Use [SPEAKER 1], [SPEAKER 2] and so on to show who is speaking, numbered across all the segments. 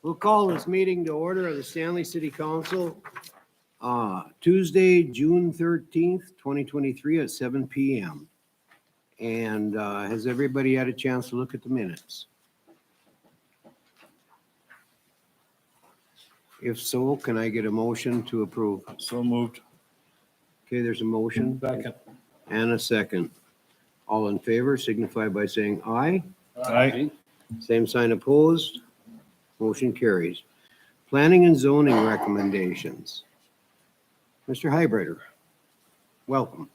[SPEAKER 1] We'll call this meeting to order of the Stanley City Council, Tuesday, June 13th, 2023 at 7 PM. And has everybody had a chance to look at the minutes? If so, can I get a motion to approve?
[SPEAKER 2] So moved.
[SPEAKER 1] Okay, there's a motion
[SPEAKER 2] Second.
[SPEAKER 1] and a second. All in favor signify by saying aye.
[SPEAKER 2] Aye.
[SPEAKER 1] Same sign opposed. Motion carries. Planning and zoning recommendations. Mr. Highbrighter, welcome.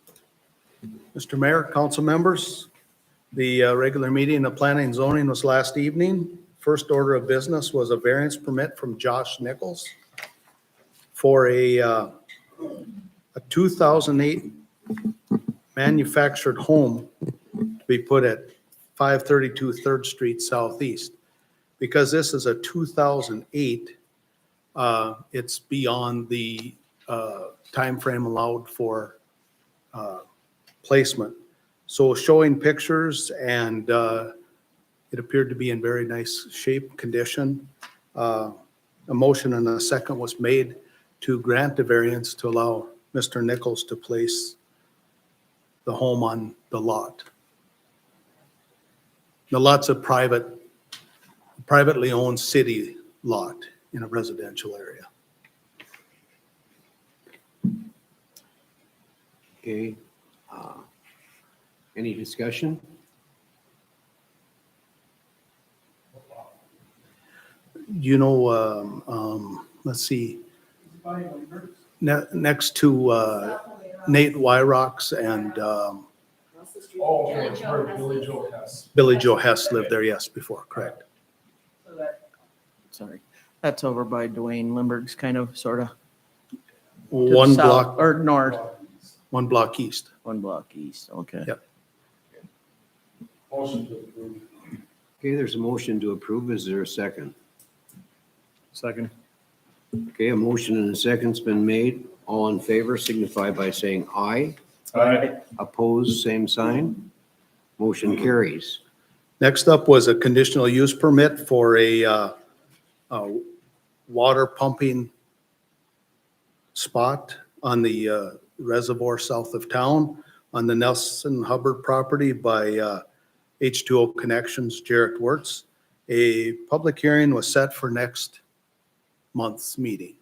[SPEAKER 3] Mr. Mayor, council members, the regular meeting of planning and zoning was last evening. First order of business was a variance permit from Josh Nichols for a 2008 manufactured home to be put at 532 3rd Street Southeast. Because this is a 2008, it's beyond the timeframe allowed for placement. So showing pictures, and it appeared to be in very nice shape, condition. A motion and a second was made to grant the variance to allow Mr. Nichols to place the home on the lot. The lot's a privately owned city lot in a residential area.
[SPEAKER 1] Okay. Any discussion?
[SPEAKER 3] You know, let's see, next to Nate Wyrock's and
[SPEAKER 2] Billy Joe Hess.
[SPEAKER 3] Billy Joe Hess lived there, yes, before, correct.
[SPEAKER 4] Sorry, that's over by Dwayne Limburg's kind of, sort of.
[SPEAKER 3] One block,
[SPEAKER 4] Or north,
[SPEAKER 3] 1 block east.
[SPEAKER 4] 1 block east, okay.
[SPEAKER 3] Yep.
[SPEAKER 2] Motion to approve.
[SPEAKER 1] Okay, there's a motion to approve. Is there a second?
[SPEAKER 2] Second.
[SPEAKER 1] Okay, a motion and a second's been made. All in favor signify by saying aye.
[SPEAKER 2] Aye.
[SPEAKER 1] Opposed, same sign. Motion carries.
[SPEAKER 3] Next up was a conditional use permit for a water pumping spot on the reservoir south of town on the Nelson Hubbard property by H2O Connections, Jarrett Wirtz. A public hearing was set for next month's meeting.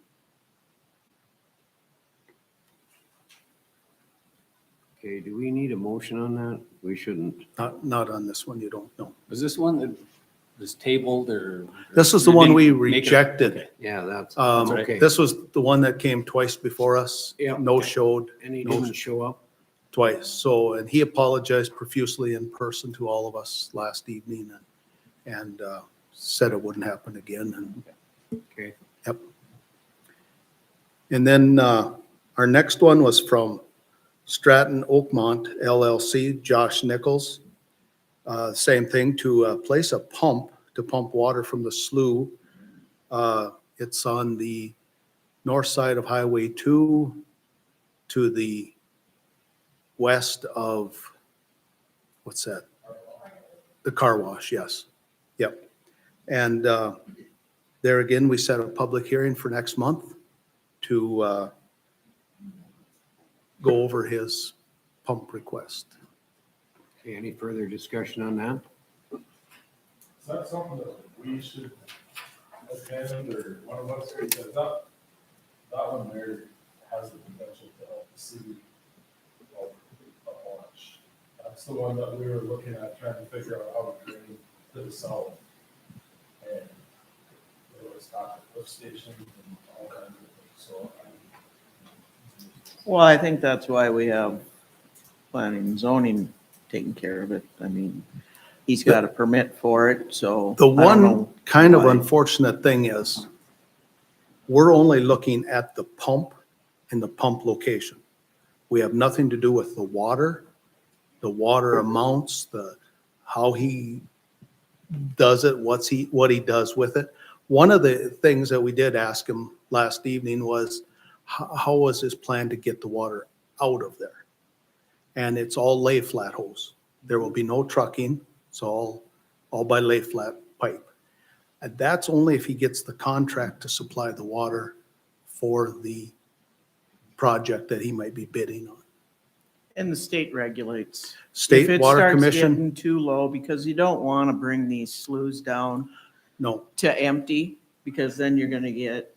[SPEAKER 1] Okay, do we need a motion on that? We shouldn't.
[SPEAKER 3] Not on this one, you don't know.
[SPEAKER 5] Was this one that was tabled or?
[SPEAKER 3] This is the one we
[SPEAKER 5] Make it-
[SPEAKER 3] rejected.
[SPEAKER 1] Yeah, that's
[SPEAKER 5] right.
[SPEAKER 1] okay.
[SPEAKER 3] This was the one that came twice before us.
[SPEAKER 1] Yeah.
[SPEAKER 3] No showed
[SPEAKER 1] And he didn't show up?
[SPEAKER 3] twice. So, and he apologized profusely in person to all of us last evening and said it wouldn't happen again. And
[SPEAKER 1] Okay.
[SPEAKER 3] yep. And then our next one was from Stratton Oakmont LLC, Josh Nichols. Same thing, to place a pump to pump water from the slough. It's on the north side of Highway 2 to the west of, what's that? The car wash, yes. Yep. And there again, we set a public hearing for next month to go over his pump request.
[SPEAKER 1] Okay, any further discussion on that?
[SPEAKER 2] Is that something that we should attend or one of us, because that one there has the potential to help the city a bunch. That's the one that we were looking at, trying to figure out how to drain to the south. And there was talk of lift stations and all kinds of things, so.
[SPEAKER 4] Well, I think that's why we have planning and zoning taking care of it. I mean, he's got a permit for it, so.
[SPEAKER 3] The
[SPEAKER 4] I don't
[SPEAKER 3] one
[SPEAKER 4] know
[SPEAKER 3] kind of
[SPEAKER 4] why.
[SPEAKER 3] unfortunate thing is we're only looking at the pump and the pump location. We have nothing to do with the water amounts, how he does it, what he does with it. One of the things that we did ask him last evening was how was his plan to get the water out of there? And it's all lay flat hose. There will be no trucking. It's all by lay flat pipe. And that's only if he gets the contract to supply the water for the project that he might be bidding on.
[SPEAKER 4] And the state regulates. If
[SPEAKER 3] State
[SPEAKER 4] it
[SPEAKER 3] Water
[SPEAKER 4] starts
[SPEAKER 3] Commission,
[SPEAKER 4] getting too low, because you don't want to bring these sloughs down
[SPEAKER 3] no,
[SPEAKER 4] to empty, because then you're gonna get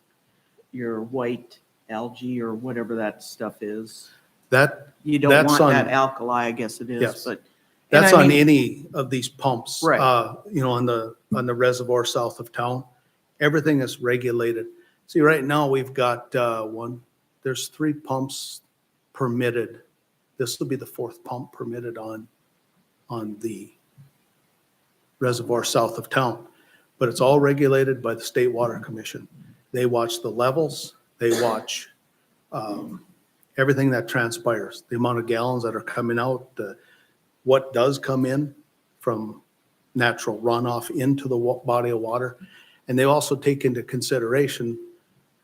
[SPEAKER 4] your white algae or whatever that stuff is.
[SPEAKER 3] that,
[SPEAKER 4] You don't
[SPEAKER 3] That's
[SPEAKER 4] want
[SPEAKER 3] on-
[SPEAKER 4] that alkali, I guess it is,
[SPEAKER 3] Yes.
[SPEAKER 4] but.
[SPEAKER 3] that's
[SPEAKER 4] and I
[SPEAKER 3] on
[SPEAKER 4] mean-
[SPEAKER 3] any of these pumps.
[SPEAKER 4] Right.
[SPEAKER 3] On the reservoir south of town. Everything is regulated. See, right now, we've got there's 3 pumps permitted. This will be the 4th pump permitted on the reservoir south of town. But it's all regulated by the State Water Commission. They watch the levels, they watch everything that transpires, the amount of gallons that are coming out, what does come in from natural runoff into the body of water. And they also take into consideration,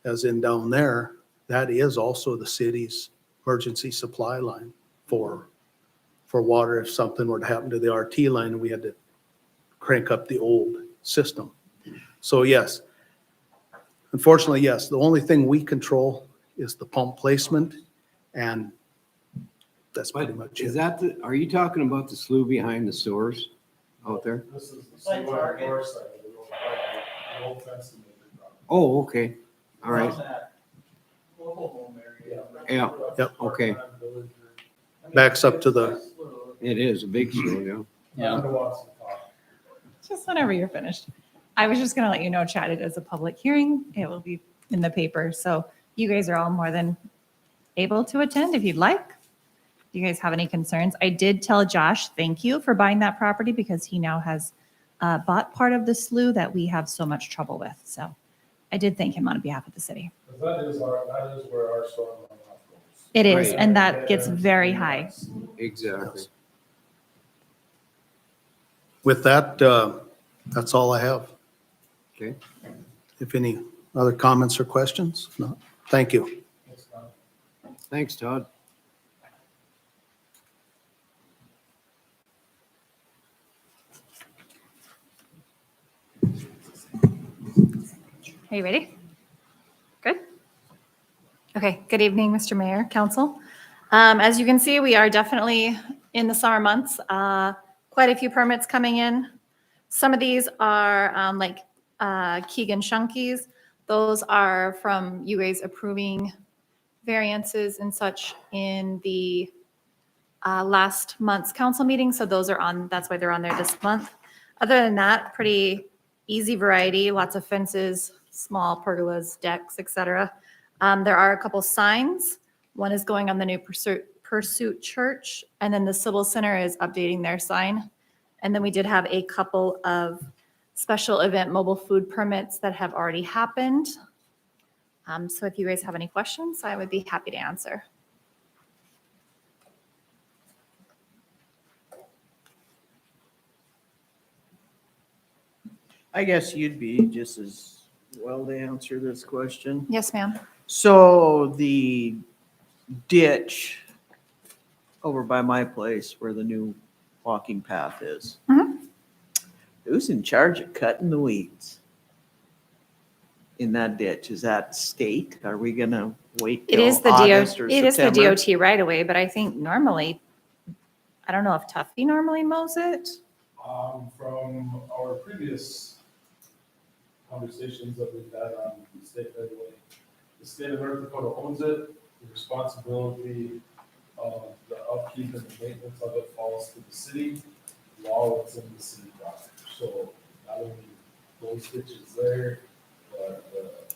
[SPEAKER 3] as in down there, that is also the city's emergency supply line for water if something were to happen to the RT line and we had to crank up the old system. So yes, unfortunately, yes, the only thing we control is the pump placement, and that's pretty
[SPEAKER 1] But
[SPEAKER 3] much
[SPEAKER 1] is
[SPEAKER 3] it.
[SPEAKER 1] that are you talking about the slough behind the stores out there?
[SPEAKER 2] This is the
[SPEAKER 4] Like
[SPEAKER 2] sewer
[SPEAKER 4] Target.
[SPEAKER 2] north side of the road, right, the old fence and the property.
[SPEAKER 1] Oh, okay. All right.
[SPEAKER 4] That mobile home area.
[SPEAKER 1] Yeah. Yep, okay.
[SPEAKER 3] Backs up to the,
[SPEAKER 1] It is a big slough, yeah.
[SPEAKER 5] Yeah.
[SPEAKER 2] Linda wants to talk.
[SPEAKER 6] Just whenever you're finished. I was just gonna let you know, Chad, it is a public hearing. It will be in the paper. So you guys are all more than able to attend if you'd like. Do you guys have any concerns? I did tell Josh, thank you for buying that property because he now has bought part of the slough that we have so much trouble with. So I did thank him on behalf of the city.
[SPEAKER 2] 'Cause that is where our storm runoff goes.
[SPEAKER 6] It is,
[SPEAKER 1] Right.
[SPEAKER 6] and that gets very high.
[SPEAKER 1] Exactly.
[SPEAKER 3] with that, that's all I have.
[SPEAKER 1] Okay.
[SPEAKER 3] If any other comments or questions? No, thank you.
[SPEAKER 2] It's not-
[SPEAKER 1] Thanks, Todd.
[SPEAKER 6] Are you ready? Good? Okay, good evening, Mr. Mayor, Council. As you can see, we are definitely in the summer months. Quite a few permits coming in. Some of these are like Keegan Shunkies. Those are from you guys approving variances and such in the last month's council meeting. So those are on, that's why they're on there this month. Other than that, pretty easy variety, lots of fences, small pergolas, decks, etc. There are a couple signs. One is going on the new Pursuit Church, and then the Civil Center is updating their sign. And then we did have a couple of special event mobile food permits that have already happened. So if you guys have any questions, I would be happy to answer.
[SPEAKER 4] I guess you'd be just as well to answer this question.
[SPEAKER 6] Yes, ma'am.
[SPEAKER 4] So the ditch over by my place where the new walking path is.
[SPEAKER 6] Mhm.
[SPEAKER 4] Who's in charge of cutting the weeds in that ditch? Is that state? Are we gonna wait
[SPEAKER 6] It
[SPEAKER 4] till
[SPEAKER 6] is the
[SPEAKER 4] August or
[SPEAKER 6] DOT, it is the
[SPEAKER 4] September?
[SPEAKER 6] DOT right away, but I think normally, I don't know if Tuffy normally mows it.
[SPEAKER 2] From our previous conversations that we've had on the state right-of-way, the state of North Dakota owns it, the responsibility of the upkeep and the maintenance of it falls to the city while it's in the city property. So not only those ditches there, but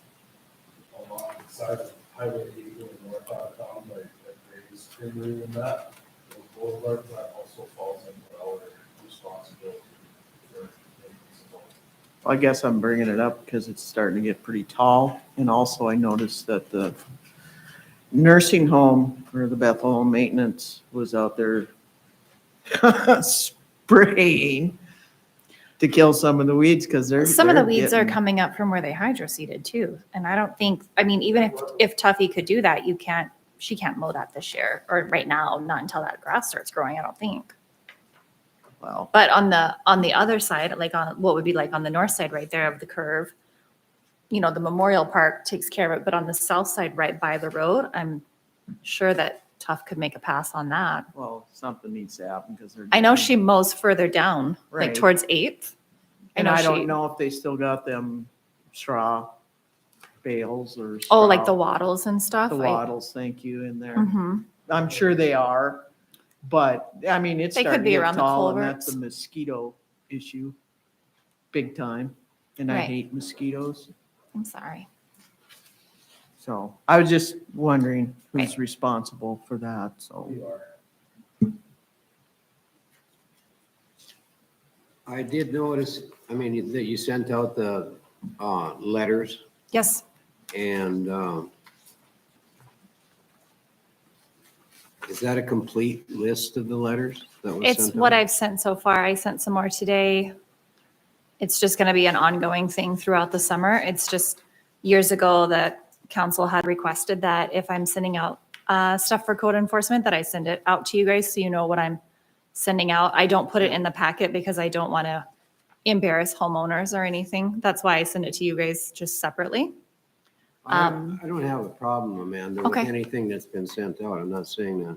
[SPEAKER 2] alongside of Highway 8 going north out of town, like Grady's Creamery and that, those boulevards, that also falls into our responsibility for maintenance of those.
[SPEAKER 4] I guess I'm bringing it up because it's starting to get pretty tall. And also I noticed that the nursing home or the Bethel Home Maintenance was out there spraying to kill some of the weeds because
[SPEAKER 6] Some of the
[SPEAKER 4] they're
[SPEAKER 6] weeds are
[SPEAKER 4] getting-
[SPEAKER 6] coming up from where they hydroseeded too. And I don't think, I mean, even if Tuffy could do that, she can't mow that this year or right now, not until that grass starts growing, I don't think.
[SPEAKER 4] Well,
[SPEAKER 6] But on the other side, like on what would be like on the north side right there of the curve, you know, the Memorial Park takes care of it, but on the south side, right by the road, I'm sure that Tough could make a pass on that.
[SPEAKER 4] well, something needs to happen because they're.
[SPEAKER 6] I know she mows further down, like
[SPEAKER 4] Right.
[SPEAKER 6] towards 8th.
[SPEAKER 4] And
[SPEAKER 6] know
[SPEAKER 4] I
[SPEAKER 6] she-
[SPEAKER 4] don't know if they still got them straw bales or.
[SPEAKER 6] Oh, like the
[SPEAKER 4] straw-
[SPEAKER 6] wattles and stuff.
[SPEAKER 4] The wattles, thank you, in there.
[SPEAKER 6] Mm-hmm.
[SPEAKER 4] I'm sure they are, but I mean, it's
[SPEAKER 6] They could
[SPEAKER 4] starting to
[SPEAKER 6] be
[SPEAKER 4] get
[SPEAKER 6] around the
[SPEAKER 4] tall and that's a
[SPEAKER 6] culverts.
[SPEAKER 4] mosquito issue, big time. And I
[SPEAKER 6] Right.
[SPEAKER 4] hate mosquitoes.
[SPEAKER 6] I'm sorry.
[SPEAKER 4] So I was just wondering who's
[SPEAKER 6] Right.
[SPEAKER 4] responsible for that, so.
[SPEAKER 2] We are.
[SPEAKER 1] I did notice, I mean, that you sent out the letters
[SPEAKER 6] Yes.
[SPEAKER 1] and is that a complete list of the letters that was
[SPEAKER 6] It's
[SPEAKER 1] sent
[SPEAKER 6] what
[SPEAKER 1] out?
[SPEAKER 6] I've sent so far. I sent some more today. It's just going to be an ongoing thing throughout the summer. It's just years ago that council had requested that if I'm sending out stuff for code enforcement, that I send it out to you guys so you know what I'm sending out. I don't put it in the packet because I don't want to embarrass homeowners or anything. That's why I send it to you guys just separately.
[SPEAKER 1] I don't have a problem, Amanda, with
[SPEAKER 6] Okay.
[SPEAKER 1] anything that's been sent out. I'm not saying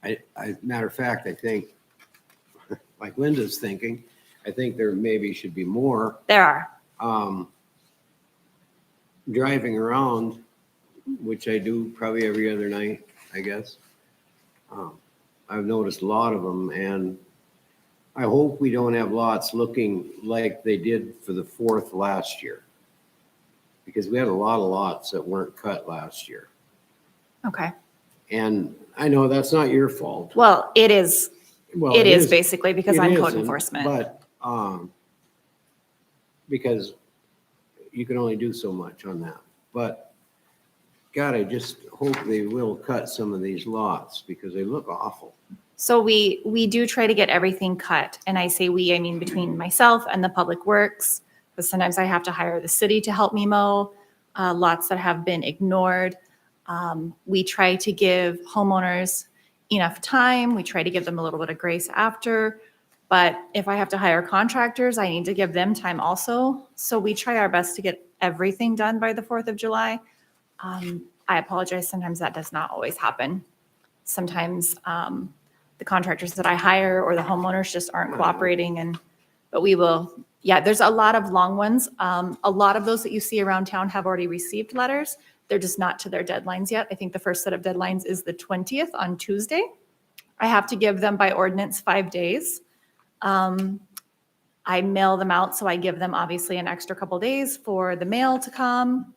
[SPEAKER 1] that. Matter of fact, I think, like Linda's thinking, I think there maybe should be more.
[SPEAKER 6] There are.
[SPEAKER 1] Driving around, which I do probably every other night, I guess. I've noticed a lot of them, and I hope we don't have lots looking like they did for the 4th last year. Because we had a lot of lots that weren't cut last year.
[SPEAKER 6] Okay.
[SPEAKER 1] And I know that's not your fault.
[SPEAKER 6] Well, it is.
[SPEAKER 1] Well,
[SPEAKER 6] It is basically because
[SPEAKER 1] it
[SPEAKER 6] I'm code
[SPEAKER 1] isn't,
[SPEAKER 6] enforcement.
[SPEAKER 1] But, because you can only do so much on that. But God, I just hope they will cut some of these lots because they look awful.
[SPEAKER 6] So we do try to get everything cut. And I say we, I mean between myself and the Public Works, because sometimes I have to hire the city to help me mow lots that have been ignored. We try to give homeowners enough time. We try to give them a little bit of grace after. But if I have to hire contractors, I need to give them time also. So we try our best to get everything done by the 4th of July. I apologize. Sometimes that does not always happen. Sometimes the contractors that I hire or the homeowners just aren't cooperating but we will, yeah, there's a lot of long ones. A lot of those that you see around town have already received letters. They're just not to their deadlines yet. I think the first set of deadlines is the 20th on Tuesday. I have to give them by ordinance 5 days. I mail them out, so I give them obviously an extra couple days for the mail to come.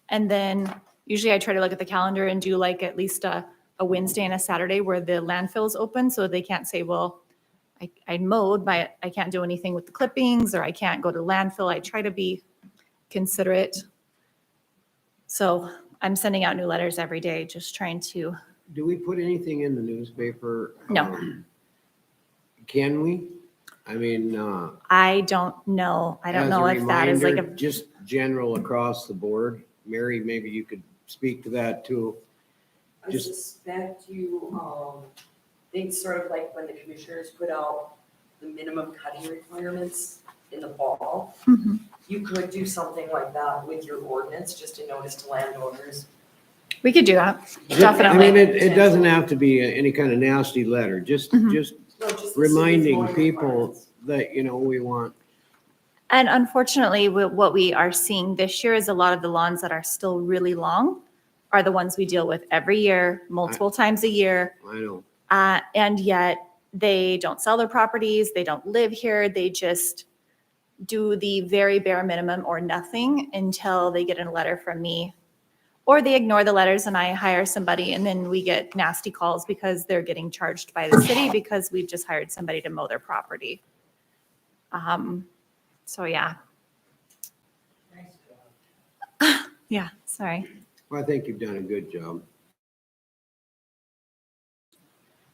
[SPEAKER 6] And then usually I try to look at the calendar and do like at least a Wednesday and a Saturday where the landfill is open, so they can't say, well, I mowed, but I can't do anything with the clippings, or I can't go to landfill. I try to be considerate. So I'm sending out new letters every day, just trying to,
[SPEAKER 1] Do we put anything in the newspaper?
[SPEAKER 6] No.
[SPEAKER 1] Can we? I mean,
[SPEAKER 6] I don't know. I don't
[SPEAKER 1] as
[SPEAKER 6] know
[SPEAKER 1] a
[SPEAKER 6] if that is like
[SPEAKER 1] reminder,
[SPEAKER 6] a,
[SPEAKER 1] just general across the board. Mary, maybe you could speak to that too.
[SPEAKER 7] I
[SPEAKER 1] Just-
[SPEAKER 7] suspect you, think sort of like when the commissioners put out the minimum cutting requirements in the fall,
[SPEAKER 6] Mhm.
[SPEAKER 7] you could do something like that with your ordinance, just a notice to landowners.
[SPEAKER 6] We could do that.
[SPEAKER 1] I mean,
[SPEAKER 6] Definitely.
[SPEAKER 1] it doesn't have to be any kind of nasty letter, just
[SPEAKER 6] Mhm.
[SPEAKER 7] No, just the city's
[SPEAKER 1] reminding
[SPEAKER 7] mowing
[SPEAKER 1] people
[SPEAKER 7] requirements.
[SPEAKER 1] that, we want.
[SPEAKER 6] And unfortunately, what we are seeing this year is a lot of the lawns that are still really long are the ones we deal with every year, multiple times a year.
[SPEAKER 1] I know.
[SPEAKER 6] And yet they don't sell their properties. They don't live here. They just do the very bare minimum or nothing until they get a letter from me. Or they ignore the letters and I hire somebody and then we get nasty calls because they're getting charged by the city because we've just hired somebody to mow their property. So yeah. Yeah, sorry.
[SPEAKER 1] Well, I think you've done a good job.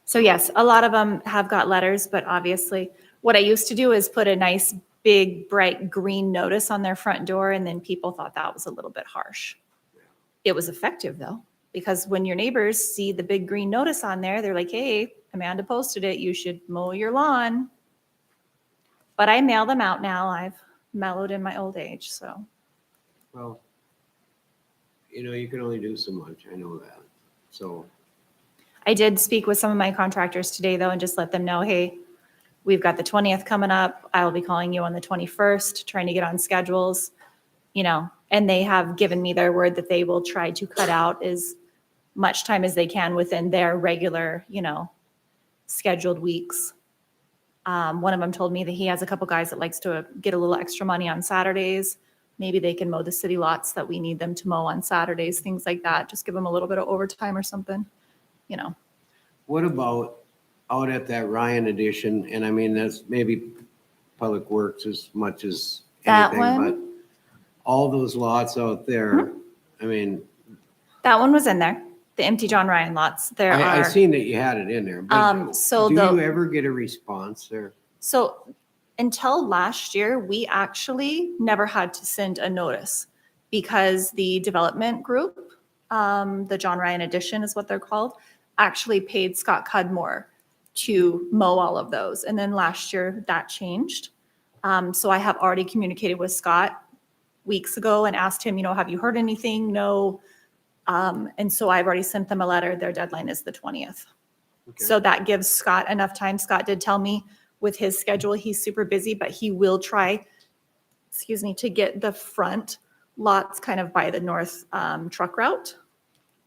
[SPEAKER 6] So yes, a lot of them have got letters, but obviously what I used to do is put a nice big bright green notice on their front door and then people thought that was a little bit harsh. It was effective though, because when your neighbors see the big green notice on there, they're like, hey, Amanda posted it, you should mow your lawn. But I mail them out now. I've mellowed in my old age, so.
[SPEAKER 1] Well, you can only do so much. I know that. So,
[SPEAKER 6] I did speak with some of my contractors today though and just let them know, hey, we've got the 20th coming up. I will be calling you on the 21st, trying to get on schedules, and they have given me their word that they will try to cut out as much time as they can within their regular, scheduled weeks. One of them told me that he has a couple guys that likes to get a little extra money on Saturdays. Maybe they can mow the city lots that we need them to mow on Saturdays, things like that. Just give them a little bit of overtime or something,
[SPEAKER 1] what about out at that Ryan addition? And I mean, that's maybe Public Works as much as
[SPEAKER 6] That
[SPEAKER 1] anything,
[SPEAKER 6] one?
[SPEAKER 1] but all those lots out there, I mean,
[SPEAKER 6] That one was in there, the empty John Ryan lots. There
[SPEAKER 1] I
[SPEAKER 6] are,
[SPEAKER 1] seen that you had it in there, but
[SPEAKER 6] so
[SPEAKER 1] do you
[SPEAKER 6] the,
[SPEAKER 1] ever get a response there?
[SPEAKER 6] so until last year, we actually never had to send a notice because the development group, the John Ryan Edition is what they're called, actually paid Scott Cudmore to mow all of those. And then last year that changed. So I have already communicated with Scott weeks ago and asked him, have you heard anything? No. And so I've already sent them a letter. Their deadline is the 20th.
[SPEAKER 1] Okay.
[SPEAKER 6] So that gives Scott enough time. Scott did tell me with his schedule, he's super busy, but he will try, to get the front lots kind of by the north truck route,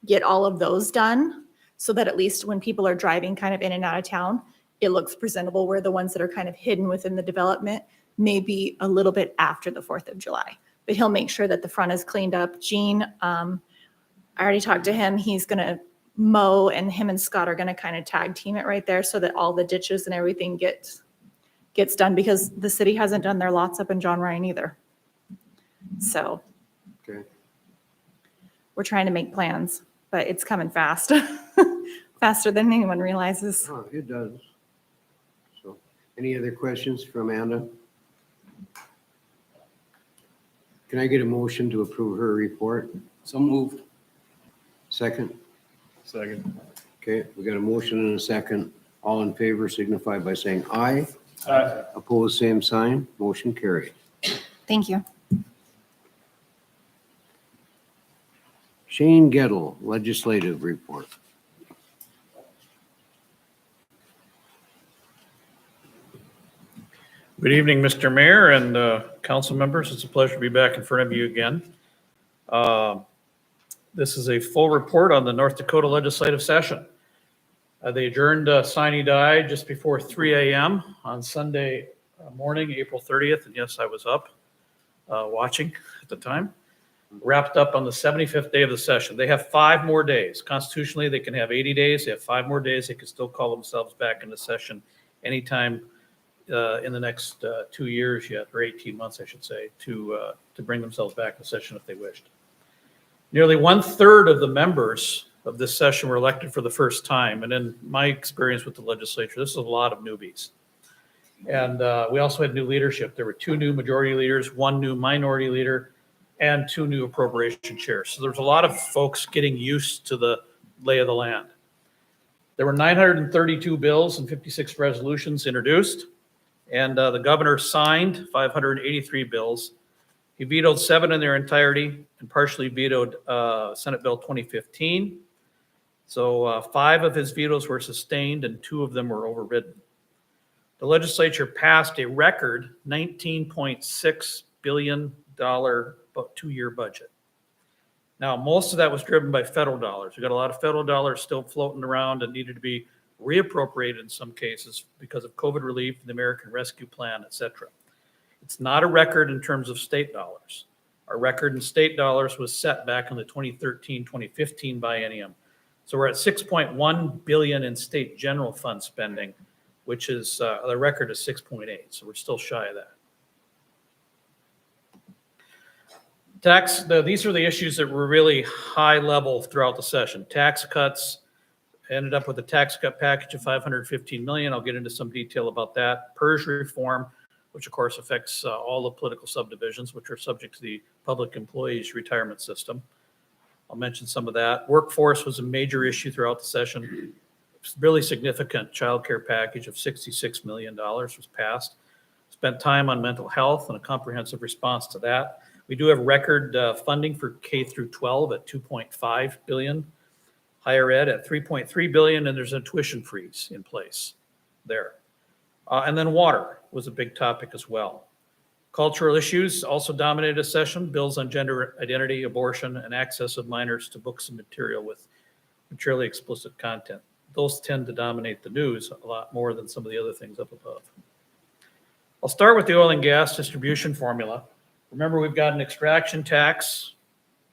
[SPEAKER 6] get all of those done so that at least when people are driving kind of in and out of town, it looks presentable, where the ones that are kind of hidden within the development may be a little bit after the 4th of July. But he'll make sure that the front is cleaned up. Gene, I already talked to him. He's going to mow, and him and Scott are going to kind of tag team it right there so that all the ditches and everything gets done, because the city hasn't done their lots up in John Ryan either. So
[SPEAKER 1] Okay.
[SPEAKER 6] we're trying to make plans, but it's coming fast, faster than anyone realizes.
[SPEAKER 1] Oh, it does. So, any other questions for Amanda? Can I get a motion to approve her report?
[SPEAKER 5] So moved.
[SPEAKER 1] Second?
[SPEAKER 2] Second.
[SPEAKER 1] Okay, we got a motion and a second. All in favor signify by saying aye.
[SPEAKER 2] Aye.
[SPEAKER 1] Opposed, same sign. Motion carried.
[SPEAKER 6] Thank you.
[SPEAKER 1] Shane Gettle, legislative report.
[SPEAKER 8] Good evening, Mr. Mayor and council members. It's a pleasure to be back in front of you again. This is a full report on the North Dakota legislative session. They adjourned sine die just before 3 a.m. on Sunday morning, April 30th. And yes, I was up watching at the time. Wrapped up on the 75th day of the session. They have 5 more days. Constitutionally, they can have 80 days. They have 5 more days. They can still call themselves back into session anytime in the next 2 years yet, or 18 months, I should say, to bring themselves back in session if they wished. Nearly 1/3 of the members of this session were elected for the first time. And in my experience with the legislature, this is a lot of newbies. And we also had new leadership. There were 2 new majority leaders, 1 new minority leader, and 2 new appropriation chairs. So there's a lot of folks getting used to the lay of the land. There were 932 bills and 56 resolutions introduced, and the governor signed 583 bills. He vetoed 7 in their entirety and partially vetoed Senate Bill 2015. So 5 of his vetoes were sustained and 2 of them were overridden. The legislature passed a record $19.6 billion 2-year budget. Now, most of that was driven by federal dollars. We got a lot of federal dollars still floating around and needed to be reappropriated in some cases because of COVID relief, the American Rescue Plan, et cetera. It's not a record in terms of state dollars. Our record in state dollars was set back in the 2013-2015 biennium. So we're at $6.1 billion in state general fund spending, which is the record is 6.8. So we're still shy of that. These are the issues that were really high level throughout the session. Tax cuts, ended up with a tax cut package of $515 million. I'll get into some detail about that. PERS reform, which of course affects all the political subdivisions, which are subject to the public employees retirement system. I'll mention some of that. Workforce was a major issue throughout the session. really significant childcare package of $66 million was passed. Spent time on mental health and a comprehensive response to that. We do have record funding for K through 12 at $2.5 billion, higher ed at $3.3 billion, and there's a tuition freeze in place there. And then water was a big topic as well. Cultural issues also dominated a session, bills on gender identity, abortion, and access of minors to books and material with materially explicit content. Those tend to dominate the news a lot more than some of the other things up above. I'll start with the oil and gas distribution formula. Remember, we've got an extraction tax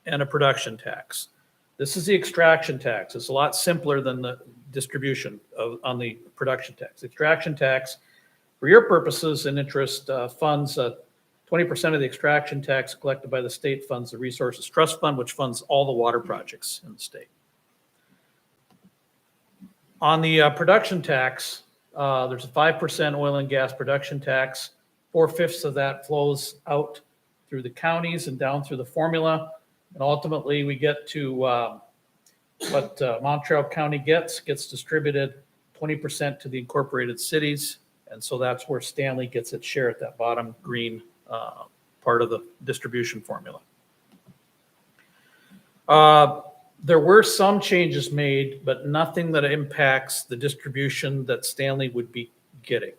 [SPEAKER 8] and a production tax. This is the extraction tax. It's a lot simpler than the distribution on the production tax. Extraction tax, for your purposes and interest, funds 20% of the extraction tax collected by the state funds the Resources Trust Fund, which funds all the water projects in the state. On the production tax, there's a 5% oil and gas production tax. 4/5 of that flows out through the counties and down through the formula. And ultimately, we get to what Montreal County gets distributed 20% to the incorporated cities. And so that's where Stanley gets its share at that bottom green part of the distribution formula. There were some changes made, but nothing that impacts the distribution that Stanley would be getting.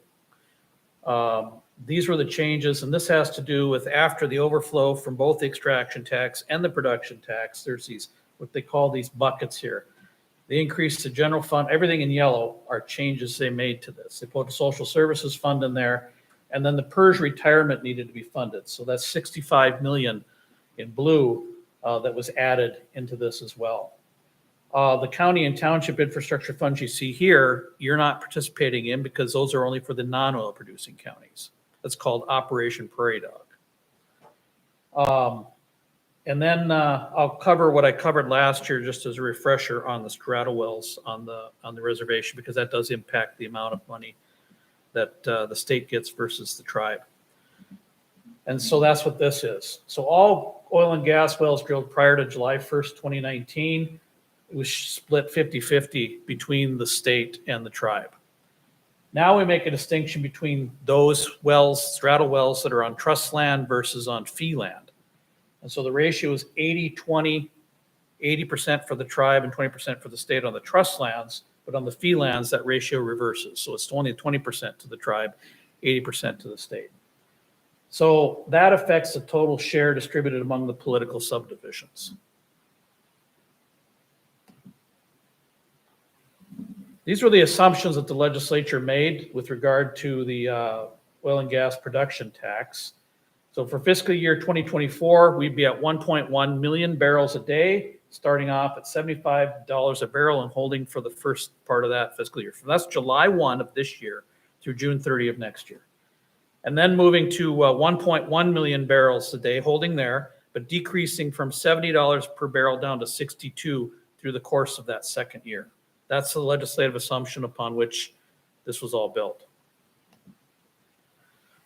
[SPEAKER 8] These were the changes, and this has to do with after the overflow from both the extraction tax and the production tax, there's these, what they call these buckets here. The increase to general fund, everything in yellow are changes they made to this. They put a social services fund in there, and then the PERS retirement needed to be funded. So that's $65 million in blue that was added into this as well. The county and township infrastructure funds you see here, you're not participating in because those are only for the non-oil producing counties. That's called Operation Prairie Dog. And then I'll cover what I covered last year just as a refresher on the strata wells on the reservation, because that does impact the amount of money that the state gets versus the tribe. And so that's what this is. So all oil and gas wells drilled prior to July 1st, 2019, it was split 50-50 between the state and the tribe. Now we make a distinction between those wells, strata wells that are on trust land versus on fee land. And so the ratio is 80-20, 80% for the tribe and 20% for the state on the trust lands, but on the fee lands, that ratio reverses. So it's only 20% to the tribe, 80% to the state. So that affects the total share distributed among the political subdivisions. These were the assumptions that the legislature made with regard to the oil and gas production tax. So for fiscal year 2024, we'd be at 1.1 million barrels a day, starting off at $75 a barrel and holding for the first part of that fiscal year. So that's July 1 of this year through June 30 of next year. And then moving to 1.1 million barrels a day, holding there, but decreasing from $70 per barrel down to 62 through the course of that second year. That's the legislative assumption upon which this was all built.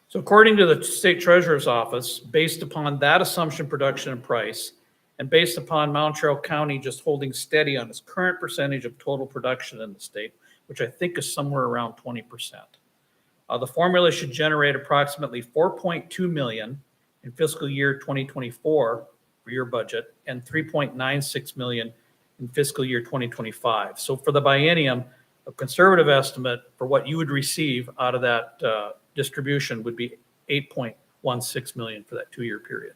[SPEAKER 8] So according to the state treasurer's office, based upon that assumption, production, and price, and based upon Montreal County just holding steady on its current percentage of total production in the state, which I think is somewhere around 20%. The formula should generate approximately $4.2 million in fiscal year 2024 for your budget and $3.96 million in fiscal year 2025. So for the biennium, a conservative estimate for what you would receive out of that distribution would be $8.16 million for that 2-year period.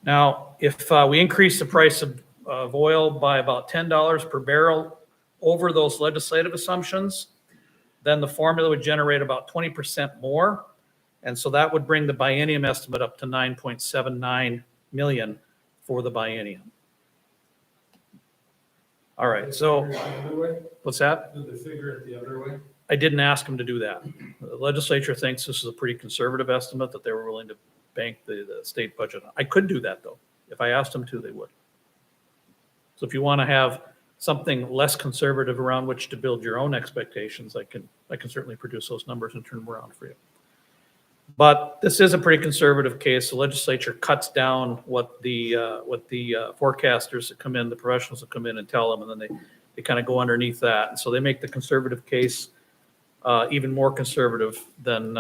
[SPEAKER 8] Now, if we increase the price of oil by about $10 per barrel over those legislative assumptions, then the formula would generate about 20% more. And so that would bring the biennium estimate up to $9.79 million for the biennium. All right, so what's that?
[SPEAKER 2] Did they figure it the other way?
[SPEAKER 8] I didn't ask them to do that. The legislature thinks this is a pretty conservative estimate that they were willing to bank the state budget on. I could do that though. If I asked them to, they would. So if you want to have something less conservative around which to build your own expectations, I can certainly produce those numbers and turn them around for you. But this is a pretty conservative case. The legislature cuts down what the forecasters that come in, the professionals that come in and tell them, and then they kind of go underneath that. And so they make the conservative case even more conservative than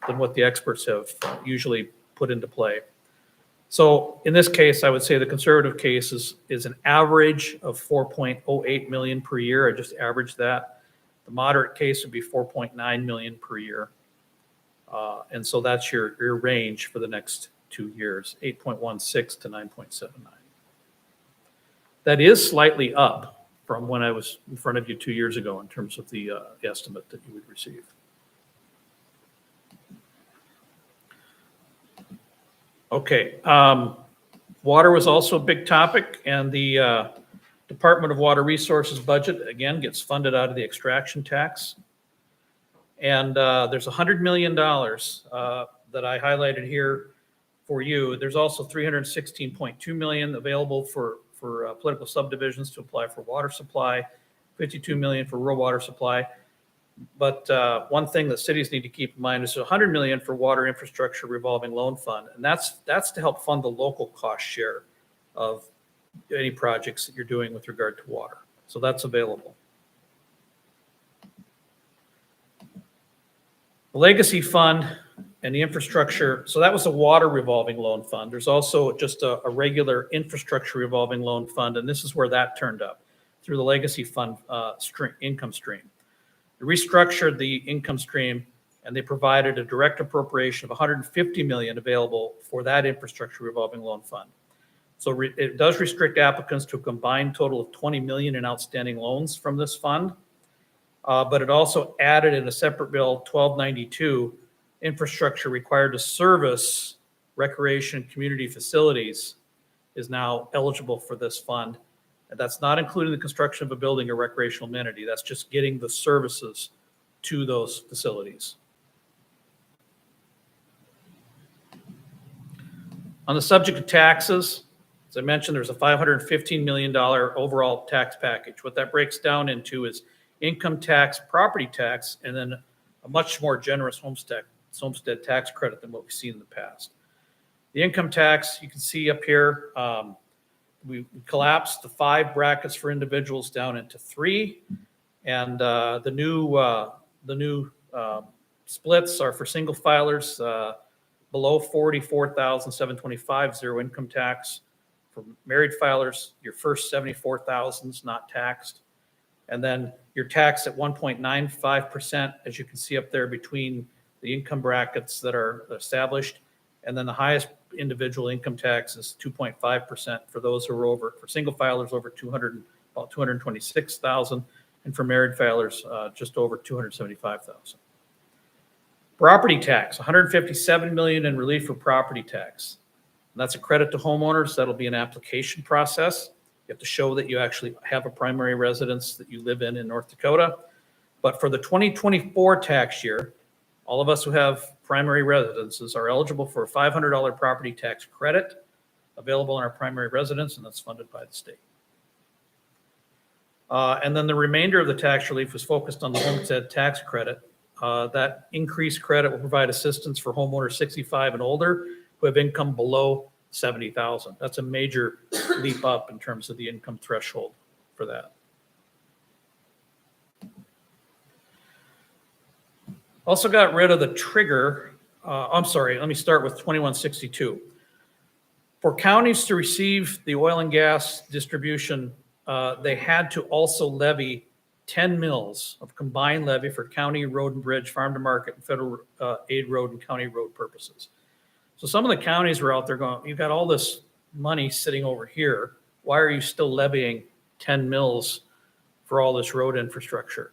[SPEAKER 8] what the experts have usually put into play. So in this case, I would say the conservative case is an average of 4.08 million per year. I just averaged that. The moderate case would be 4.9 million per year. And so that's your range for the next 2 years, 8.16 to 9.79. That is slightly up from when I was in front of you 2 years ago in terms of the estimate that you would receive. Okay, water was also a big topic, and the Department of Water Resources budget, again, gets funded out of the extraction tax. And there's $100 million that I highlighted here for you. There's also $316.2 million available for political subdivisions to apply for water supply, $52 million for rural water supply. But one thing that cities need to keep in mind is $100 million for water infrastructure revolving loan fund. And that's to help fund the local cost share of any projects that you're doing with regard to water. So that's available. The legacy fund and the infrastructure, so that was a water revolving loan fund. There's also just a regular infrastructure revolving loan fund, and this is where that turned up through the legacy fund income stream. They restructured the income stream, and they provided a direct appropriation of $150 million available for that infrastructure revolving loan fund. So it does restrict applicants to a combined total of $20 million in outstanding loans from this fund. But it also added in a separate bill, 1292, infrastructure required to service recreation community facilities is now eligible for this fund. And that's not including the construction of a building or recreational amenity. That's just getting the services to those facilities. On the subject of taxes, as I mentioned, there's a $515 million overall tax package. What that breaks down into is income tax, property tax, and then a much more generous homestead tax credit than what we've seen in the past. The income tax, you can see up here, we collapsed the 5 brackets for individuals down into 3, and the new splits are for single filers below $44,725, zero income tax. For married filers, your first $74,000 is not taxed. And then you're taxed at 1.95%, as you can see up there between the income brackets that are established. And then the highest individual income tax is 2.5% for those who are over, for single filers over about 226,000, and for married filers just over 275,000. Property tax, $157 million in relief for property tax. And that's a credit to homeowners. That'll be an application process. You have to show that you actually have a primary residence that you live in North Dakota. But for the 2024 tax year, all of us who have primary residences are eligible for a $500 property tax credit available in our primary residence, and that's funded by the state. And then the remainder of the tax relief was focused on the homestead tax credit. That increased credit will provide assistance for homeowners 65 and older who have income below $70,000. That's a major leap up in terms of the income threshold for that. Also got rid of the trigger. Let me start with 2162. For counties to receive the oil and gas distribution, they had to also levy 10 mills of combined levy for county road and bridge, farm to market, and federal aid road and county road purposes. So some of the counties were out there going, you've got all this money sitting over here. Why are you still levying 10 mills for all this road infrastructure?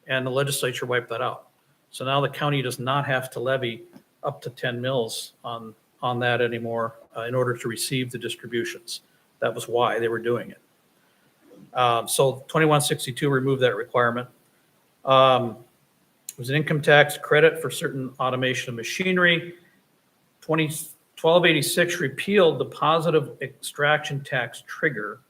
[SPEAKER 8] And the legislature wiped that out. So now the county does not have to levy up to 10 mills on that anymore in order to receive the distributions. That was why they were doing it. So 2162 removed that requirement. It was an income tax credit for certain automation of machinery. 1286 repealed the positive extraction tax trigger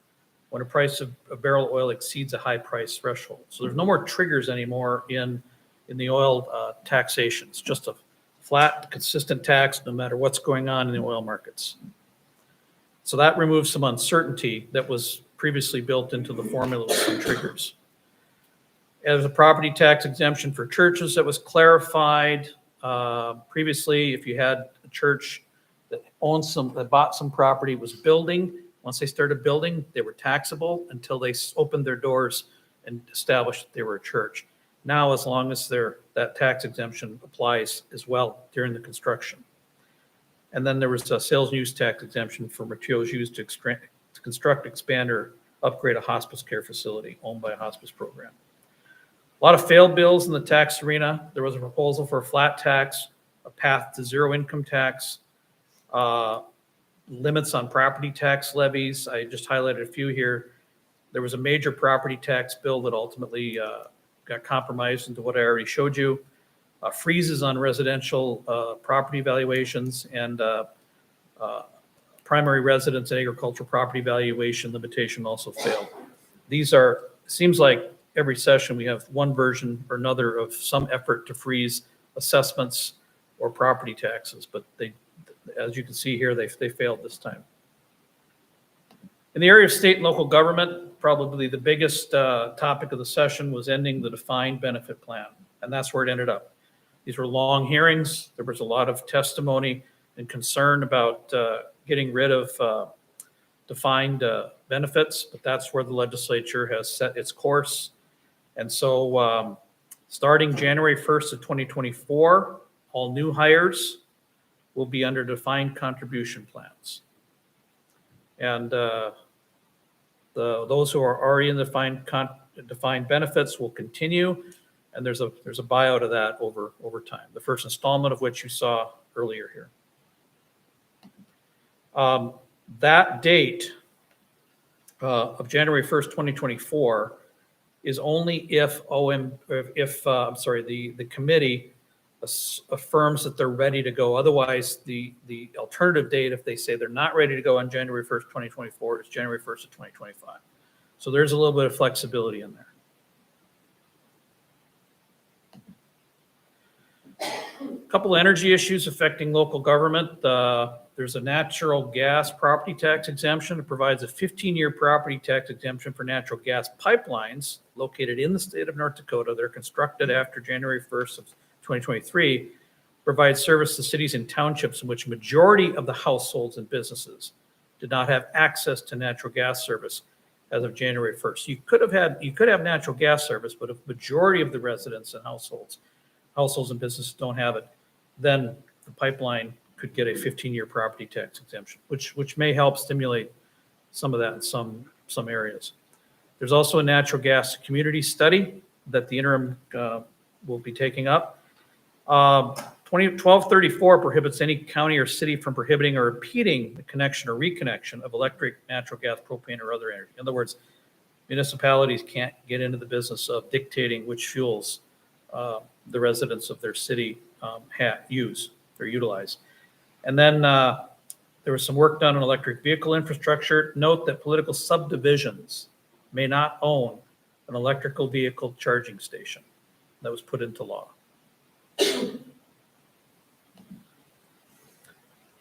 [SPEAKER 8] when a price of a barrel of oil exceeds a high price threshold. So there's no more triggers anymore in the oil taxation. It's just a flat, consistent tax no matter what's going on in the oil markets. So that removes some uncertainty that was previously built into the formula with some triggers. As a property tax exemption for churches that was clarified previously, if you had a church that bought some property, was building, once they started building, they were taxable until they opened their doors and established that they were a church. Now, as long as that tax exemption applies as well during the construction. And then there was a sales and use tax exemption for materials used to construct, expand, or upgrade a hospice care facility owned by a hospice program. A lot of failed bills in the tax arena. There was a proposal for a flat tax, a path to zero income tax, limits on property tax levies. I just highlighted a few here. There was a major property tax bill that ultimately got compromised into what I already showed you. Freezes on residential property valuations and primary residence and agricultural property valuation limitation also failed. Seems like every session we have one version or another of some effort to freeze assessments or property taxes, but as you can see here, they failed this time. In the area of state and local government, probably the biggest topic of the session was ending the defined benefit plan, and that's where it ended up. These were long hearings. There was a lot of testimony and concern about getting rid of defined benefits, but that's where the legislature has set its course. And so starting January 1st of 2024, all new hires will be under defined contribution plans. And those who are already in defined benefits will continue. And there's a buyout of that over time. The first installment of which you saw earlier here. That date of January 1st, 2024 is only if the committee affirms that they're ready to go. Otherwise, the alternative date, if they say they're not ready to go on January 1st, 2024, is January 1st of 2025. So there's a little bit of flexibility in there. A couple of energy issues affecting local government. There's a natural gas property tax exemption. It provides a 15-year property tax exemption for natural gas pipelines located in the state of North Dakota. They're constructed after January 1st of 2023, provides service to cities and townships in which majority of the households and businesses did not have access to natural gas service as of January 1st. You could have natural gas service, but if majority of the residents and households and businesses don't have it, then the pipeline could get a 15-year property tax exemption, which may help stimulate some of that in some areas. There's also a natural gas community study that the interim will be taking up. 1234 prohibits any county or city from prohibiting or impeding the connection or reconnection of electric, natural gas, propane, or other energy. In other words, municipalities can't get into the business of dictating which fuels the residents of their city use or utilize. And then there was some work done on electric vehicle infrastructure. Note that political subdivisions may not own an electrical vehicle charging station. That was put into law.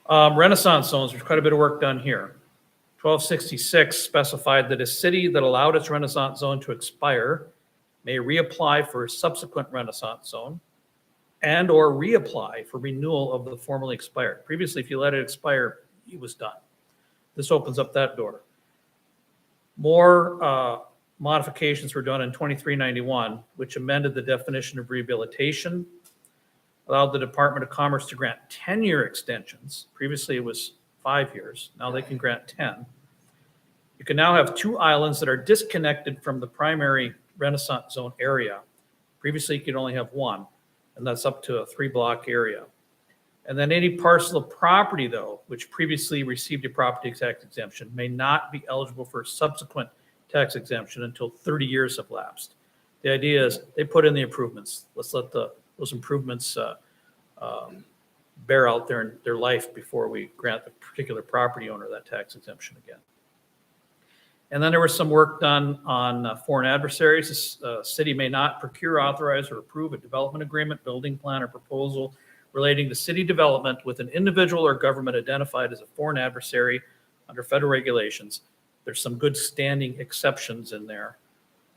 [SPEAKER 8] Renaissance zones, there's quite a bit of work done here. 1266 specified that a city that allowed its Renaissance zone to expire may reapply for a subsequent Renaissance zone and or reapply for renewal of the formerly expired. Previously, if you let it expire, it was done. This opens up that door. More modifications were done in 2391, which amended the definition of rehabilitation, allowed the Department of Commerce to grant 10-year extensions. Previously, it was 5 years. Now they can grant 10. You can now have 2 islands that are disconnected from the primary Renaissance zone area. Previously, you could only have 1, and that's up to a 3-block area. And then any parcel of property, though, which previously received a property tax exemption, may not be eligible for a subsequent tax exemption until 30 years have lapsed. The idea is they put in the improvements. Let's let those improvements bear out their life before we grant the particular property owner that tax exemption again. And then there was some work done on foreign adversaries. The city may not procure, authorize, or approve a development agreement, building plan, or proposal relating to city development with an individual or government identified as a foreign adversary under federal regulations There's some good standing exceptions in there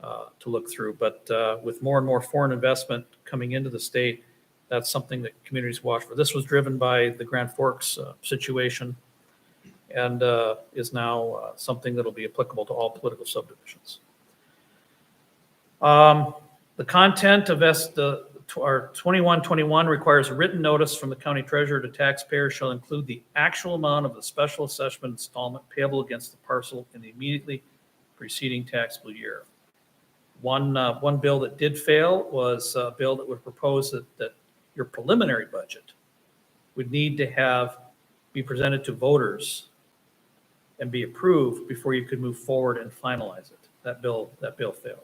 [SPEAKER 8] to look through. But with more and more foreign investment coming into the state, that's something that communities watch for. This was driven by the Grand Forks situation and is now something that'll be applicable to all political subdivisions. The content of our 2121 requires a written notice from the county treasurer to taxpayers shall include the actual amount of the special assessment installment payable against the parcel in the immediately preceding taxable year. One bill that did fail was a bill that would propose that your preliminary budget would need to be presented to voters and be approved before you could move forward and finalize it. That bill failed.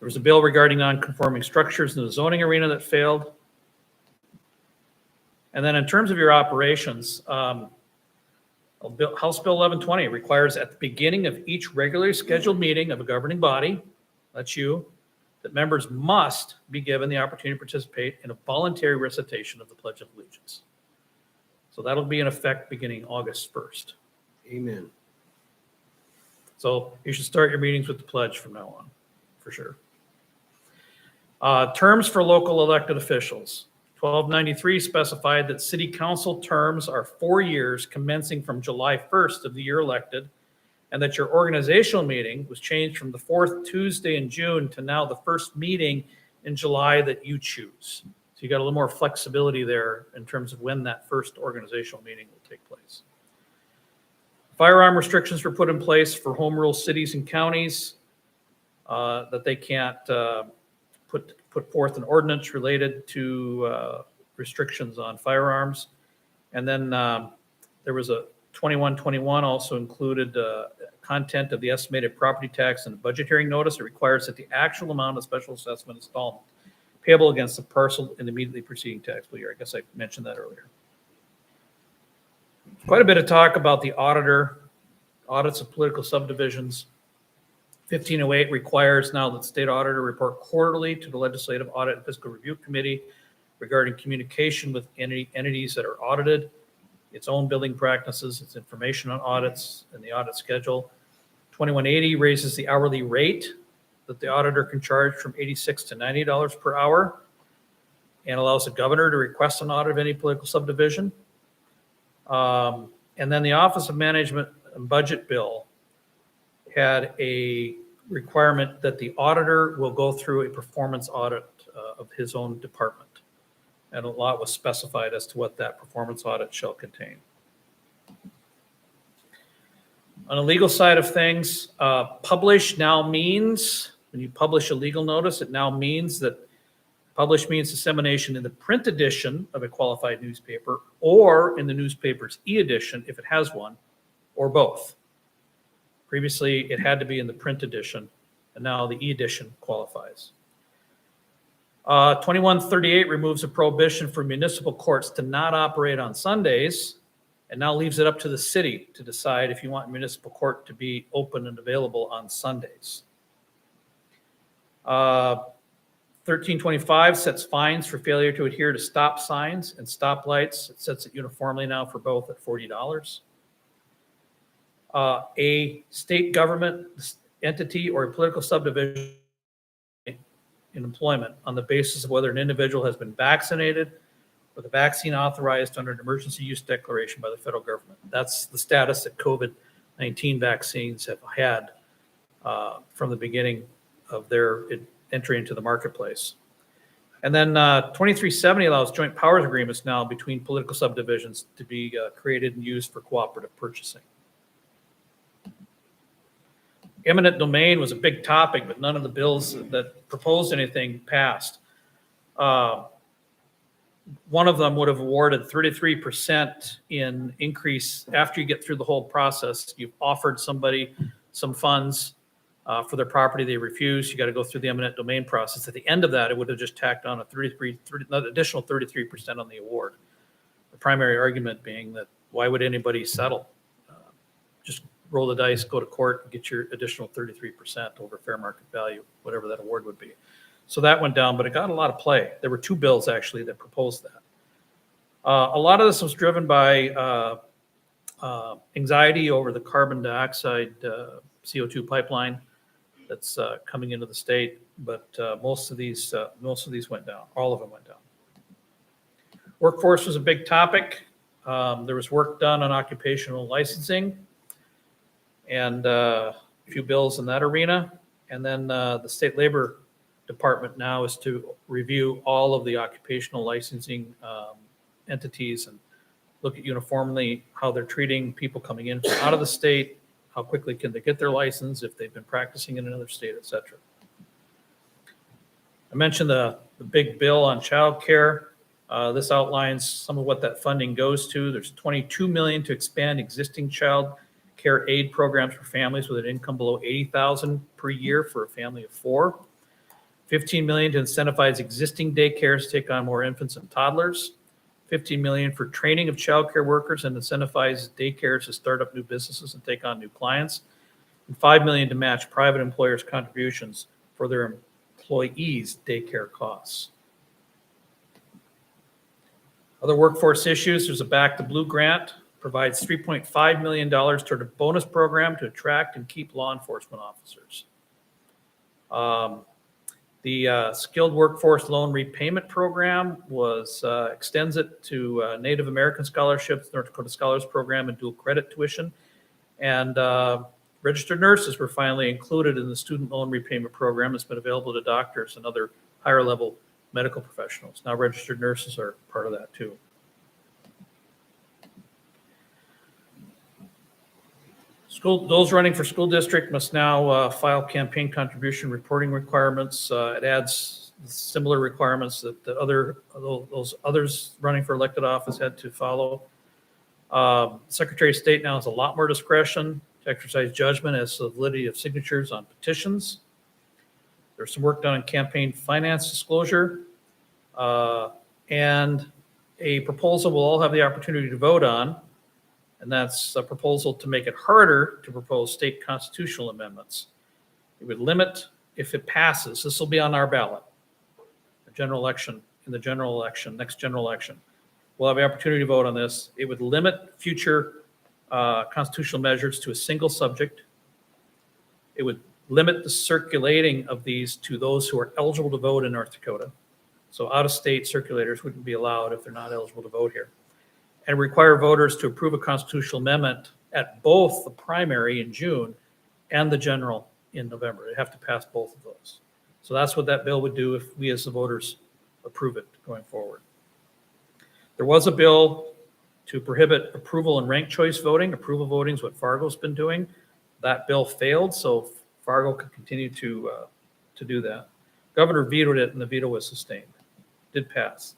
[SPEAKER 8] There was a bill regarding non-conforming structures in the zoning arena that failed. And then in terms of your operations, House Bill 1120 requires at the beginning of each regularly scheduled meeting of a governing body, that's you, that members must be given the opportunity to participate in a voluntary recitation of the Pledge of Allegiance. So that'll be in effect beginning August 1st.
[SPEAKER 1] Amen.
[SPEAKER 8] So you should start your meetings with the pledge from now on, for sure. Terms for local elected officials. 1293 specified that city council terms are 4 years commencing from July 1st of the year elected, and that your organizational meeting was changed from the 4th Tuesday in June to now the first meeting in July that you choose. So you got a little more flexibility there in terms of when that first organizational meeting will take place. Firearm restrictions were put in place for home rule cities and counties that they can't put forth an ordinance related to restrictions on firearms. And then there was a 2121 also included content of the estimated property tax and the budget hearing notice. It requires that the actual amount of special assessment installment payable against the parcel in the immediately preceding taxable year. I guess I mentioned that earlier. Quite a bit of talk about the audits of political subdivisions. 1508 requires now that the state auditor report quarterly to the Legislative Audit and Fiscal Review Committee regarding communication with entities that are audited, its own billing practices, its information on audits, and the audit schedule. 2180 raises the hourly rate that the auditor can charge from $86 to $90 per hour and allows the governor to request an audit of any political subdivision. And then the Office of Management and Budget bill had a requirement that the auditor will go through a performance audit of his own department. And a lot was specified as to what that performance audit shall contain. On the legal side of things, publish now means, when you publish a legal notice, it now means that publish means dissemination in the print edition of a qualified newspaper or in the newspaper's e-edition if it has one, or both. Previously, it had to be in the print edition, and now the e-edition qualifies. 2138 removes a prohibition for municipal courts to not operate on Sundays, and now leaves it up to the city to decide if you want municipal court to be open and available on Sundays. 1325 sets fines for failure to adhere to stop signs and stoplights. It sets it uniformly now for both at $40. A state government entity or a political subdivision in employment on the basis of whether an individual has been vaccinated or the vaccine authorized under an emergency use declaration by the federal government. That's the status that COVID-19 vaccines have had from the beginning of their entry into the marketplace. And then 2370 allows joint powers agreements now between political subdivisions to be created and used for cooperative purchasing. Eminent domain was a big topic, but none of the bills that proposed anything passed. One of them would have awarded 33% in increase after you get through the whole process. You've offered somebody some funds for their property, they refuse. You got to go through the eminent domain process. At the end of that, it would have just tacked on an additional 33% on the award. The primary argument being that why would anybody settle? Just roll the dice, go to court, and get your additional 33% over fair market value, whatever that award would be. So that went down, but it got a lot of play. There were two bills actually that proposed that. A lot of this was driven by anxiety over the carbon dioxide CO2 pipeline that's coming into the state, but most of these went down. All of them went down. Workforce was a big topic. There was work done on occupational licensing and a few bills in that arena. And then the state labor department now is to review all of the occupational licensing entities and look at uniformly how they're treating people coming in from out of the state, how quickly can they get their license, if they've been practicing in another state, et cetera. I mentioned the big bill on childcare. This outlines some of what that funding goes to. There's $22 million to expand existing child care aid programs for families with an income below $80,000 per year for a family of 4. $15 million to incentivize existing daycares to take on more infants and toddlers. $15 million for training of childcare workers and incentivize daycares to start up new businesses and take on new clients. And $5 million to match private employers' contributions for their employees' daycare costs. Other workforce issues, there's a Back to Blue grant, provides $3.5 million toward a bonus program to attract and keep law enforcement officers. The Skilled Workforce Loan Repayment Program extends it to Native American scholarships, North Dakota Scholars Program, and dual credit tuition. And registered nurses were finally included in the Student Loan Repayment Program. It's been available to doctors and other higher level medical professionals. Now registered nurses are part of that too. Those running for school district must now file campaign contribution reporting requirements. It adds similar requirements that those others running for elected office had to follow. Secretary of State now has a lot more discretion to exercise judgment as to the validity of signatures on petitions. There's some work done on campaign finance disclosure, and a proposal we'll all have the opportunity to vote on, and that's a proposal to make it harder to propose state constitutional amendments. It would limit, if it passes, this will be on our ballot, next general election. We'll have the opportunity to vote on this. It would limit future constitutional measures to a single subject. It would limit the circulating of these to those who are eligible to vote in North Dakota. So out-of-state circulators wouldn't be allowed if they're not eligible to vote here. And require voters to approve a constitutional amendment at both the primary in June and the general in November. They have to pass both of those. So that's what that bill would do if we as the voters approve it going forward. There was a bill to prohibit approval and ranked choice voting. Approval voting is what Fargo's been doing. That bill failed, so Fargo could continue to do that. Governor vetoed it, and the veto was sustained. Did pass.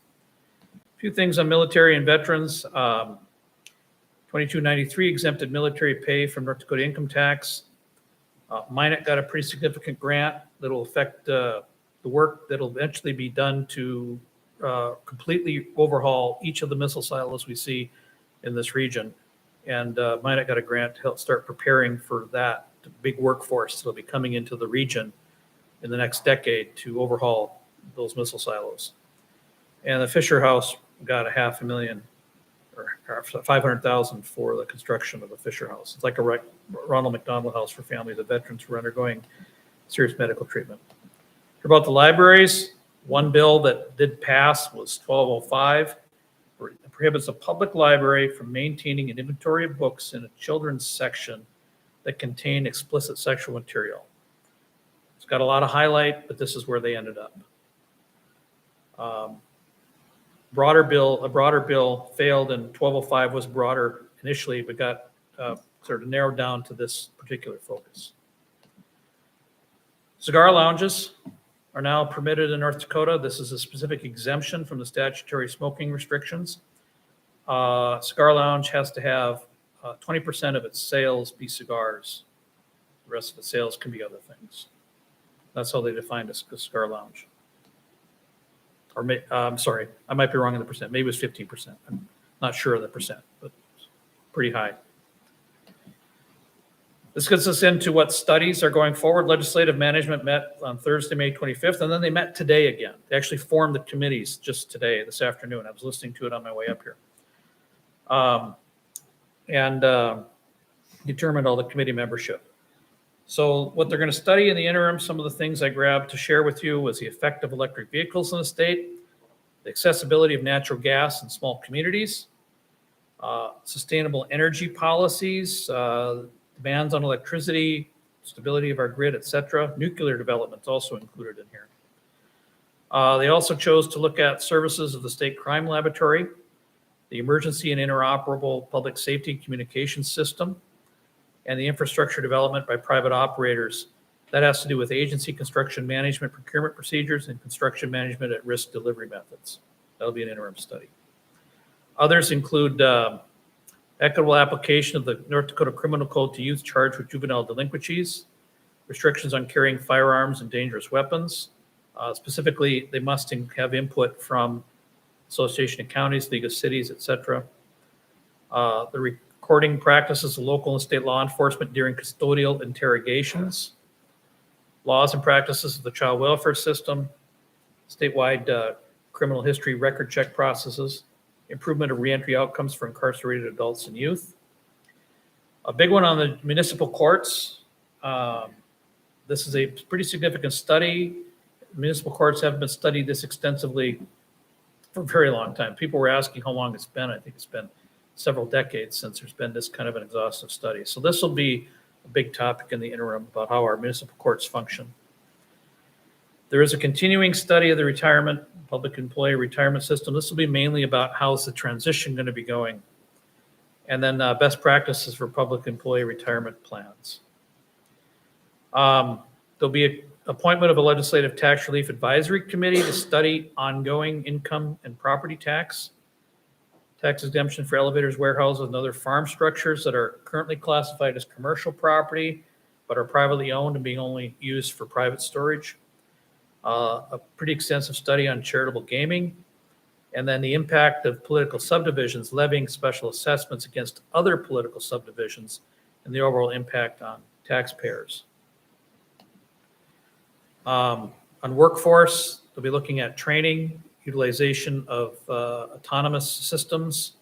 [SPEAKER 8] A few things on military and veterans. 2293 exempted military pay from North Dakota income tax. Minot got a pretty significant grant that'll affect the work that'll eventually be done to completely overhaul each of the missile silos we see in this region. And Minot got a grant to help start preparing for that big workforce that'll be coming into the region in the next decade to overhaul those missile silos. And the Fisher House got $500,000 or $500,000 for the construction of the Fisher House. It's like a Ronald McDonald House for families of veterans who are undergoing serious medical treatment. About the libraries, one bill that did pass was 1205. It prohibits a public library from maintaining an inventory of books in a children's section that contain explicit sexual material. It's got a lot of highlight, but this is where they ended up. A broader bill failed, and 1205 was broader initially, but got sort of narrowed down to this particular focus. Cigar lounges are now permitted in North Dakota. This is a specific exemption from the statutory smoking restrictions. Cigar lounge has to have 20% of its sales be cigars. The rest of the sales can be other things. That's how they defined a cigar lounge. Or I'm sorry, I might be wrong in the percent. Maybe it was 15%. I'm not sure of the percent, but pretty high. This gets us into what studies are going forward. Legislative management met on Thursday, May 25th, and then they met today again. They actually formed the committees just today, this afternoon. I was listening to it on my way up here. and determined all the committee membership. So what they're going to study in the interim, some of the things I grabbed to share with you was the effect of electric vehicles in the state, the accessibility of natural gas in small communities, sustainable energy policies, demands on electricity, stability of our grid, et cetera. Nuclear development is also included in here. They also chose to look at services of the State Crime Laboratory, the Emergency and Interoperable Public Safety Communications System, and the infrastructure development by private operators. That has to do with agency construction management, procurement procedures, and construction management at risk delivery methods. That'll be an interim study. Others include equitable application of the North Dakota Criminal Code to youth charged with juvenile delinquencies, restrictions on carrying firearms and dangerous weapons. Specifically, they must have input from Association of Counties, League of Cities, et cetera. The recording practices of local and state law enforcement during custodial interrogations, laws and practices of the child welfare system, statewide criminal history record check processes, improvement of reentry outcomes for incarcerated adults and youth. A big one on the municipal courts. This is a pretty significant study. Municipal courts haven't been studied this extensively for a very long time. People were asking how long it's been. I think it's been several decades since there's been this kind of an exhaustive study. So this will be a big topic in the interim about how our municipal courts function. There is a continuing study of the retirement, public employee retirement system. This will be mainly about how's the transition going to be going. And then best practices for public employee retirement plans. There'll be an appointment of a legislative tax relief advisory committee to study ongoing income and property tax exemption for elevators, warehouses, and other farm structures that are currently classified as commercial property, but are privately owned and being only used for private storage. A pretty extensive study on charitable gaming, and then the impact of political subdivisions levying special assessments against other political subdivisions and the overall impact on taxpayers. On workforce, they'll be looking at training, utilization of autonomous systems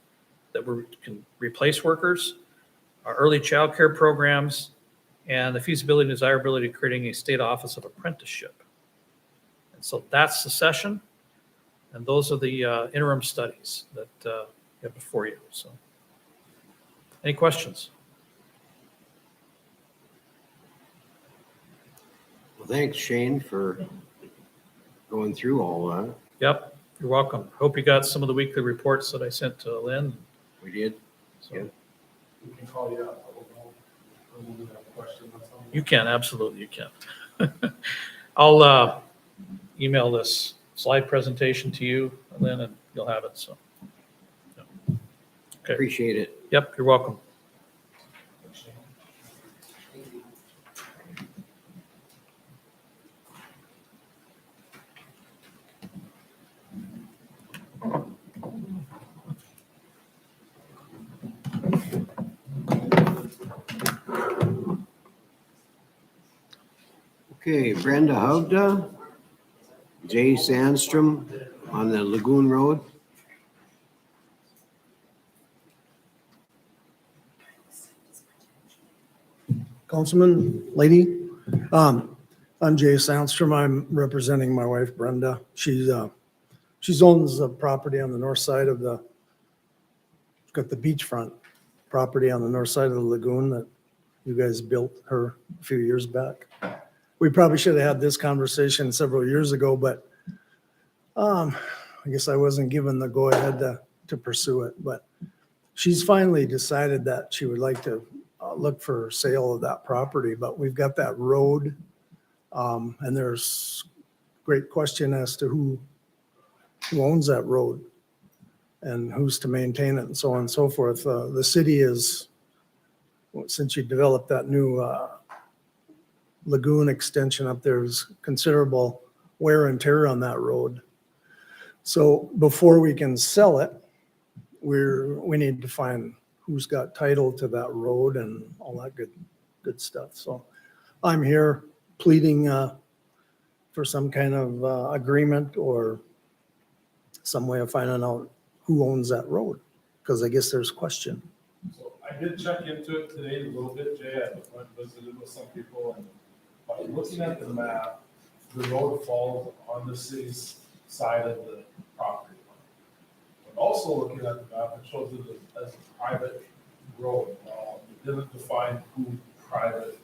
[SPEAKER 8] that can replace workers, our early child care programs, and the feasibility and desirability of creating a state office of apprenticeship. And so that's the session, and those are the interim studies that you have before you. So, any questions?
[SPEAKER 1] Well, thanks, Shane, for going through all that.
[SPEAKER 8] Yep, you're welcome. Hope you got some of the weekly reports that I sent to Lynn.
[SPEAKER 1] We did.
[SPEAKER 8] So
[SPEAKER 1] Yeah.
[SPEAKER 2] We can call you out. We'll have a question or something.
[SPEAKER 8] you can, absolutely, you can. I'll email this slide presentation to you, Lynn, and you'll have it. So, yeah. Okay.
[SPEAKER 1] Appreciate it.
[SPEAKER 8] Yep, you're welcome.
[SPEAKER 1] Okay, Brenda Hugda, Jay Sandstrom on the Lagoon Road.
[SPEAKER 9] Councilman, lady, I'm Jay Sandstrom. I'm representing my wife Brenda. She owns a property on the north side of she's got the beachfront property on the north side of the lagoon that you guys built her a few years back. We probably should have had this conversation several years ago, but I guess I wasn't given the go-ahead to pursue it. But she's finally decided that she would like to look for sale of that property, but we've got that road, and there's great question as to who owns that road and who's to maintain it and so on and so forth. The city is, since you developed that new lagoon extension up there, is considerable wear and tear on that road. So before we can sell it, we need to find who's got title to that road and all that good stuff. So I'm here pleading for some kind of agreement or some way of finding out who owns that road, because I guess there's question.
[SPEAKER 2] So I did check into it today a little bit, Jay. I went and visited with some people, and by looking at the map, the road falls on the city's side of the property line. But also looking at the map, it shows it as a private road. Well, it didn't define who private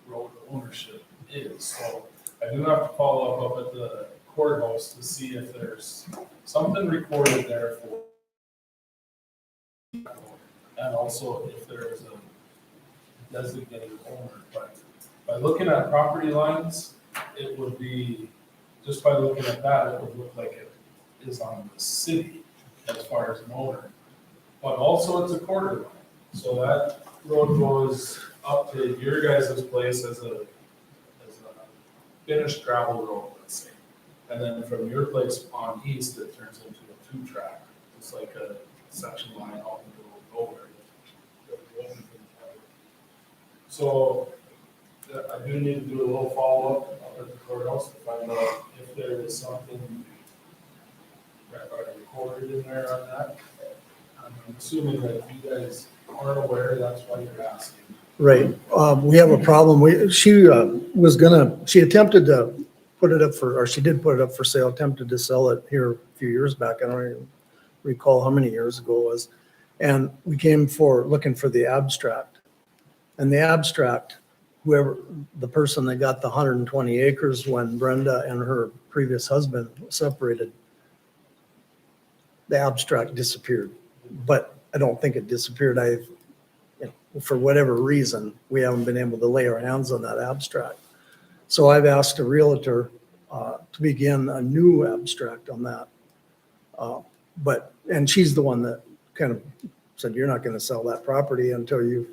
[SPEAKER 2] road ownership is. So I do have to follow up at the courthouse to see if there's something recorded there for, and also if there is a designated owner. But by looking at property lines, it would be, just by looking at that, it would look like it is on the city as far as an owner. But also it's a quarter line. So that road goes up to your guys' place as a finished gravel road, let's say. And then from your place on east, it turns into a 2-track. It's like a section line out in the road over. So I do need to do a little follow-up up at the courthouse to find out if there is something recorded in there on that. I'm assuming that if you guys aren't aware, that's why you're asking.
[SPEAKER 9] Right. We have a problem. She attempted to put it up for, or she did put it up for sale, attempted to sell it here a few years back. I don't even recall how many years ago it was. And we came looking for the abstract. And the abstract, whoever, the person that got the 120 acres when Brenda and her previous husband separated, the abstract disappeared. But I don't think it disappeared. For whatever reason, we haven't been able to lay our hands on that abstract. So I've asked a realtor to begin a new abstract on that. And she's the one that kind of said, you're not going to sell that property until you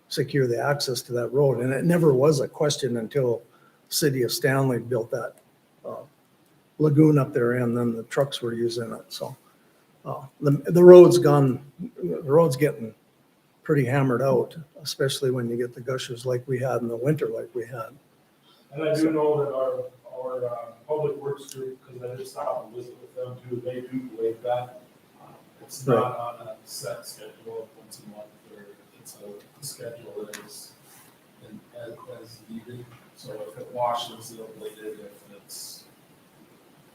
[SPEAKER 9] secure the access to that road. And it never was a question until the city of Stanley built that lagoon up there, and then the trucks were using it. So the road's getting pretty hammered out, especially when you get the gushers like we had in the winter like we had.
[SPEAKER 2] And I do know that our public works group, because I just stopped and visit with them too, they do waive that. It's not on a set schedule once a month, or it's a schedule that is as needed. So if it washes, they'll blade it. If it's,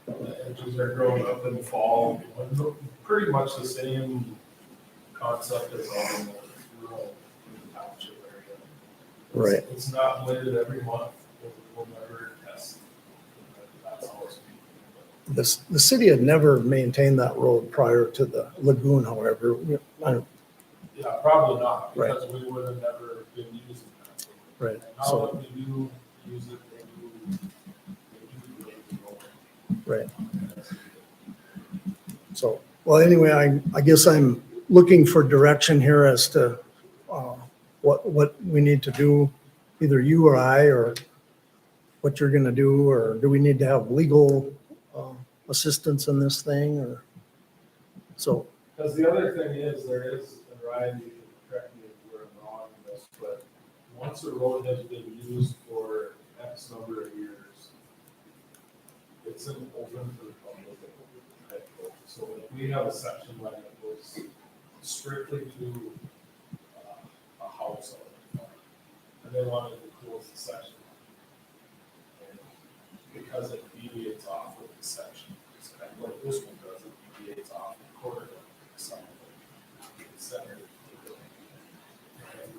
[SPEAKER 2] the edges are growing up in the fall, pretty much the same concept as on the rural township area.
[SPEAKER 9] Right.
[SPEAKER 2] It's not bladed every month. We'll never test. That's how it's being.
[SPEAKER 9] The city had never maintained that road prior to the lagoon, however.
[SPEAKER 2] Yeah, probably not,
[SPEAKER 9] Right.
[SPEAKER 2] because we would have never been using that.
[SPEAKER 9] Right.
[SPEAKER 2] And now
[SPEAKER 9] So,
[SPEAKER 2] that we do use it, they do blade the road.
[SPEAKER 9] right. So, well, anyway, I guess I'm looking for direction here as to what we need to do, either you or I, or what you're gonna do, or do we need to have legal assistance in this thing, or so?
[SPEAKER 2] Because the other thing is, there is, and Ryan, you can correct me if we're wrong in this, but once a road has been used for X number of years, it's an open for the public type road. So if we have a section line that goes strictly to a house on it, and they wanted to close the section line, and because it deviates off of the section, it's kind of like this one does, it deviates off the corridor. Center of the building. And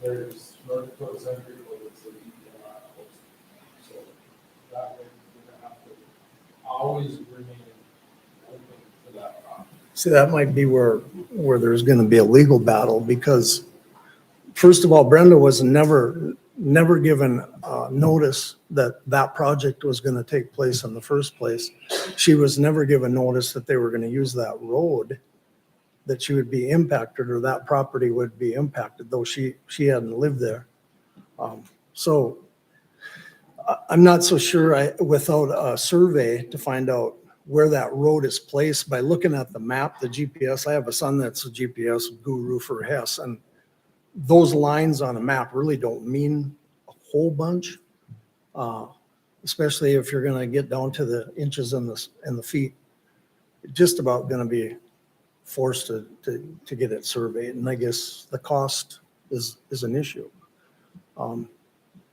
[SPEAKER 2] there's North Dakota Century Code that's a not close. So that way we're gonna have to always remain open to that property.
[SPEAKER 9] See, that might be where there's gonna be a legal battle, because first of all, Brenda was never given notice that project was gonna take place in the first place. She was never given notice that they were gonna use that road, that she would be impacted, or that property would be impacted, though she hadn't lived there. So I'm not so sure without a survey to find out where that road is placed. By looking at the map, the GPS, I have a son that's a GPS guru for Hess, and those lines on a map really don't mean a whole bunch, especially if you're gonna get down to the inches and the feet. Just about gonna be forced to get it surveyed, and I guess the cost is an issue.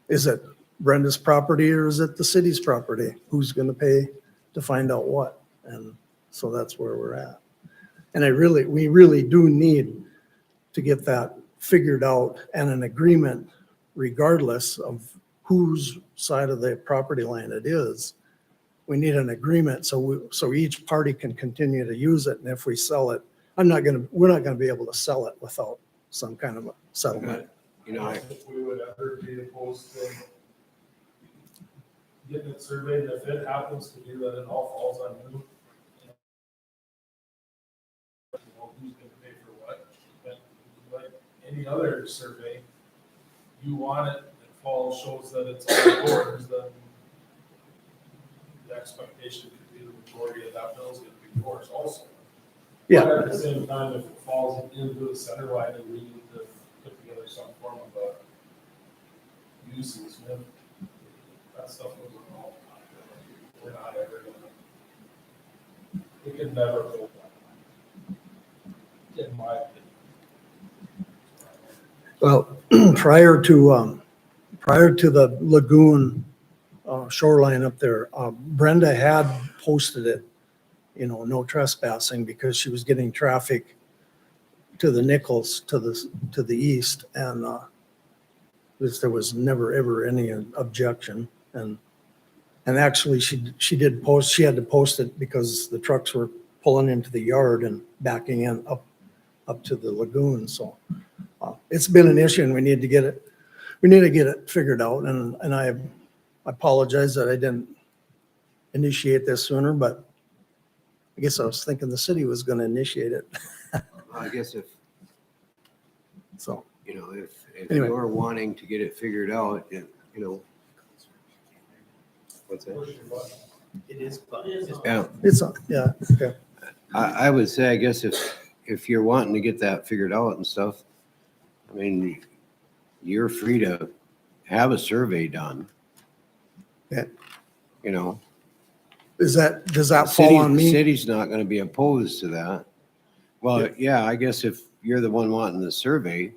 [SPEAKER 9] Is it Brenda's property or is it the city's property? Who's gonna pay to find out what? And so that's where we're at. And we really do need to get that figured out and an agreement regardless of whose side of the property line it is. We need an agreement so each party can continue to use it. And if we sell it, we're not gonna be able to sell it without some kind of a settlement.
[SPEAKER 1] You know,
[SPEAKER 2] If we would ever be opposed to getting it surveyed, if it happens to be that it all falls on you, who's gonna pay for what? But like any other survey, you want it, shows that it's all yours, then the expectation could be the majority of that bill is gonna be yours also.
[SPEAKER 9] Yeah.
[SPEAKER 2] But at the same time, if it falls into the center line, then we need to put together some form of a uses, man. That stuff goes on all the time. We're not ever gonna, we can never build that. In my opinion.
[SPEAKER 9] Well, prior to the lagoon shoreline up there, Brenda had posted it, no trespassing, because she was getting traffic to the Nichols to the east, and there was never ever any objection. And actually she did post, she had to post it because the trucks were pulling into the yard and backing in up to the lagoon. So it's been an issue, and we need to get it figured out. And I apologize that I didn't initiate this sooner, but I guess I was thinking the city was going to initiate it.
[SPEAKER 1] I guess if
[SPEAKER 9] So,
[SPEAKER 1] if
[SPEAKER 9] Anyway.
[SPEAKER 1] you're wanting to get it figured out, what's that?
[SPEAKER 2] Push your button.
[SPEAKER 1] Yeah,
[SPEAKER 9] yeah, okay.
[SPEAKER 1] I would say, I guess if you're wanting to get that figured out and stuff, I mean, you're free to have a survey done.
[SPEAKER 9] Yeah.
[SPEAKER 1] Does
[SPEAKER 9] that fall on
[SPEAKER 1] The
[SPEAKER 9] me?
[SPEAKER 1] city's not gonna be opposed to that. Well, yeah, I guess if you're the one wanting the survey.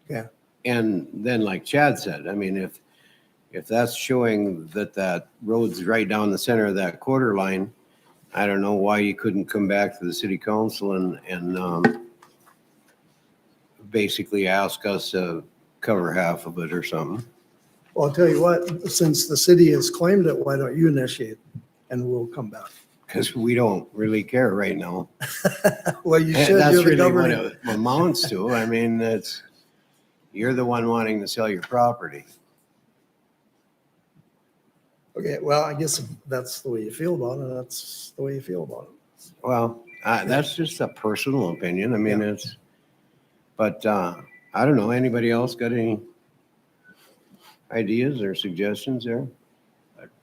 [SPEAKER 9] Yeah.
[SPEAKER 1] And then like Chad said, I mean, if that's showing that road's right down the center of that quarter line, I don't know why you couldn't come back to the city council and basically ask us to cover half of it or something.
[SPEAKER 9] Well, I'll tell you what, since the city has claimed it, why don't you initiate and we'll come back?
[SPEAKER 1] Because we don't really care right now.
[SPEAKER 9] Well, you
[SPEAKER 1] And
[SPEAKER 9] should,
[SPEAKER 1] that's
[SPEAKER 9] you're the
[SPEAKER 1] really what
[SPEAKER 9] governor.
[SPEAKER 1] it amounts to. I mean, you're the one wanting to sell your property.
[SPEAKER 9] Okay, well, I guess if that's the way you feel about it, that's the way you feel about it.
[SPEAKER 1] Well, that's just a personal opinion. I mean, but I don't know. Anybody else got any ideas or suggestions there?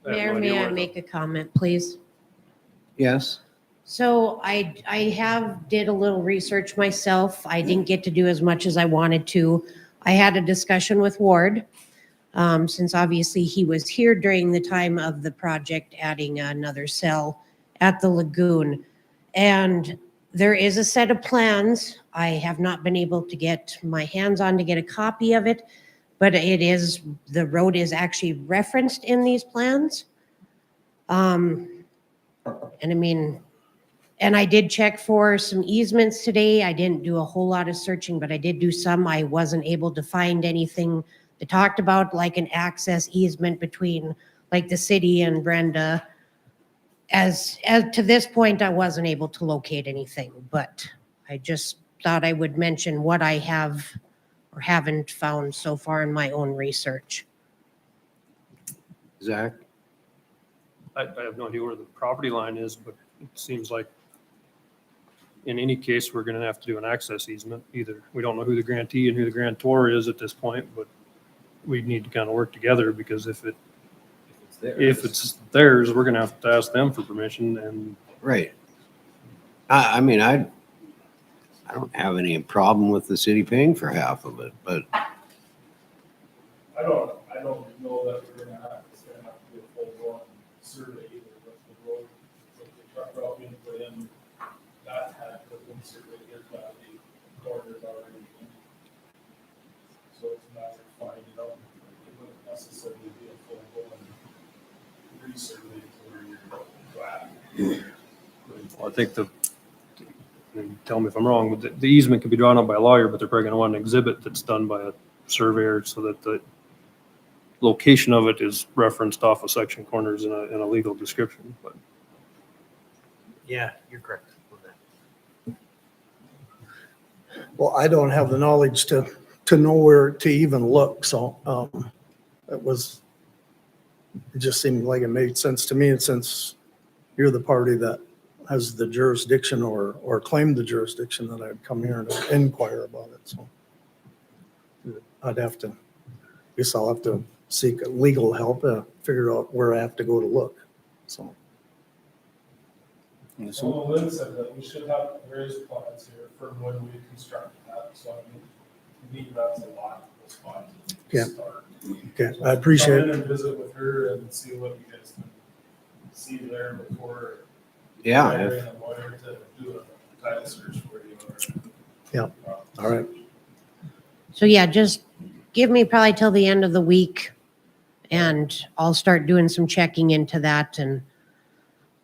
[SPEAKER 10] Mayor, may I make a comment, please?
[SPEAKER 1] Yes.
[SPEAKER 10] So I did a little research myself. I didn't get to do as much as I wanted to. I had a discussion with Ward, since obviously he was here during the time of the project, adding another cell at the lagoon. And there is a set of plans. I have not been able to get my hands on to get a copy of it, but the road is actually referenced in these plans. And I did check for some easements today. I didn't do a whole lot of searching, but I did do some. I wasn't able to find anything that talked about like an access easement between like the city and Brenda. As to this point, I wasn't able to locate anything, but I just thought I would mention what I have or haven't found so far in my own research.
[SPEAKER 1] Zach?
[SPEAKER 5] I have no idea where the property line is, but it seems like in any case, we're gonna have to do an access easement. Either, we don't know who the grantee and who the grantor is at this point, but we need to kind of work together, because if it's theirs, we're gonna have to ask them for permission. And
[SPEAKER 1] Right. I mean, I don't have any problem with the city paying for half of it, but
[SPEAKER 2] I don't know that it's gonna have to be a full blown survey either, with the road, with the truck route being put in, that had been surveyed, there's got to be corners already. So it's a matter of finding out, it wouldn't necessarily be a full blown resurvey to where you're flat.
[SPEAKER 5] Well, I think and tell me if I'm wrong, but the easement can be drawn up by a lawyer, but they're probably gonna want an exhibit that's done by a surveyor so that the location of it is referenced off of section corners in a legal description, but.
[SPEAKER 11] Yeah, you're correct on that.
[SPEAKER 9] Well, I don't have the knowledge to know where to even look, so, it just seemed like it made sense to me, and since you're the party that has the jurisdiction or claimed the jurisdiction, that I'd come here and inquire about it, so. Guess I'll have to seek legal help, figure out where I have to go to look, so.
[SPEAKER 2] So Lynn said that we should have various plans here for when we construct that, so I mean, to me, that's a logical spot to
[SPEAKER 9] Yeah.
[SPEAKER 2] start.
[SPEAKER 9] Okay,
[SPEAKER 2] So
[SPEAKER 9] I appreciate
[SPEAKER 2] Come
[SPEAKER 9] it.
[SPEAKER 2] in and visit with her and see what you guys can see there before.
[SPEAKER 1] Yeah,
[SPEAKER 2] hiring a lawyer to do a title search for you.
[SPEAKER 9] Yeah. All right.
[SPEAKER 10] So yeah, just give me probably till the end of the week and I'll start doing some checking into that and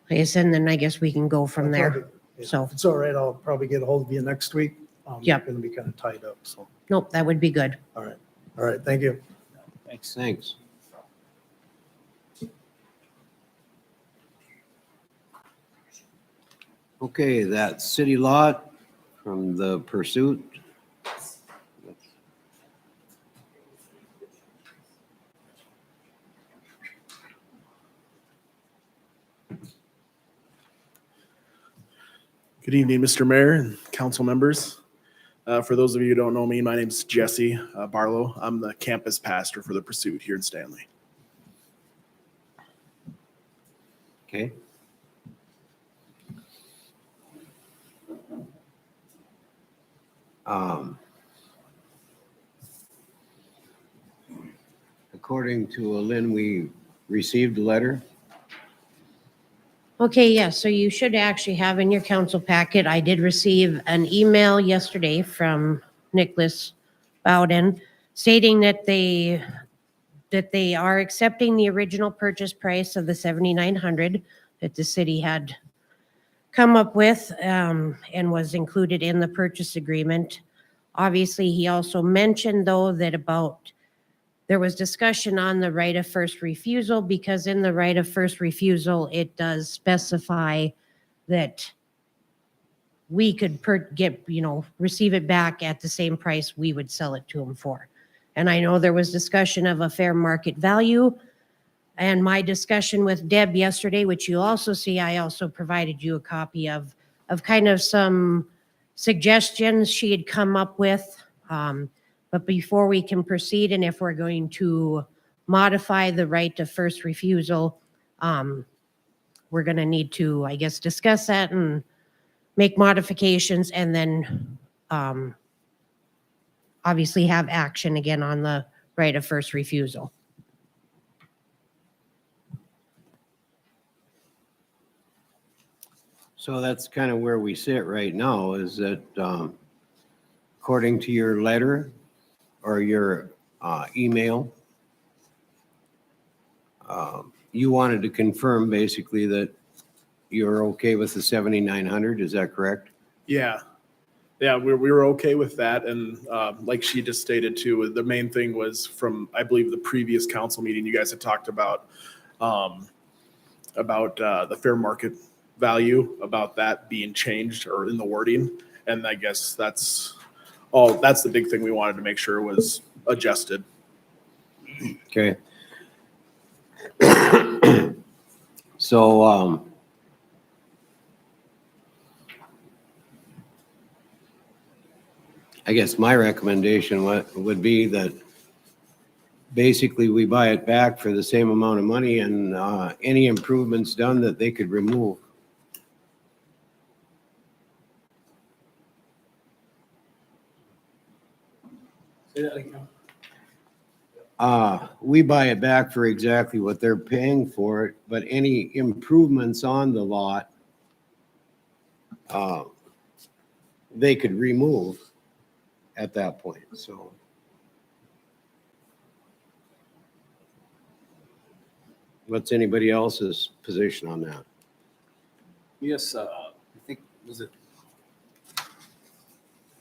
[SPEAKER 10] like I said, and then I guess we can go from there. So-
[SPEAKER 9] If it's all right, I'll probably get a hold of you next week.
[SPEAKER 10] Yep.
[SPEAKER 9] Gonna be kind of tied up, so.
[SPEAKER 10] Nope, that would be good.
[SPEAKER 9] All right, thank you.
[SPEAKER 1] thanks. Okay, that city lot from the Pursuit.
[SPEAKER 12] Good evening, Mr. Mayor and council members. For those of you who don't know me, my name's Jesse Barlow. I'm the campus pastor for the Pursuit here in Stanley.
[SPEAKER 1] Okay. According to Lynn, we received a letter.
[SPEAKER 10] Okay, yes, so you should actually have in your council packet, I did receive an email yesterday from Nicholas Bowden stating that they are accepting the original purchase price of the 7,900 that the city had come up with and was included in the purchase agreement. Obviously, he also mentioned though that there was discussion on the right of first refusal because in the right of first refusal, it does specify that we could receive it back at the same price we would sell it to them for. And I know there was discussion of a fair market value. And my discussion with Deb yesterday, which you'll also see, I also provided you a copy of kind of some suggestions she had come up with. But before we can proceed, and if we're going to modify the right of first refusal, we're going to need to, I guess, discuss that and make modifications and then obviously have action again on the right of first refusal.
[SPEAKER 1] So that's kind of where we sit right now, is that according to your letter or your email, you wanted to confirm basically that you're okay with the 7,900, is that correct?
[SPEAKER 12] Yeah. Yeah, we were okay with that. And like she just stated too, the main thing was from, I believe, the previous council meeting, you guys had talked about the fair market value, about that being changed or in the wording. And I guess that's the big thing we wanted to make sure was adjusted.
[SPEAKER 1] Okay. So, I guess my recommendation would be that basically we buy it back for the same amount of money and any improvements done that they could remove. We buy it back for exactly what they're paying for it, but any improvements on the lot, they could remove at that point, so. What's anybody else's position on that?
[SPEAKER 13] Yes, I think, was it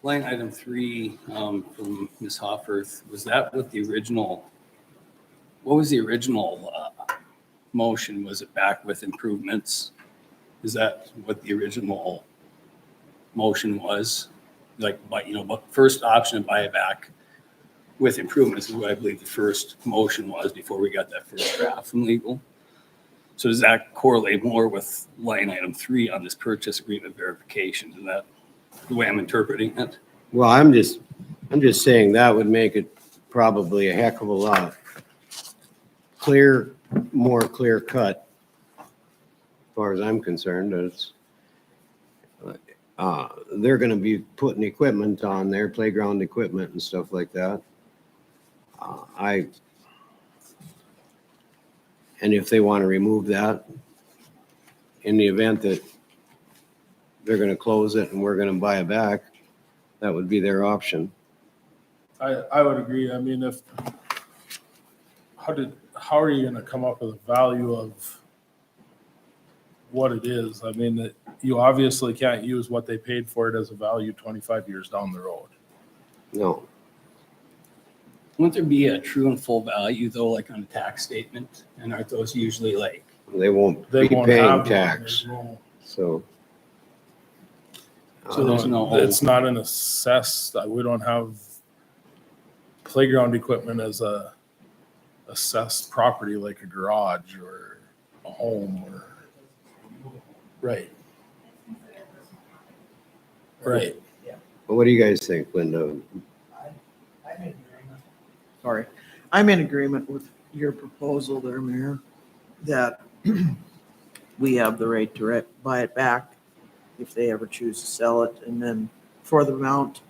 [SPEAKER 13] line item 3 from Ms. Hofferth, was that what the original, what was the original motion? Was it back with improvements? Is that what the original motion was? Like, but first option, buy it back with improvements is what I believe the first motion was before we got that first draft from legal. So does that correlate more with line item 3 on this purchase agreement verification? Is that the way I'm interpreting it?
[SPEAKER 1] Well, I'm just saying that would make it probably a heck of a lot more clear cut, as far as I'm concerned. It's, they're gonna be putting equipment on there, playground equipment and stuff like that. And if they want to remove that, in the event that they're gonna close it and we're gonna buy it back, that would be their option.
[SPEAKER 2] I would agree. I mean, how are you gonna come up with a value of what it is? I mean, you obviously can't use what they paid for it as a value 25 years down the road.
[SPEAKER 1] No,
[SPEAKER 13] Wouldn't there be a true and full value though, like on a tax statement? And aren't those usually like,
[SPEAKER 1] they won't
[SPEAKER 2] They
[SPEAKER 1] be
[SPEAKER 2] won't
[SPEAKER 1] paying
[SPEAKER 2] have one.
[SPEAKER 1] tax,
[SPEAKER 2] There's no-
[SPEAKER 1] so.
[SPEAKER 13] So there's no-
[SPEAKER 2] It's not an assessed, we don't have playground equipment as a assessed property like a garage or a home or, right. Right.
[SPEAKER 1] What do you guys think, Linda?
[SPEAKER 4] Sorry. I'm in agreement with your proposal there, Mayor, that we have the right to buy it back if they ever choose to sell it, and then for the amount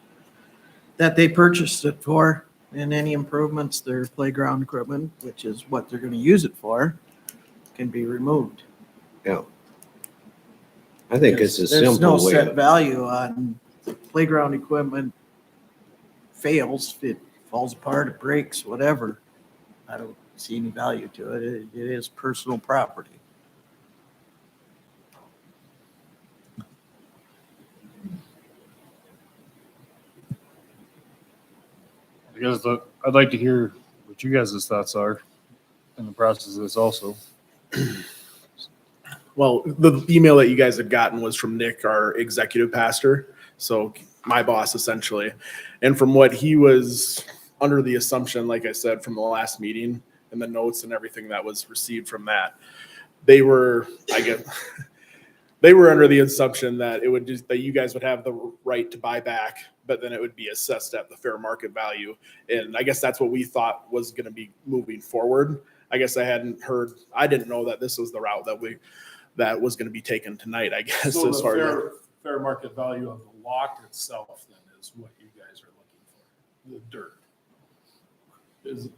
[SPEAKER 4] that they purchased it for, and any improvements, their playground equipment, which is what they're gonna use it for, can be removed.
[SPEAKER 1] Yeah. I think it's a
[SPEAKER 4] There's no
[SPEAKER 1] simple way.
[SPEAKER 4] set value on playground equipment. Fails, it falls apart, it breaks, whatever. I don't see any value to it. It is personal property.
[SPEAKER 5] I guess I'd like to hear what you guys' thoughts are in the process of this also.
[SPEAKER 12] Well, the email that you guys had gotten was from Nick, our executive pastor, so my boss essentially. And from what he was under the assumption, like I said, from the last meeting and the notes and everything that was received from that, they were, I guess, they were under the assumption that it would just, that you guys would have the right to buy back, but then it would be assessed at the fair market value. And I guess that's what we thought was going to be moving forward. I guess I didn't know that this was the route that was going to be taken tonight, I guess.
[SPEAKER 2] So
[SPEAKER 12] as
[SPEAKER 2] the
[SPEAKER 12] far as
[SPEAKER 2] fair market value of the lot itself then is what you guys are looking for, the dirt. Am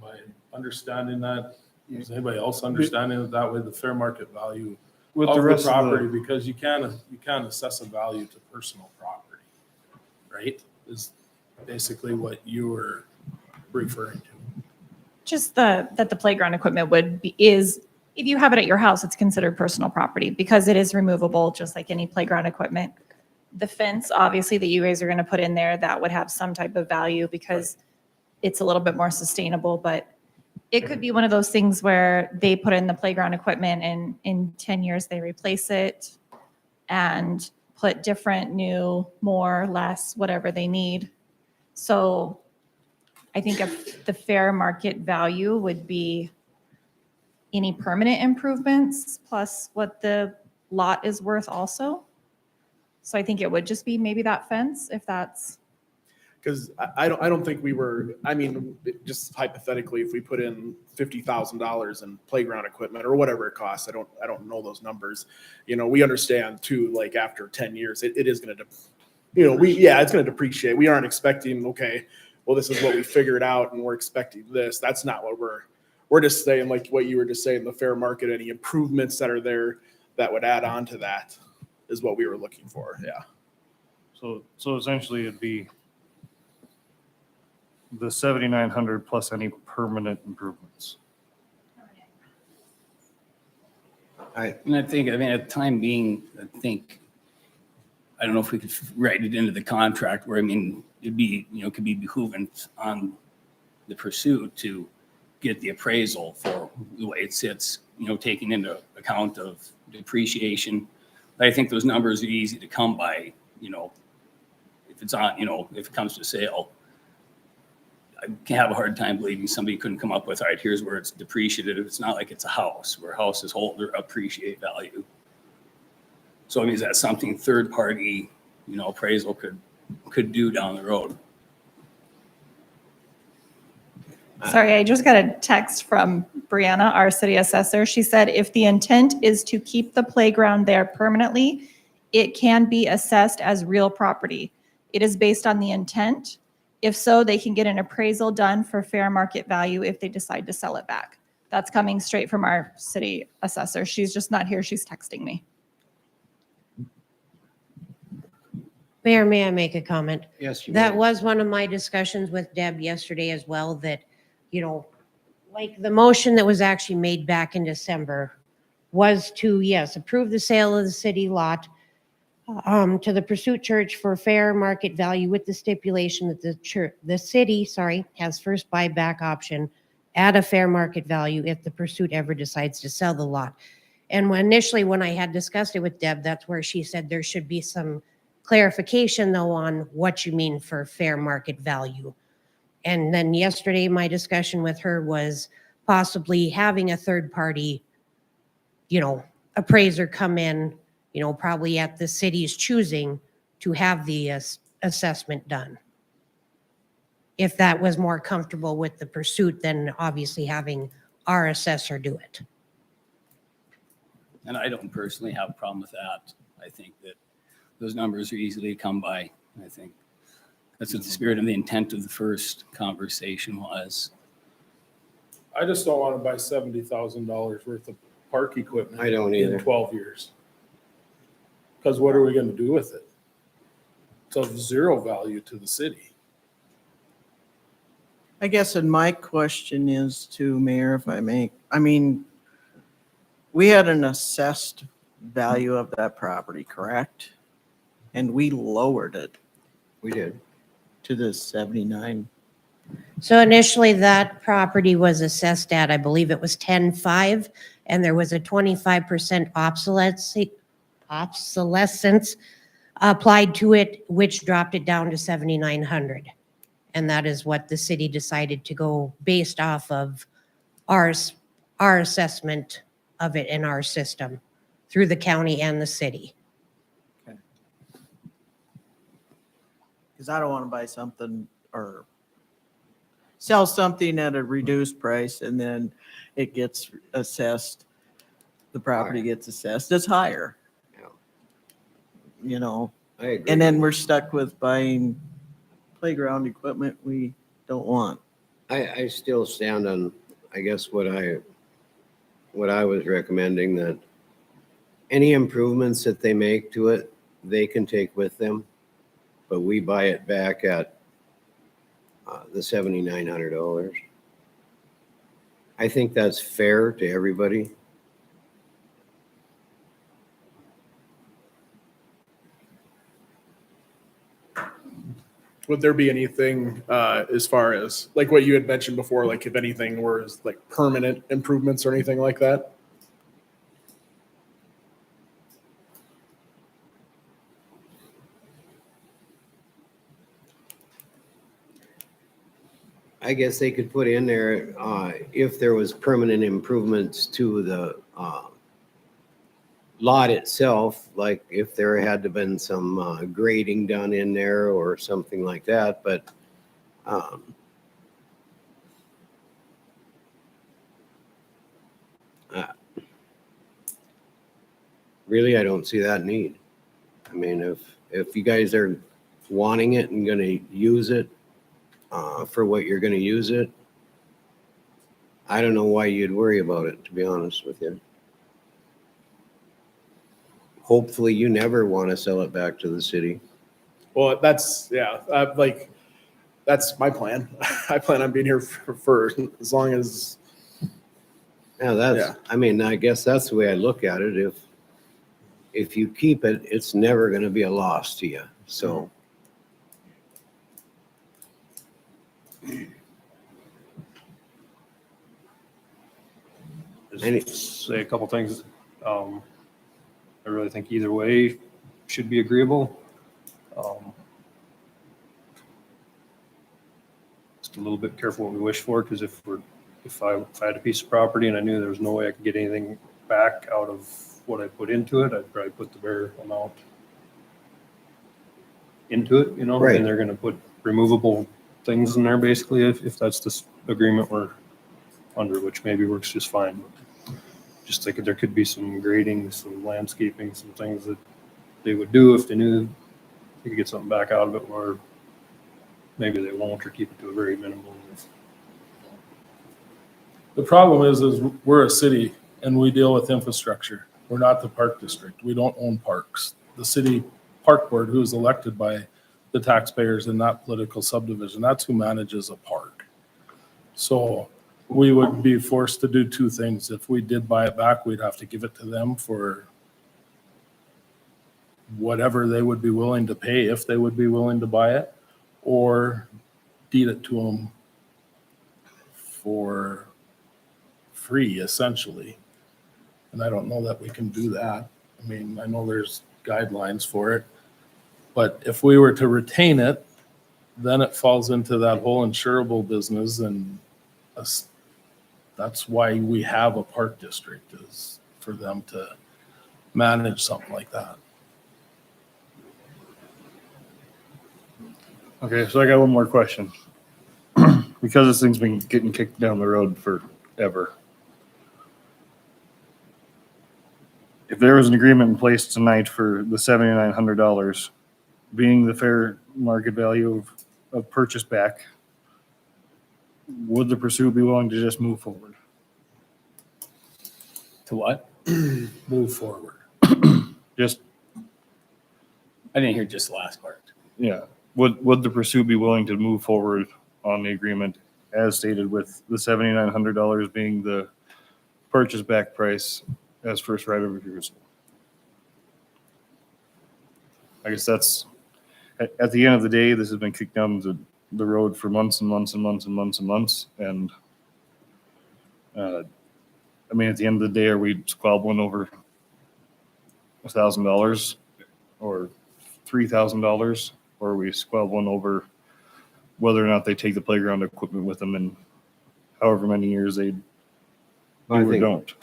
[SPEAKER 2] I understanding that? Is anybody else understanding it that way, the fair market value
[SPEAKER 5] With
[SPEAKER 2] of
[SPEAKER 5] the
[SPEAKER 2] the
[SPEAKER 5] rest of
[SPEAKER 2] property? Because you can't assess a value to personal property, right? Is basically what you were referring to.
[SPEAKER 6] Just that the playground equipment is, if you have it at your house, it's considered personal property because it is removable, just like any playground equipment. The fence, obviously, that you guys are going to put in there, that would have some type of value because it's a little bit more sustainable, but it could be one of those things where they put in the playground equipment and in 10 years they replace it and put different, new, more, less, whatever they need. So I think if the fair market value would be any permanent improvements plus what the lot is worth also. So I think it would just be maybe that fence if that's.
[SPEAKER 12] because I don't think we were, I mean, just hypothetically, if we put in $50,000 in playground equipment or whatever it costs, I don't know those numbers. You know, we understand too, like after 10 years, it is going to, it's going to depreciate. We aren't expecting, okay, well, this is what we figured out and we're expecting this. That's not what we're just saying, like what you were just saying, the fair market, any improvements that are there that would add on to that is what we were looking for. Yeah.
[SPEAKER 2] So essentially it'd be the 7,900 plus any permanent improvements.
[SPEAKER 13] And I think, I mean, at the time being, I think, I don't know if we could write it into the contract where, I mean, it'd be, you know, could be behooving on the pursuit to get the appraisal for the way it sits, you know, taking into account of depreciation. But I think those numbers are easy to come by, you know, if it's on, you know, if it comes to sale. I can have a hard time believing somebody couldn't come up with, all right, here's where it's depreciated. It's not like it's a house where houses hold their appreciate value. So I mean, is that something third party, you know, appraisal could do down the road?
[SPEAKER 6] Sorry, I just got a text from Brianna, our city assessor. She said if the intent is to keep the playground there permanently, it can be assessed as real property. It is based on the intent. If so, they can get an appraisal done for fair market value if they decide to sell it back. That's coming straight from our city assessor. She's just not here. She's texting me.
[SPEAKER 10] Mayor, may I make a comment?
[SPEAKER 1] Yes, you
[SPEAKER 10] That
[SPEAKER 1] may.
[SPEAKER 10] was one of my discussions with Deb yesterday as well, that, you know, like the motion that was actually made back in December was to, yes, approve the sale of the city lot to the Pursuit Church for fair market value with the stipulation that the city, has first buyback option at a fair market value if the Pursuit ever decides to sell the lot. And initially, when I had discussed it with Deb, that's where she said there should be some clarification though on what you mean for fair market value. And then yesterday, my discussion with her was possibly having a third party, you know, appraiser come in, you know, probably at the city's choosing to have the assessment done. If that was more comfortable with the Pursuit than obviously having our assessor do it.
[SPEAKER 13] And I don't personally have a problem with that. I think that those numbers are easily come by. I think that's what the spirit and the intent of the first conversation was.
[SPEAKER 2] I just don't want to buy $70,000 worth of park equipment.
[SPEAKER 1] I don't either.
[SPEAKER 2] In 12 years. Because what are we going to do with it? It's of zero value to the city.
[SPEAKER 4] I guess, and my question is to Mayor, if I may, I mean, we had an assessed value of that property, correct? And we lowered it
[SPEAKER 1] We did.
[SPEAKER 4] to the 79.
[SPEAKER 10] So initially that property was assessed at, I believe it was 10.5, and there was a 25% obsolescence applied to it, which dropped it down to 7,900. And that is what the city decided to go based off of our assessment of it in our system through the county and the city.
[SPEAKER 4] Because I don't want to buy something or sell something at a reduced price and then it gets assessed, the property gets assessed as higher.
[SPEAKER 1] Yeah.
[SPEAKER 4] You know,
[SPEAKER 1] I agree.
[SPEAKER 4] and then we're stuck with buying playground equipment we don't want.
[SPEAKER 1] I still stand on, I guess, what I was recommending, that any improvements that they make to it, they can take with them, but we buy it back at the $7,900. I think that's fair to everybody.
[SPEAKER 12] Would there be anything as far as like what you had mentioned before, like if anything was like permanent improvements or anything like that?
[SPEAKER 1] I guess they could put in there, if there was permanent improvements to the lot itself, like if there had to been some grading done in there or something like that, but really, I don't see that need. I mean, if you guys are wanting it and gonna use it for what you're gonna use it, I don't know why you'd worry about it, to be honest with you. Hopefully you never want to sell it back to the city.
[SPEAKER 12] Well, that's, yeah, that's my plan. I plan on being here for as long as,
[SPEAKER 1] Yeah,
[SPEAKER 12] Yeah.
[SPEAKER 1] I mean, I guess that's the way I look at it. If you keep it, it's never gonna be a loss to you, so. Any-
[SPEAKER 5] Just say a couple things. I really think either way should be agreeable. Just a little bit careful what we wish for, because if I had a piece of property and I knew there was no way I could get anything back out of what I put into it, I'd probably put the bare amount into it,
[SPEAKER 1] Right.
[SPEAKER 5] and they're gonna put removable things in there basically, if that's this agreement we're under, which maybe works just fine. Just think there could be some grading, some landscaping, some things that they would do if they knew they could get something back out of it, or maybe they won't, or keep it to a very minimal.
[SPEAKER 2] The problem is we're a city and we deal with infrastructure. We're not the park district. We don't own parks. The city park board, who is elected by the taxpayers in that political subdivision, that's who manages a park. So we would be forced to do two things. If we did buy it back, we'd have to give it to them for whatever they would be willing to pay, if they would be willing to buy it, or deed it to them for free, essentially. And I don't know that we can do that. I mean, I know there's guidelines for it, but if we were to retain it, then it falls into that whole insurable business, and that's why we have a park district, is for them to manage something like that.
[SPEAKER 14] Okay, so I got one more question. Because this thing's been getting kicked down the road forever. If there was an agreement in place tonight for the $7,900 being the fair market value of purchase back, would the pursuit be willing to just move forward?
[SPEAKER 13] To what?
[SPEAKER 2] Move forward.
[SPEAKER 14] Just,
[SPEAKER 13] I didn't hear just the last part.
[SPEAKER 14] yeah. Would the pursuit be willing to move forward on the agreement as stated, with the $7,900 being the purchase back price as first right of refusal? I guess that's, at the end of the day, this has been kicked down the road for months and months and months and months and months. And I mean, at the end of the day, are we squabbling over $1,000 or $3,000? Or are we squabbling over whether or not they take the playground equipment with them in however many years they do
[SPEAKER 1] I
[SPEAKER 14] or
[SPEAKER 1] think-
[SPEAKER 14] don't?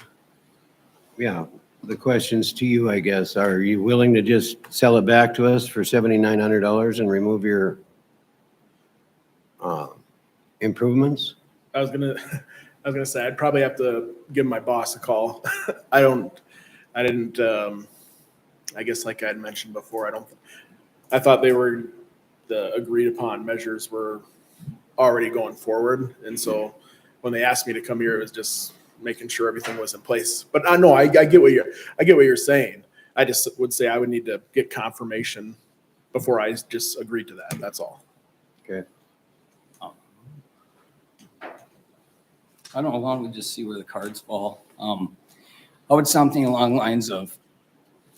[SPEAKER 1] Yeah, the questions to you, I guess, are you willing to just sell it back to us for $7,900 and remove your improvements?
[SPEAKER 12] I was gonna say, I'd probably have to give my boss a call. I didn't, I guess like I had mentioned before, I thought the agreed upon measures were already going forward. And so when they asked me to come here, it was just making sure everything was in place. But I know, I get what you're saying. I just would say I would need to get confirmation before I just agree to that. That's all.
[SPEAKER 1] Okay.
[SPEAKER 13] I don't know, why don't we just see where the cards fall? I would something along the lines of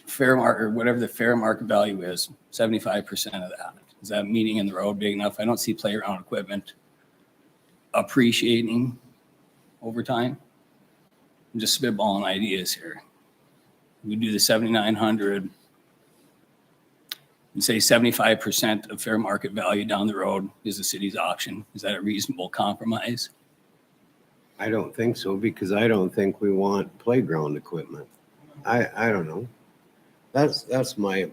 [SPEAKER 13] fair market, or whatever the fair market value is, 75% of that. Is that meeting in the road big enough? I don't see playground equipment appreciating over time. I'm just spitballing ideas here. We do the 7,900 and say 75% of fair market value down the road is the city's option. Is that a reasonable compromise?
[SPEAKER 1] I don't think so, because I don't think we want playground equipment. I don't know. That's my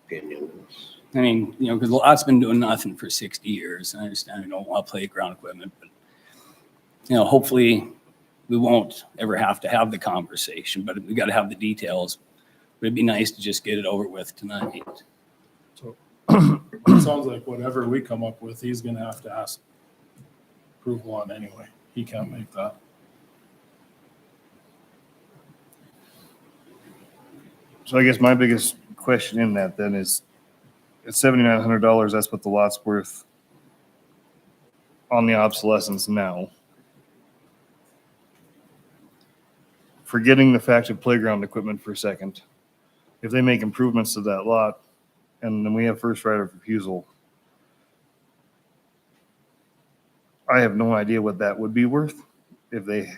[SPEAKER 1] opinion.
[SPEAKER 13] I mean, because lot's been doing nothing for 60 years. I understand we don't want playground equipment, but, hopefully we won't ever have to have the conversation, but we got to have the details. But it'd be nice to just get it over with tonight.
[SPEAKER 2] So it sounds like whatever we come up with, he's gonna have to ask approval on anyway. He can't make that.
[SPEAKER 14] So I guess my biggest question in that then is at $7,900, that's what the lot's worth on the obsolescence now. Forgetting the fact of playground equipment for a second, if they make improvements to that lot, and then we have first right of refusal, I have no idea what that would be worth if they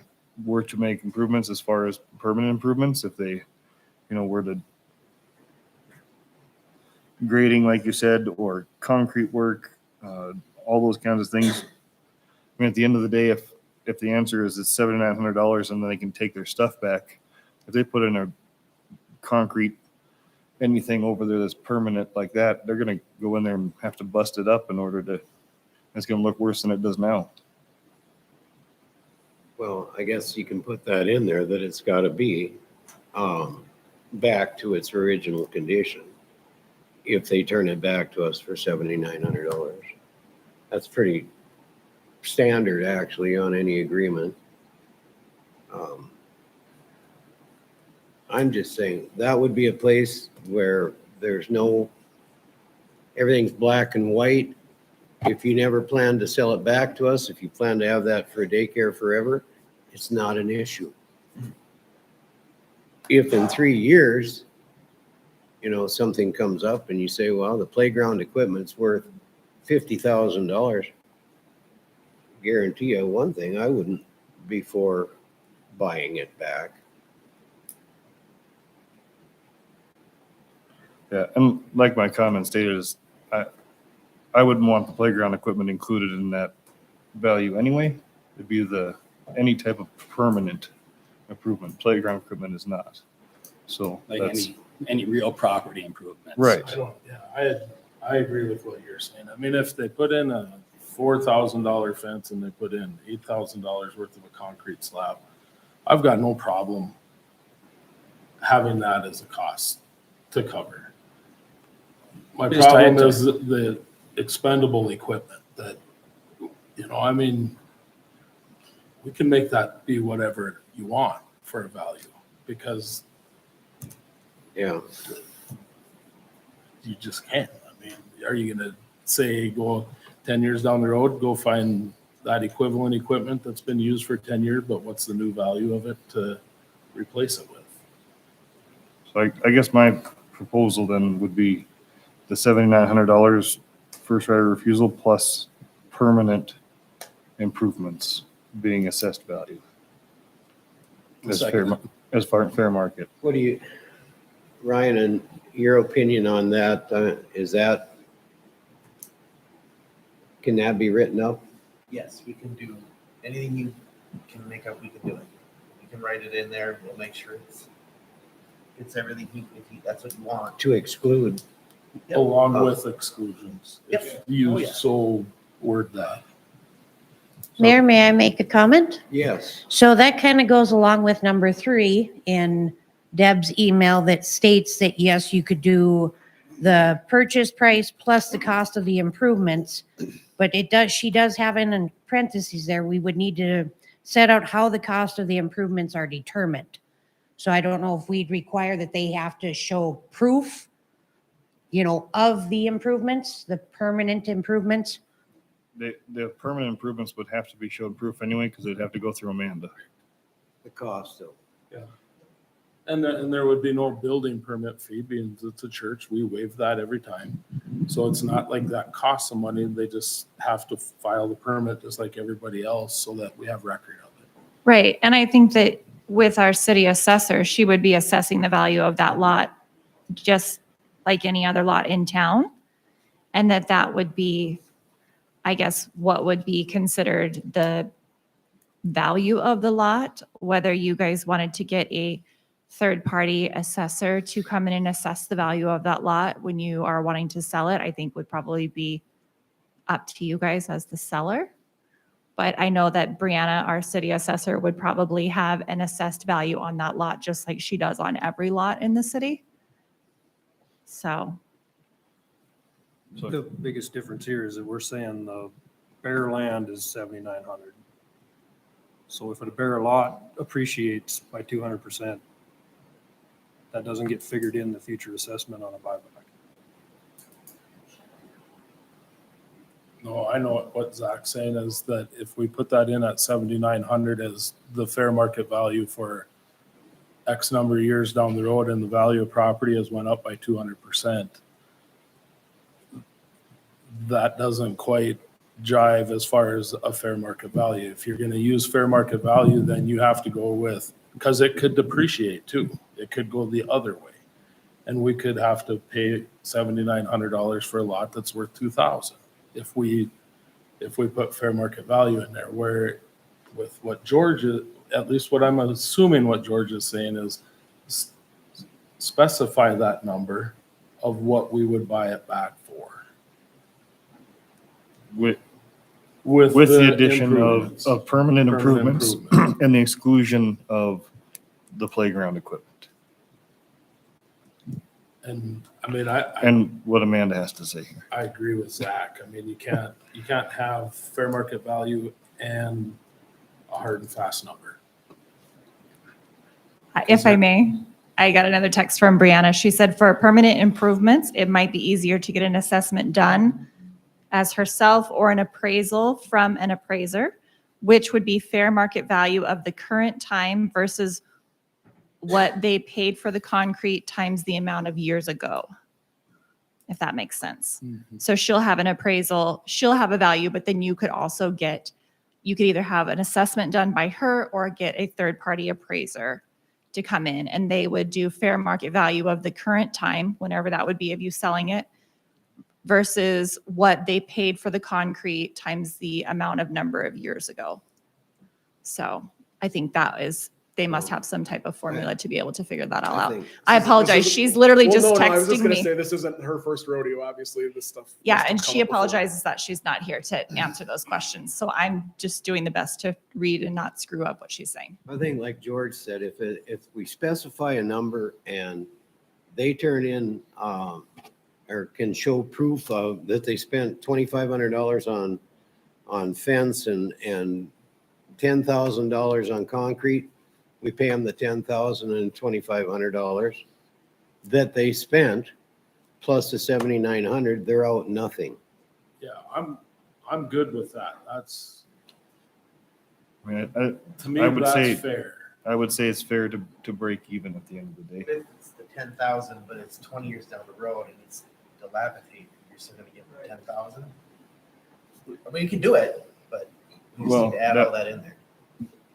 [SPEAKER 14] were to make improvements as far as permanent improvements, if they, were to grading, like you said, or concrete work, all those kinds of things. I mean, at the end of the day, if the answer is it's $7,900 and then they can take their stuff back, if they put in a concrete anything over there that's permanent like that, they're going to go in there and have to bust it up in order to. It's going to look worse than it does now.
[SPEAKER 1] Well, I guess you can put that in there, that it's got to be back to its original condition if they turn it back to us for $7,900. That's pretty standard, actually, on any agreement. I'm just saying, that would be a place where everything's black and white. If you never plan to sell it back to us, if you plan to have that for a daycare forever, it's not an issue. If in 3 years, something comes up and you say, well, the playground equipment's worth $50,000, guarantee you one thing, I wouldn't be for buying it back.
[SPEAKER 14] Yeah, and like my comment stated, is I wouldn't want the playground equipment included in that value anyway. It'd be any type of permanent improvement. Playground equipment is not. So
[SPEAKER 13] Like
[SPEAKER 14] that's
[SPEAKER 13] any real property improvements.
[SPEAKER 14] right.
[SPEAKER 2] I agree with what you're saying. I mean, if they put in a $4,000 fence and they put in $8,000 worth of a concrete slab, I've got no problem having that as a cost to cover. My
[SPEAKER 8] Just
[SPEAKER 2] problem
[SPEAKER 8] tied to-
[SPEAKER 2] is the expendable equipment that, I mean, we can make that be whatever you want for a value because
[SPEAKER 1] Yeah.
[SPEAKER 2] you just can't. I mean, are you going to say go 10 years down the road, go find that equivalent equipment that's been used for 10 years, but what's the new value of it to replace it with?
[SPEAKER 14] So I guess my proposal then would be the $7,900 first right of refusal plus permanent improvements being assessed value as fair market.
[SPEAKER 1] What do you, Ryan, and your opinion on that, can that be written up?
[SPEAKER 11] Yes, we can do anything you can make up, we can do it. We can write it in there, we'll make sure it's everything, if that's what you want.
[SPEAKER 1] To exclude.
[SPEAKER 11] Yep.
[SPEAKER 2] Along with exclusions. If
[SPEAKER 11] Yep.
[SPEAKER 2] you
[SPEAKER 11] Oh, yeah.
[SPEAKER 2] so word that.
[SPEAKER 10] Mayor, may I make a comment?
[SPEAKER 1] Yes.
[SPEAKER 10] So that kind of goes along with number 3 in Deb's email that states that, yes, you could do the purchase price plus the cost of the improvements. But she does have in parentheses there, we would need to set out how the cost of the improvements are determined. So I don't know if we'd require that they have to show proof, of the improvements, the permanent improvements.
[SPEAKER 14] The permanent improvements would have to be showed proof anyway, because they'd have to go through Amanda.
[SPEAKER 1] The cost of.
[SPEAKER 2] And there would be no building permit fee being it's a church. We waive that every time. So it's not like that costs some money. They just have to file the permit just like everybody else so that we have record of it.
[SPEAKER 6] Right. And I think that with our city assessor, she would be assessing the value of that lot just like any other lot in town. And that would be, I guess, what would be considered the value of the lot, whether you guys wanted to get a third-party assessor to come in and assess the value of that lot when you are wanting to sell it, I think would probably be up to you guys as the seller. But I know that Brianna, our city assessor, would probably have an assessed value on that lot, just like she does on every lot in the city. So,
[SPEAKER 5] The biggest difference here is that we're saying the bare land is 7,900. So if a bare lot appreciates by 200%, that doesn't get figured in the future assessment on a buyback.
[SPEAKER 2] No, I know what Zach's saying is that if we put that in at 7,900 as the fair market value for X number of years down the road and the value of property has went up by 200%, that doesn't quite jive as far as a fair market value. If you're going to use fair market value, then you have to go with, because it could depreciate too. It could go the other way. And we could have to pay $7,900 for a lot that's worth $2,000 if we put fair market value in there. Where with what George is, at least what I'm assuming what George is saying is specify that number of what we would buy it back for.
[SPEAKER 14] With
[SPEAKER 2] With
[SPEAKER 14] the addition
[SPEAKER 2] improvements.
[SPEAKER 14] of permanent improvements
[SPEAKER 2] improvements.
[SPEAKER 14] and the exclusion of the playground equipment.
[SPEAKER 2] And I mean, I
[SPEAKER 14] And what Amanda has to say here.
[SPEAKER 2] I agree with Zach. I mean, you can't have fair market value and a hard and fast number.
[SPEAKER 6] If I may, I got another text from Brianna. She said for permanent improvements, it might be easier to get an assessment done as herself or an appraisal from an appraiser, which would be fair market value of the current time versus what they paid for the concrete times the amount of years ago, if that makes sense. So she'll have an appraisal, she'll have a value, but then you could also you could either have an assessment done by her or get a third-party appraiser to come in, and they would do fair market value of the current time, whenever that would be of you selling it, versus what they paid for the concrete times the amount of number of years ago. So I think they must have some type of formula to be able to figure that all out. I apologize. She's literally just
[SPEAKER 12] I was just
[SPEAKER 6] texting
[SPEAKER 12] gonna
[SPEAKER 6] me.
[SPEAKER 12] say, this isn't her first rodeo, obviously, this stuff.
[SPEAKER 6] Yeah, and she apologizes that she's not here to answer those questions. So I'm just doing the best to read and not screw up what she's saying.
[SPEAKER 1] I think like George said, if we specify a number and they turn in, or can show proof of that they spent $2,500 on fence and $10,000 on concrete, we pay them the $10,000 and $2,500 that they spent, plus the $7,900, they're out nothing.
[SPEAKER 2] Yeah, I'm good with that. That's,
[SPEAKER 14] I mean,
[SPEAKER 2] to me,
[SPEAKER 14] I would
[SPEAKER 2] that's
[SPEAKER 14] say-
[SPEAKER 2] fair.
[SPEAKER 14] I would say it's fair to break even at the end of the day.
[SPEAKER 11] If it's the 10,000, but it's 20 years down the road and it's dilapidated, you're still gonna give them 10,000? I mean, you can do it, but you just
[SPEAKER 14] Well,
[SPEAKER 11] need to add all that in there.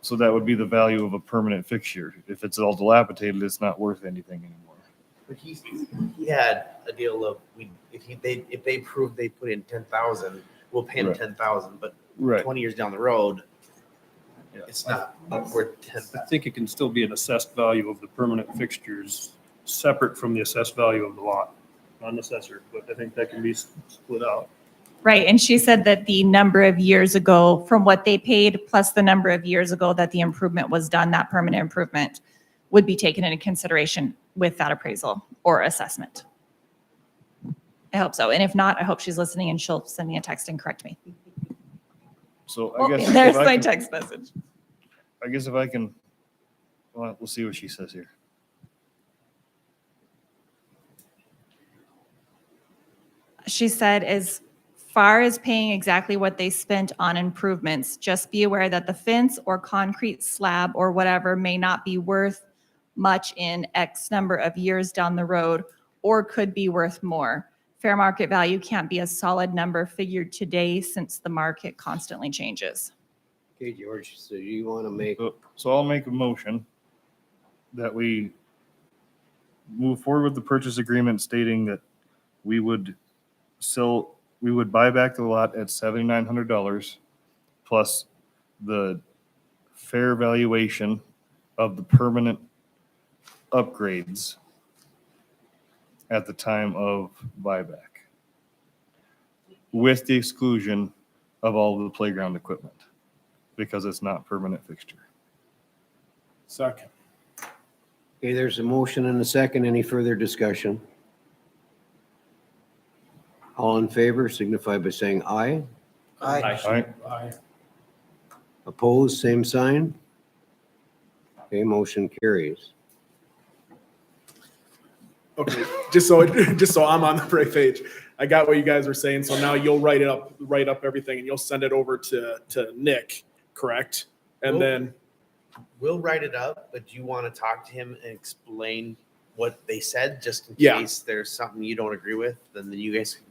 [SPEAKER 14] So that would be the value of a permanent fixture. If it's all dilapidated, it's not worth anything anymore.
[SPEAKER 11] But he had a deal of if they prove they put in 10,000, we'll pay them
[SPEAKER 14] Right.
[SPEAKER 11] 10,000. But
[SPEAKER 14] Right.
[SPEAKER 11] 20 years down the road, it's not worth 10,000.
[SPEAKER 5] I think it can still be an assessed value of the permanent fixtures, separate from the assessed value of the lot, not an assessor, but I think that can be split out.
[SPEAKER 6] Right, and she said that the number of years ago from what they paid plus the number of years ago that the improvement was done, that permanent improvement would be taken into consideration with that appraisal or assessment. I hope so, and if not, I hope she's listening and she'll send me a text and correct me.
[SPEAKER 14] So I
[SPEAKER 6] Oh,
[SPEAKER 14] guess.
[SPEAKER 6] there's
[SPEAKER 14] if I
[SPEAKER 6] my
[SPEAKER 14] can-
[SPEAKER 6] text message.
[SPEAKER 14] I guess if I can, well, we'll see what she says here.
[SPEAKER 6] She said, as far as paying exactly what they spent on improvements, just be aware that the fence or concrete slab or whatever may not be worth much in X number of years down the road, or could be worth more. Fair market value can't be a solid number figured today since the market constantly changes.
[SPEAKER 1] Okay, George, so you want to make,
[SPEAKER 14] So I'll make a motion that we move forward with the purchase agreement stating that we would buy back the lot at $7,900 plus the fair valuation of the permanent upgrades at the time of buyback, with the exclusion of all of the playground equipment, because it's not permanent fixture.
[SPEAKER 2] Second.
[SPEAKER 1] okay, there's a motion and a second. Any further discussion? All in favor signify by saying aye.
[SPEAKER 14] Aye.
[SPEAKER 2] Aye.
[SPEAKER 1] Opposed, same sign. Okay, motion carries.
[SPEAKER 12] Okay, just so I'm on the right page. I got what you guys were saying. So now you'll write up everything and you'll send it over to Nick, correct? And
[SPEAKER 11] Well-
[SPEAKER 12] then,
[SPEAKER 11] We'll write it up, but do you want to talk to him and explain what they said, just in
[SPEAKER 12] Yeah.
[SPEAKER 11] case there's something you don't agree with, then you guys can.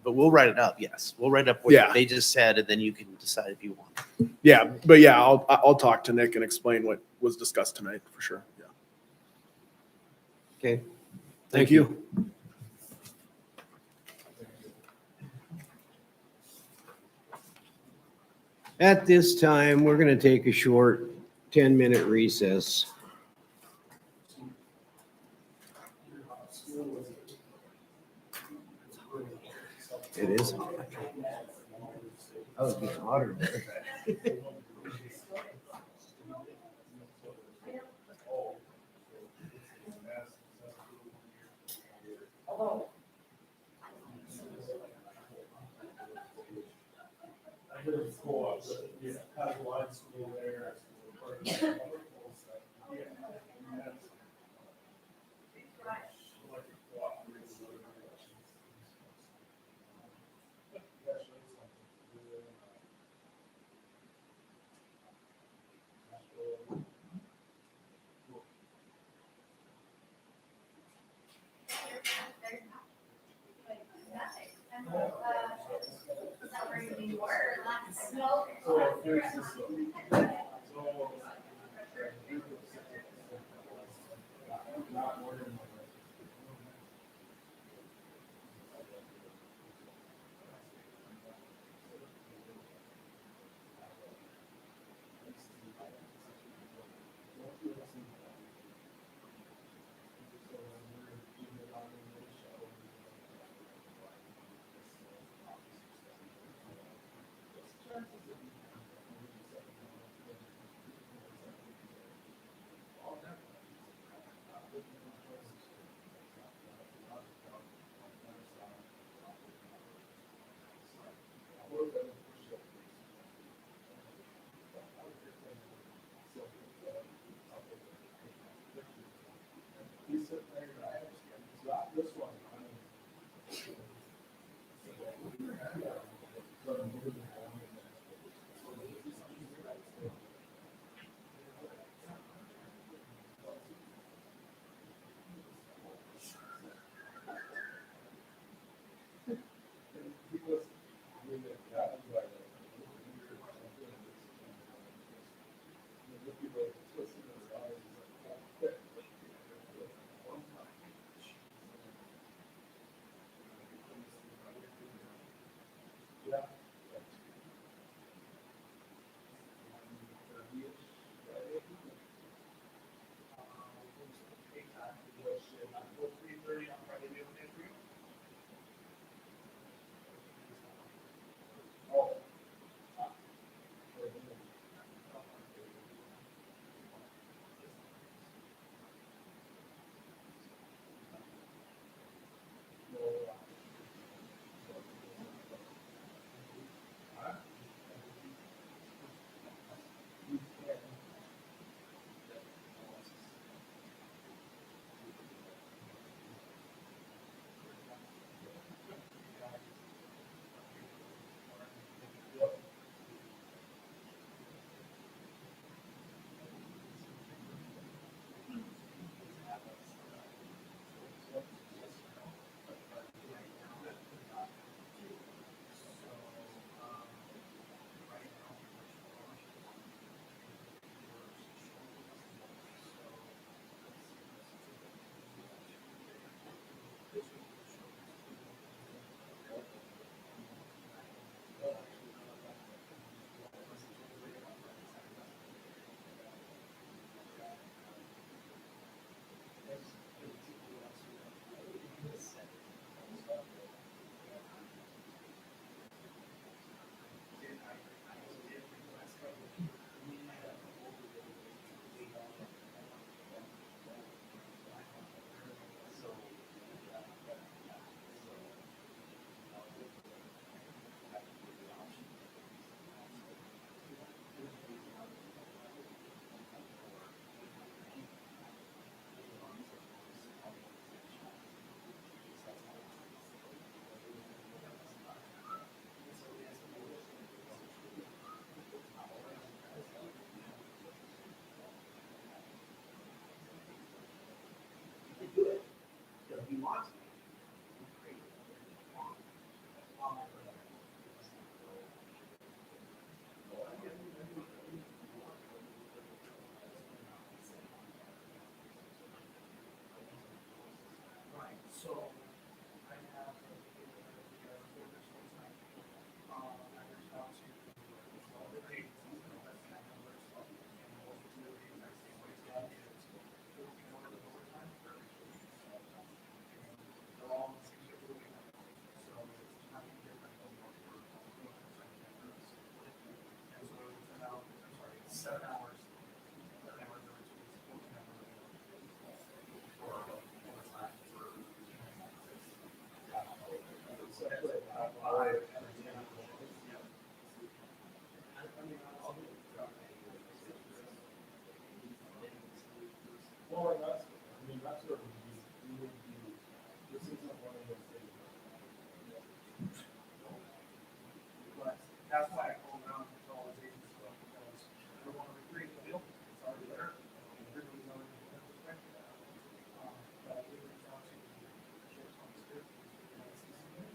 [SPEAKER 11] But we'll write it up, yes. We'll write up what
[SPEAKER 12] Yeah.
[SPEAKER 11] they just said, and then you can decide if you want.
[SPEAKER 12] yeah, but yeah, I'll talk to Nick and explain what was discussed tonight for sure. Yeah.
[SPEAKER 1] Okay.
[SPEAKER 12] Thank you.
[SPEAKER 1] At this time, we're gonna take a short 10-minute recess. It is hot. I was getting hotter there.
[SPEAKER 2] I did a co-op, but yeah, had a line school there. Well, and that's, I mean, that's where we would be, this isn't one of those things. But that's why I called around to all the agents, because I don't want to recreate the wheel, it's already there. And everybody's already been perspective. But I did reach out to the sheriff's office here, and I see something.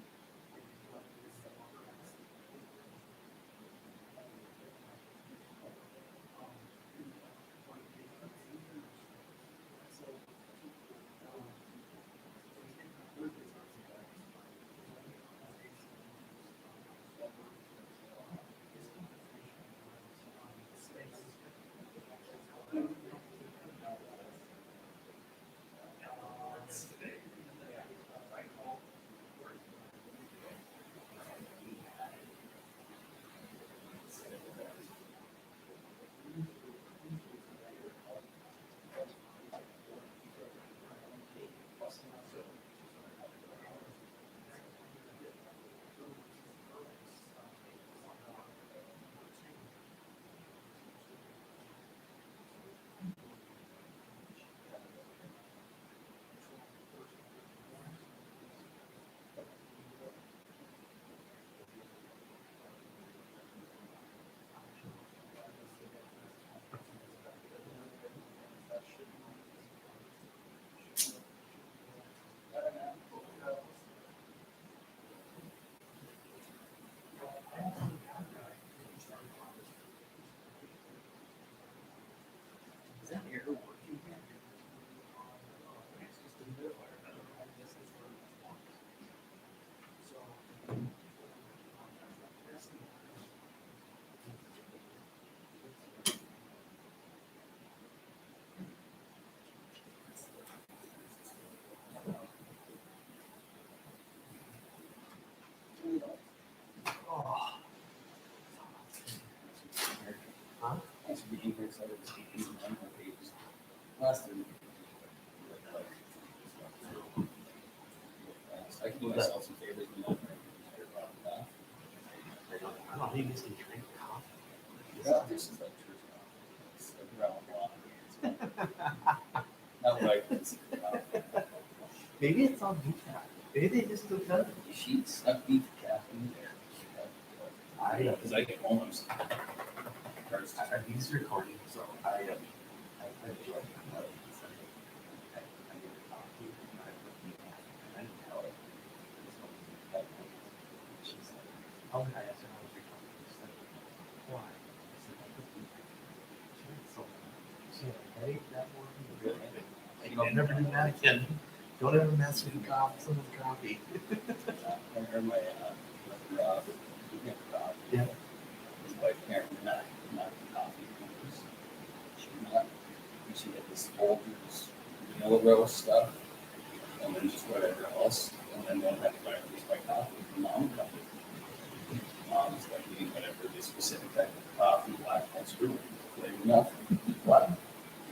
[SPEAKER 13] Thanks for being here, excited to see you on my pages. Last time. I can do myself some favors. I don't think this can drink coffee. This is like not like this.
[SPEAKER 11] Maybe it's on decaf. Maybe they just took that.
[SPEAKER 13] Sheets stuck beef caffeine there. Because I get home, I'm still.
[SPEAKER 11] These recording, so I do like oh, I asked her how was your coffee. She's like, why? I said, I put beef. She had a headache that morning. Like, never do that again. Don't ever mess with someone's coffee.
[SPEAKER 13] I heard my Rob,
[SPEAKER 11] Yeah.
[SPEAKER 13] his wife Karen, not coffee. She had this Folgers meal roast stuff, and then just whatever else, and then don't have to buy coffee from mom coffee. Mom's like eating whatever the specific type of coffee, black and screw, flavor nothing. What?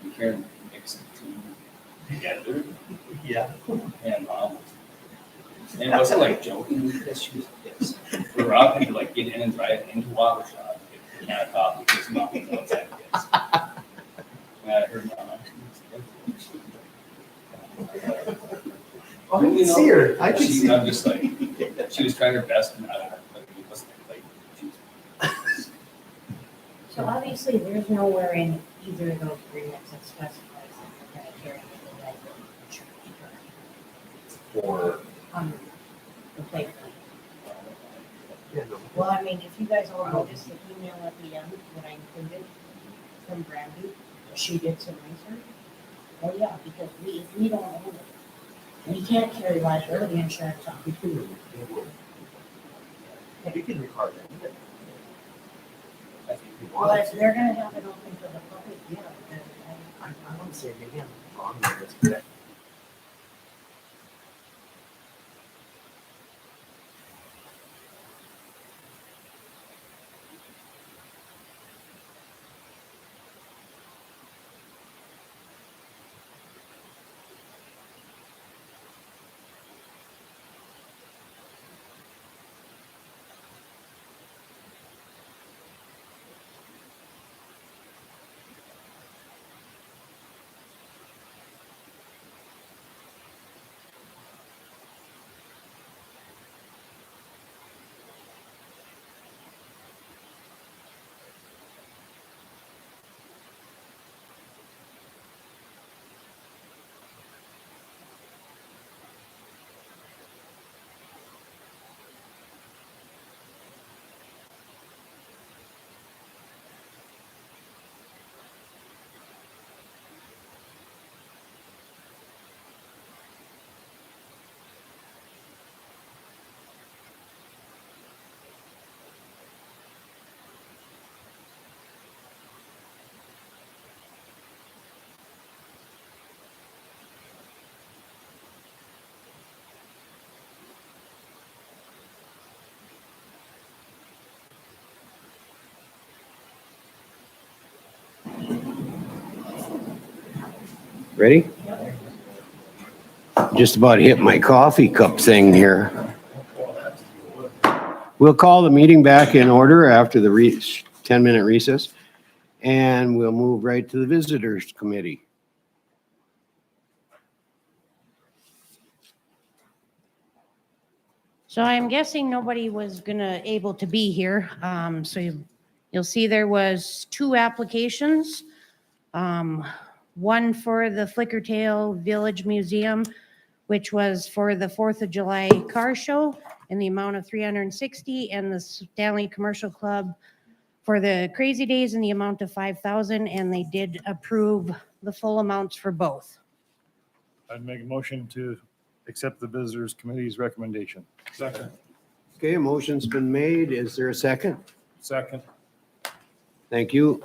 [SPEAKER 13] And Karen mixed the two together.
[SPEAKER 11] Yeah.
[SPEAKER 13] And and it wasn't like joking because she was pissed. But Rob had to like get in and drive into Water Shop to get a can of coffee because mom was outside kids. And I heard mom.
[SPEAKER 11] Oh, I didn't see her. I can see her.
[SPEAKER 13] I'm just like, she was trying her best, and it wasn't like she was.
[SPEAKER 10] So obviously, there's nowhere in either of those agreements that specifies that the criteria for that.
[SPEAKER 11] or,
[SPEAKER 10] on the plate.
[SPEAKER 11] you know,
[SPEAKER 10] Well, I mean, if you guys all noticed the email at the end that I included from Brandy, she did some research. Oh, yeah, because we don't own it. We can't carry liability insurance on
[SPEAKER 11] we can, we can require that. I think we
[SPEAKER 10] Well,
[SPEAKER 11] want
[SPEAKER 10] if
[SPEAKER 11] it.
[SPEAKER 10] they're gonna have it open for the public, yeah, then
[SPEAKER 11] I want to say maybe I'm wrong on this, but
[SPEAKER 1] Ready? Just about hit my coffee cup thing here. We'll call the meeting back in order after the 10-minute recess, and we'll move right to the visitors committee.
[SPEAKER 10] So I'm guessing nobody was able to be here. So you'll see there was 2 applications. One for the Flickertail Village Museum, which was for the 4th of July car show in the amount of $360, and the Stanley Commercial Club for the Crazy Days in the amount of $5,000, and they did approve the full amounts for both.
[SPEAKER 14] I'd make a motion to accept the visitors committee's recommendation.
[SPEAKER 2] Second.
[SPEAKER 1] Okay, a motion's been made. Is there a second?
[SPEAKER 2] Second.
[SPEAKER 1] Thank you.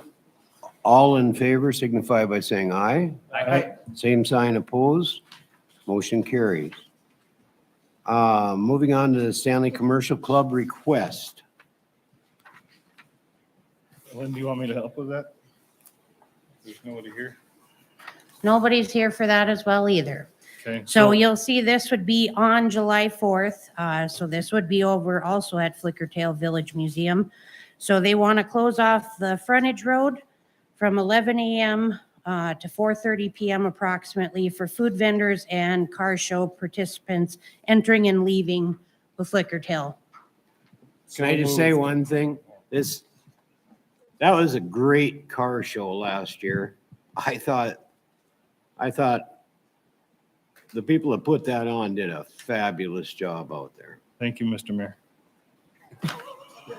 [SPEAKER 1] All in favor signify by saying aye.
[SPEAKER 2] Aye.
[SPEAKER 1] Same sign opposed. Motion carries. Moving on to the Stanley Commercial Club request.
[SPEAKER 14] Lynn, do you want me to help with that? There's nobody here.
[SPEAKER 10] Nobody's here for that as well either.
[SPEAKER 14] Okay.
[SPEAKER 10] So you'll see this would be on July 4th. So this would be over also at Flickertail Village Museum. So they want to close off the frontage road from 11 a.m. To 4:30 p.m. approximately for food vendors and car show participants entering and leaving the Flickertail.
[SPEAKER 1] Can I just say one thing? That was a great car show last year. I thought the people that put that on did a fabulous job out there.
[SPEAKER 14] Thank you, Mr. Mayor.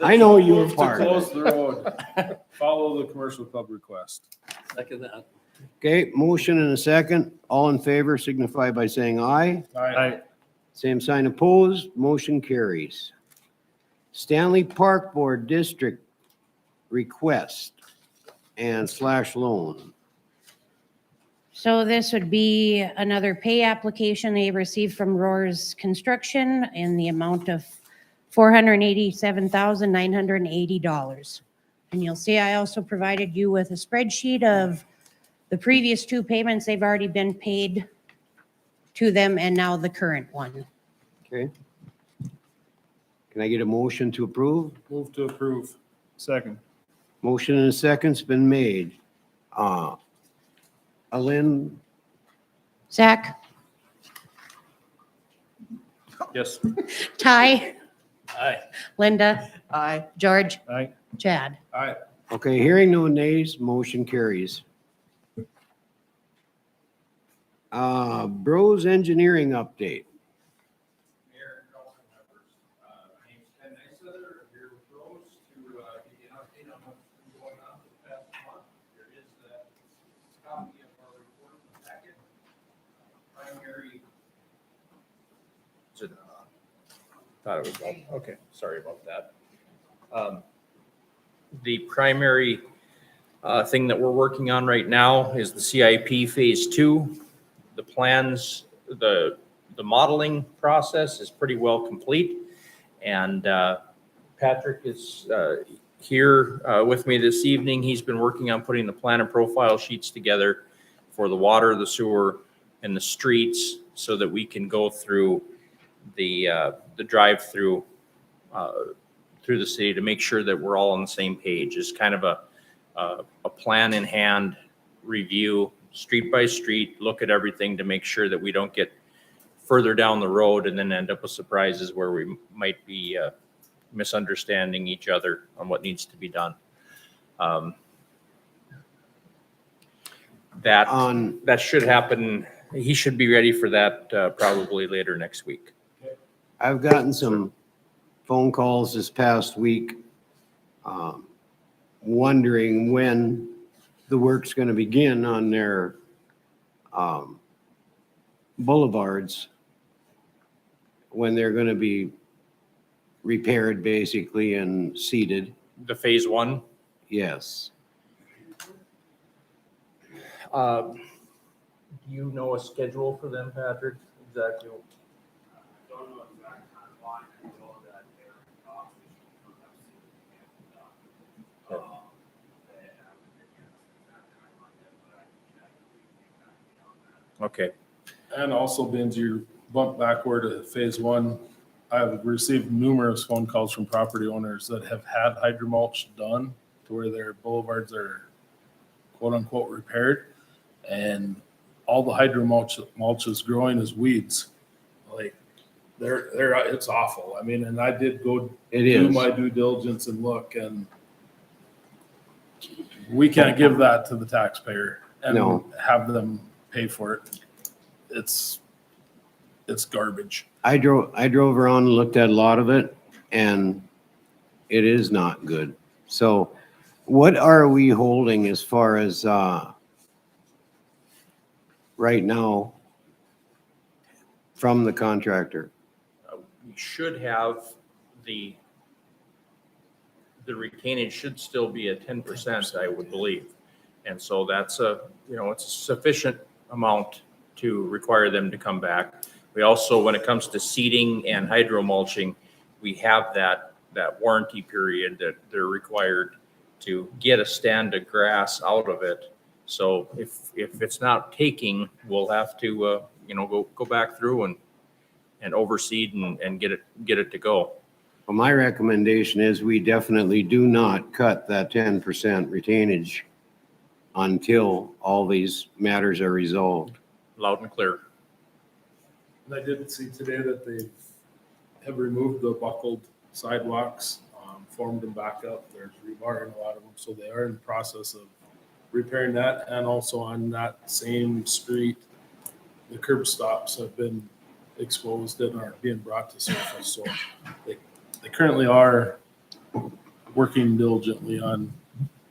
[SPEAKER 1] I know you were
[SPEAKER 2] Move to
[SPEAKER 1] part of
[SPEAKER 2] close
[SPEAKER 1] it.
[SPEAKER 2] the road. Follow the commercial club request.
[SPEAKER 13] Second that.
[SPEAKER 1] Okay, motion and a second. All in favor signify by saying aye.
[SPEAKER 2] Aye.
[SPEAKER 1] Same sign opposed, motion carries. Stanley Park Board District request and / loan.
[SPEAKER 10] So this would be another pay application they received from Roars Construction in the amount of $487,980. And you'll see I also provided you with a spreadsheet of the previous 2 payments. They've already been paid to them, and now the current one.
[SPEAKER 1] Okay. Can I get a motion to approve?
[SPEAKER 2] Move to approve.
[SPEAKER 14] Second.
[SPEAKER 1] Motion and a second's been made. Alin,
[SPEAKER 10] Zach,
[SPEAKER 2] Yes.
[SPEAKER 10] Ty,
[SPEAKER 13] Aye.
[SPEAKER 10] Linda,
[SPEAKER 4] Aye.
[SPEAKER 10] George,
[SPEAKER 14] Aye.
[SPEAKER 10] Chad.
[SPEAKER 2] Aye.
[SPEAKER 1] okay, hearing no nays, motion carries. Bros Engineering update.
[SPEAKER 8] Is it? Thought it was, okay, sorry about that. The primary thing that we're working on right now is the CIP Phase 2. The plans, the modeling process is pretty well complete. And Patrick is here with me this evening. He's been working on putting the plan and profile sheets together for the water, the sewer, and the streets so that we can go through the drive-through through the city to make sure that we're all on the same page. It's kind of a plan in hand review, street by street, look at everything to make sure that we don't get further down the road and then end up with surprises where we might be misunderstanding each other on what needs to be done. That should happen. He should be ready for that probably later next week.
[SPEAKER 1] I've gotten some phone calls this past week, wondering when the work's gonna begin on their boulevards, when they're gonna be repaired basically and seeded.
[SPEAKER 8] The Phase 1?
[SPEAKER 1] Yes.
[SPEAKER 8] Do you know a schedule for them, Patrick? Exactly. Okay.
[SPEAKER 2] And also, Ben's, you bump backward to Phase 1. I have received numerous phone calls from property owners that have had hydromulch done to where their boulevards are quote unquote repaired. And all the hydromulch is growing as weeds. Like it's awful. I mean, and I did go do my due diligence and look, and we can't give that to the taxpayer and have them pay for it. It's garbage.
[SPEAKER 1] I drove around and looked at a lot of it, and it is not good. So what are we holding as far as right now from the contractor?
[SPEAKER 8] We should have the retainage should still be at 10%, I would believe. And so that's it's a sufficient amount to require them to come back. We also, when it comes to seeding and hydromulching, we have that warranty period that they're required to get a stand of grass out of it. So if it's not taking, we'll have to go back through and overseed and get it to go.
[SPEAKER 1] Well, my recommendation is we definitely do not cut that 10% retainage until all these matters are resolved.
[SPEAKER 8] Loud and clear.
[SPEAKER 2] And I did see today that they have removed the buckled sidewalks, formed them back up. There's rebar in a lot of them, so they are in the process of repairing that. And also on that same street, the curb stops have been exposed and are being brought to surface. So they currently are working diligently on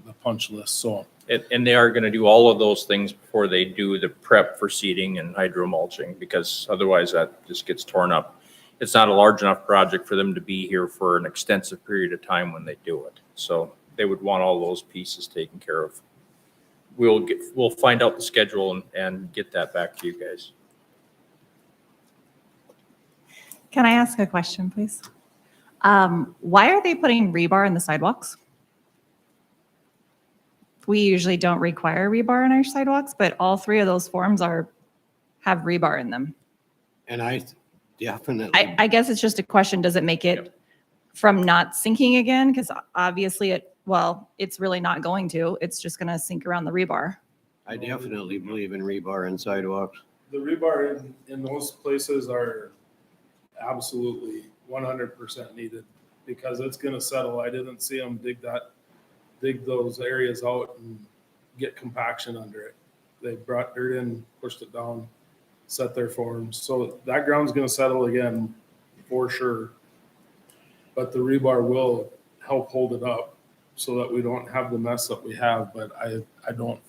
[SPEAKER 2] the punch list. So.
[SPEAKER 8] And they are going to do all of those things before they do the prep for seeding and hydromulching, because otherwise that just gets torn up. It's not a large enough project for them to be here for an extensive period of time when they do it. So they would want all those pieces taken care of. We'll find out the schedule and get that back to you guys.
[SPEAKER 6] Can I ask a question, please? Why are they putting rebar in the sidewalks? We usually don't require rebar in our sidewalks, but all three of those forms have rebar in them.
[SPEAKER 1] And I definitely.
[SPEAKER 6] I guess it's just a question, does it make it from not sinking again? Because obviously it's really not going to. It's just going to sink around the rebar.
[SPEAKER 1] I definitely believe in rebar in sidewalks.
[SPEAKER 2] The rebar in those places are absolutely 100% needed because it's going to settle. I didn't see them dig those areas out and get compaction under it. They brought dirt in, pushed it down, set their forms. So that ground's going to settle again for sure. But the rebar will help hold it up so that we don't have the mess that we have. But I don't,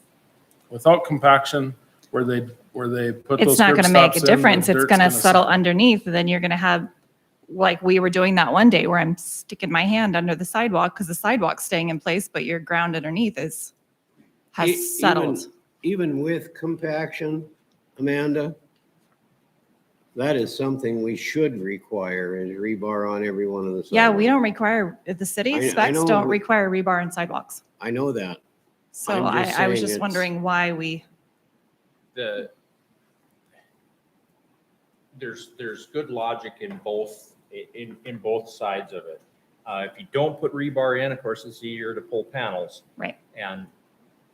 [SPEAKER 2] without compaction, where they where they put those
[SPEAKER 6] It's not
[SPEAKER 2] curb
[SPEAKER 6] going to make a
[SPEAKER 2] stops in, the
[SPEAKER 6] difference. It's
[SPEAKER 2] dirt's
[SPEAKER 6] going to settle
[SPEAKER 2] settle.
[SPEAKER 6] underneath. Then you're going to have, like we were doing that one day where I'm sticking my hand under the sidewalk because the sidewalk's staying in place, but your ground underneath has settled.
[SPEAKER 1] Even with compaction, Amanda, that is something we should require is rebar on every one of the sidewalks.
[SPEAKER 6] Yeah, we don't require, the
[SPEAKER 1] I
[SPEAKER 6] city specs
[SPEAKER 1] know
[SPEAKER 6] don't
[SPEAKER 1] we-
[SPEAKER 6] require rebar in sidewalks.
[SPEAKER 1] I know that.
[SPEAKER 6] So
[SPEAKER 1] I'm just
[SPEAKER 6] I was
[SPEAKER 1] saying
[SPEAKER 6] just
[SPEAKER 1] it's-
[SPEAKER 6] wondering why we,
[SPEAKER 15] There's good logic in both, in both sides of it. If you don't put rebar in, of course, it's easier to pull panels
[SPEAKER 6] right.
[SPEAKER 15] and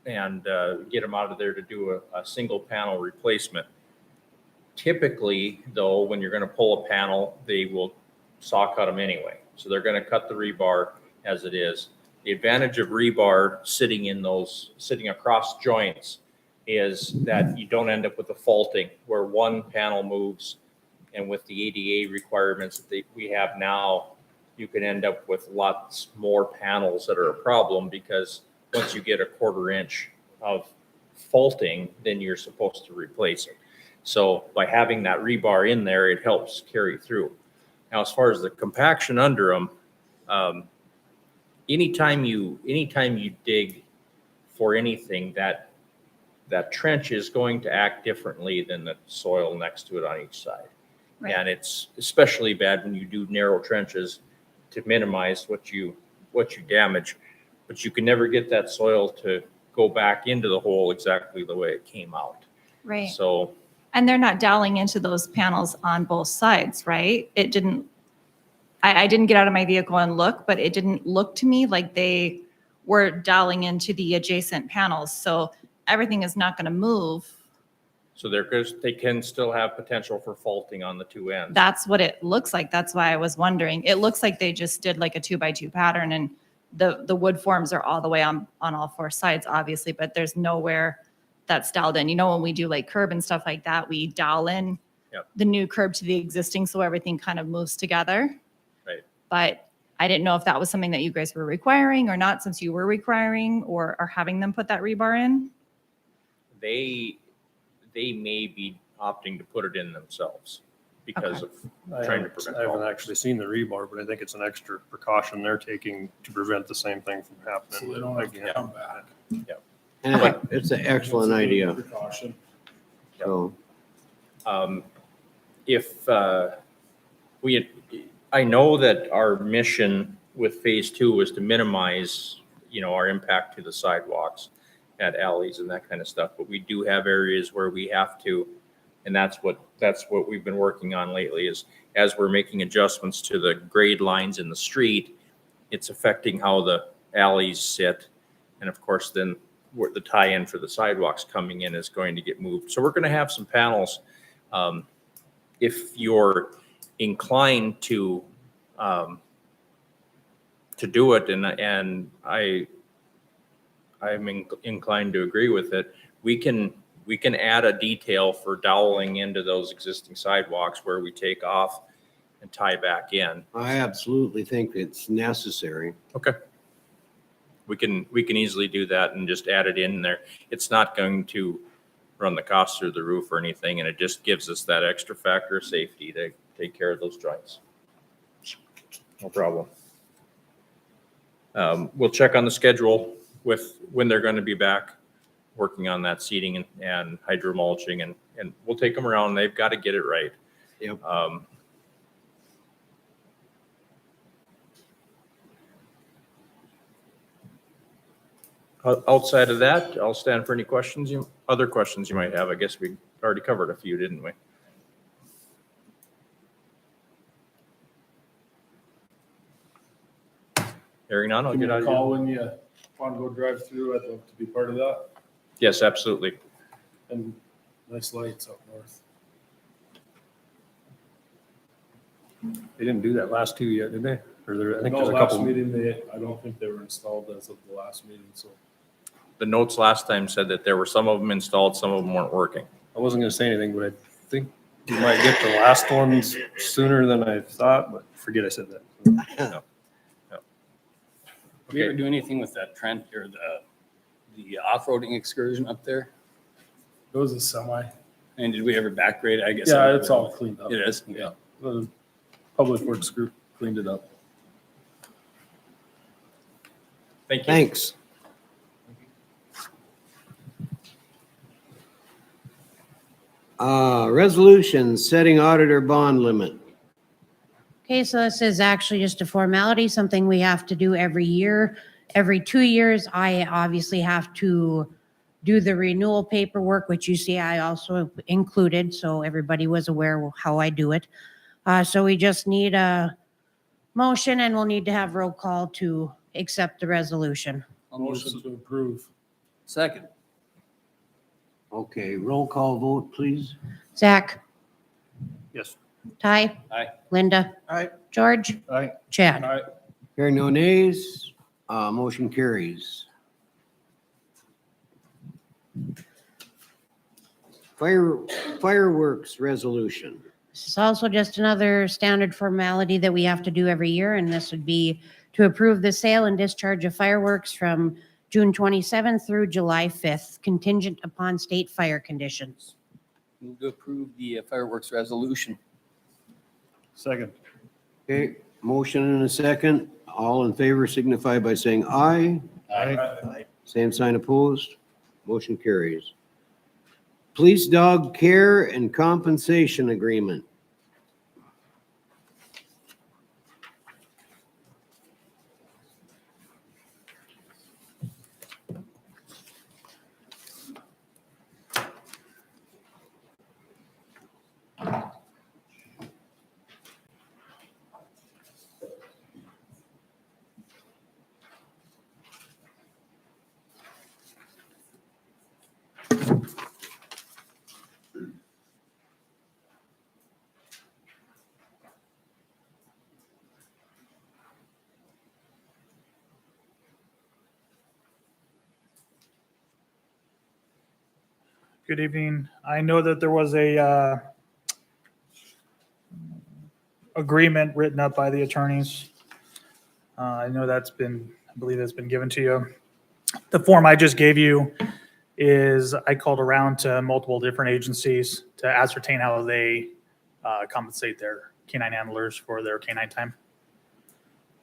[SPEAKER 15] get them out of there to do a single panel replacement. Typically, though, when you're going to pull a panel, they will saw cut them anyway. So they're going to cut the rebar as it is. The advantage of rebar sitting across joints is that you don't end up with a faulting where one panel moves. And with the ADA requirements that we have now, you can end up with lots more panels that are a problem because once you get a 1/4 inch of faulting, then you're supposed to replace it. So by having that rebar in there, it helps carry through. Now, as far as the compaction under them, anytime you dig for anything, that trench is going to act differently than the soil next to it on each side.
[SPEAKER 6] Right.
[SPEAKER 15] And it's especially bad when you do narrow trenches to minimize what you damage, but you can never get that soil to go back into the hole exactly the way it came out.
[SPEAKER 6] Right.
[SPEAKER 15] So,
[SPEAKER 6] And they're not doweling into those panels on both sides, right? It didn't, I didn't get out of my vehicle and look, but it didn't look to me like they were doweling into the adjacent panels. So everything is not going to move.
[SPEAKER 15] so they can still have potential for faulting on the two ends.
[SPEAKER 6] That's what it looks like. That's why I was wondering. It looks like they just did like a 2x2 pattern and the wood forms are all the way on all 4 sides, obviously, but there's nowhere that's doweled in. You know, when we do like curb and stuff like that, we dowel in the new curb to the existing so everything kind of moves together.
[SPEAKER 15] Right.
[SPEAKER 6] But I didn't know if that was something that you guys were requiring or not, since you were requiring or are having them put that rebar in.
[SPEAKER 15] They may be opting to put it in themselves because of trying to prevent
[SPEAKER 5] I haven't
[SPEAKER 15] faulting.
[SPEAKER 5] actually seen the rebar, but I think it's an extra precaution they're taking to prevent the same thing from happening.
[SPEAKER 2] So they don't have to
[SPEAKER 5] again.
[SPEAKER 2] come back.
[SPEAKER 1] And it's an excellent
[SPEAKER 2] It's a good
[SPEAKER 1] idea.
[SPEAKER 2] Precaution.
[SPEAKER 1] So,
[SPEAKER 15] I know that our mission with phase 2 was to minimize, our impact to the sidewalks at alleys and that kind of stuff, but we do have areas where we have to, and that's what we've been working on lately is as we're making adjustments to the grade lines in the street, it's affecting how the alleys sit. And of course, then the tie-in for the sidewalks coming in is going to get moved. So we're going to have some panels. If you're inclined to do it, and I'm inclined to agree with it, we can add a detail for doweling into those existing sidewalks where we take off and tie back in.
[SPEAKER 1] I absolutely think it's necessary.
[SPEAKER 15] Okay. We can easily do that and just add it in there. It's not going to run the cost through the roof or anything, and it just gives us that extra factor of safety to take care of those joints. No problem. We'll check on the schedule with when they're going to be back working on that seeding and hydro mulching, and we'll take them around. They've got to get it right.
[SPEAKER 1] Yep.
[SPEAKER 15] Outside of that, I'll stand for any questions, other questions you might have. I guess we already covered a few, didn't we? Hearing none, I'll
[SPEAKER 2] Give me
[SPEAKER 15] get out
[SPEAKER 2] a
[SPEAKER 15] of
[SPEAKER 2] call
[SPEAKER 15] here.
[SPEAKER 2] when you want to go drive through. I'd love to be part of that.
[SPEAKER 15] Yes, absolutely.
[SPEAKER 2] And nice lights up north.
[SPEAKER 5] They didn't do that last 2 yet, did they? Or I think
[SPEAKER 2] No,
[SPEAKER 5] there's a
[SPEAKER 2] last
[SPEAKER 5] couple.
[SPEAKER 2] meeting, I don't think they were installed as of the last meeting, so.
[SPEAKER 15] The notes last time said that there were some of them installed, some of them weren't working.
[SPEAKER 5] I wasn't gonna say anything, but I think you might get the last ones sooner than I thought, but forget I said that.
[SPEAKER 13] Do you ever do anything with that Trent or the off-roading excursion up there?
[SPEAKER 2] It was a semi.
[SPEAKER 13] And did we ever backgrade? I guess.
[SPEAKER 2] Yeah, it's all cleaned up.
[SPEAKER 13] It is. Okay.
[SPEAKER 2] Yeah, the Public Works group cleaned it up.
[SPEAKER 15] Thank you.
[SPEAKER 1] Thanks. Resolution setting auditor bond limit.
[SPEAKER 10] Okay, so this is actually just a formality, something we have to do every year. Every 2 years, I obviously have to do the renewal paperwork, which you see I also included, so everybody was aware how I do it. So we just need a motion and we'll need to have roll call to accept the resolution.
[SPEAKER 2] Motion to approve.
[SPEAKER 13] Second.
[SPEAKER 1] Okay, roll call vote, please.
[SPEAKER 10] Zach,
[SPEAKER 5] Yes.
[SPEAKER 10] Ty?
[SPEAKER 15] Aye.
[SPEAKER 10] Linda?
[SPEAKER 4] Aye.
[SPEAKER 10] George?
[SPEAKER 14] Aye.
[SPEAKER 10] Chad?
[SPEAKER 2] All right.
[SPEAKER 1] Hearing no nays, motion carries. Fireworks resolution.
[SPEAKER 10] This is also just another standard formality that we have to do every year, and this would be to approve the sale and discharge of fireworks from June 27th through July 5th, contingent upon state fire conditions.
[SPEAKER 13] Move to approve the fireworks resolution.
[SPEAKER 14] Second.
[SPEAKER 1] Okay, motion and a second. All in favor signify by saying aye.
[SPEAKER 14] Aye.
[SPEAKER 1] Same sign opposed. Motion carries. Police dog care and compensation agreement.
[SPEAKER 16] Good evening. I know that there was a agreement written up by the attorneys. I know I believe that's been given to you. The form I just gave you is, I called around to multiple different agencies to ascertain how they compensate their canine handlers for their canine time.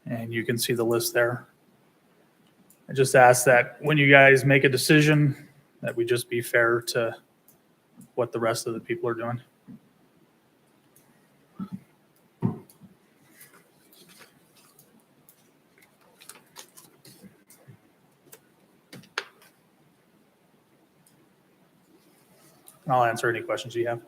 [SPEAKER 16] And you can see the list there. I just ask that when you guys make a decision, that we just be fair to what the rest of the people are doing. And I'll answer any questions you have.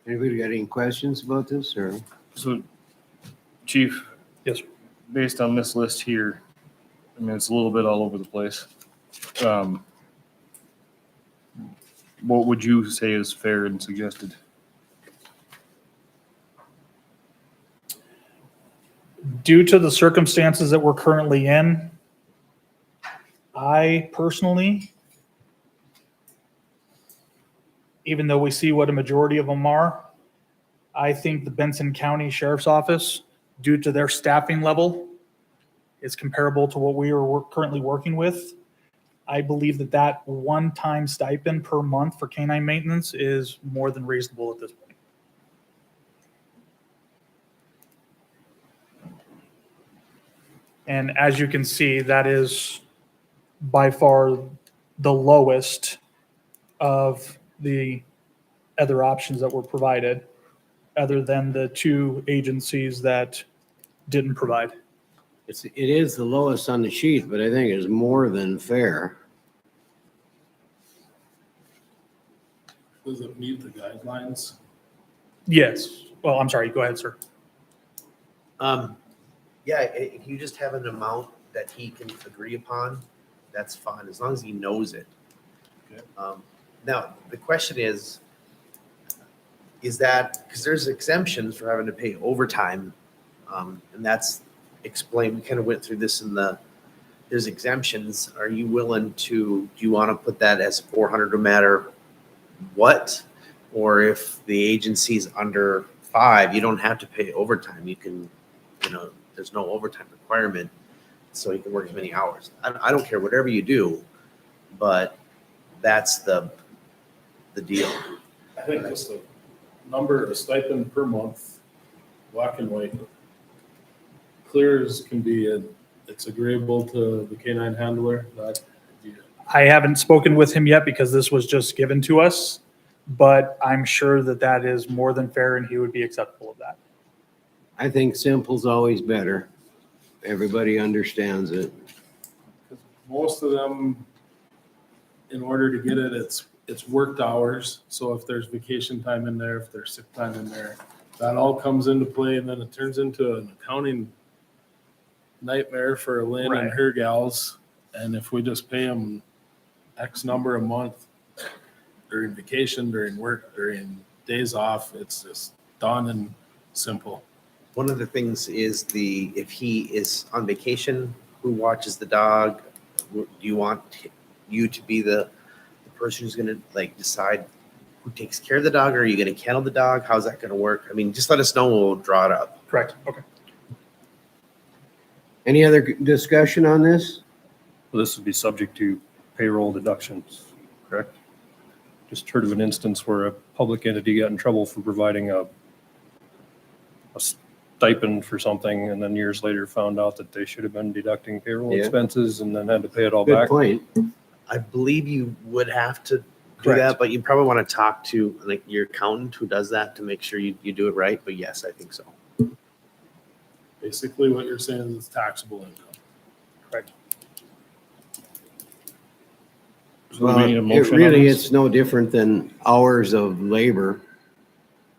[SPEAKER 1] Anybody got any questions about this or?
[SPEAKER 14] So, Chief?
[SPEAKER 16] Yes, sir.
[SPEAKER 14] Based on this list here, I mean, it's a little bit all over the place. What would you say is fair and suggested?
[SPEAKER 16] Due to the circumstances that we're currently in, I personally, even though we see what a majority of them are, I think the Benson County Sheriff's Office, due to their staffing level, is comparable to what we are currently working with. I believe that one-time stipend per month for canine maintenance is more than reasonable at this point. And as you can see, that is by far the lowest of the other options that were provided, other than the two agencies that didn't provide.
[SPEAKER 1] It is the lowest on the sheet, but I think it's more than fair.
[SPEAKER 2] Does it meet the guidelines?
[SPEAKER 16] Yes. Well, I'm sorry. Go ahead, sir.
[SPEAKER 11] Yeah, if you just have an amount that he can agree upon, that's fine, as long as he knows it.
[SPEAKER 2] Okay.
[SPEAKER 11] Now, the question is that, because there's exemptions for having to pay overtime, and that's explained, we kind of went through this there's exemptions. Are you willing do you want to put that as 400 no matter what? Or if the agency's under 5, you don't have to pay overtime. You can, there's no overtime requirement. so he can work as many hours. I don't care, whatever you do, but that's the deal.
[SPEAKER 2] I think just the number, a stipend per month, black and white, clear as can be, and it's agreeable to the canine handler, that,
[SPEAKER 16] I haven't spoken with him yet because this was just given to us, but I'm sure that that is more than fair and he would be acceptable of that.
[SPEAKER 1] I think simple's always better. Everybody understands it.
[SPEAKER 2] most of them, in order to get it, it's worked hours. So if there's vacation time in there, if there's sick time in there, that all comes into play, and then it turns into an accounting nightmare for Lynn and her gals. And if we just pay them X number a month during vacation, during work, during days off, it's just done and simple.
[SPEAKER 11] One of the things is if he is on vacation, who watches the dog? Do you want you to be the person who's gonna like decide who takes care of the dog? Or are you gonna kennel the dog? How's that gonna work? I mean, just let us know, we'll draw it up.
[SPEAKER 16] Correct, okay.
[SPEAKER 1] Any other discussion on this?
[SPEAKER 5] Well, this would be subject to payroll deductions, correct? Just heard of an instance where a public entity got in trouble for providing a stipend for something, and then years later found out that they should have been deducting payroll
[SPEAKER 1] Yeah.
[SPEAKER 5] expenses and then had to pay it all
[SPEAKER 1] Good
[SPEAKER 5] back.
[SPEAKER 1] point.
[SPEAKER 11] I believe you would have to do
[SPEAKER 5] Correct.
[SPEAKER 11] that, but you probably want to talk to like your accountant who does that to make sure you do it right. But yes, I think so.
[SPEAKER 2] Basically, what you're saying is it's taxable income.
[SPEAKER 16] Correct.
[SPEAKER 14] So
[SPEAKER 1] Well,
[SPEAKER 14] we need a
[SPEAKER 1] it
[SPEAKER 14] motion on
[SPEAKER 1] really,
[SPEAKER 14] this?
[SPEAKER 1] it's no different than hours of labor.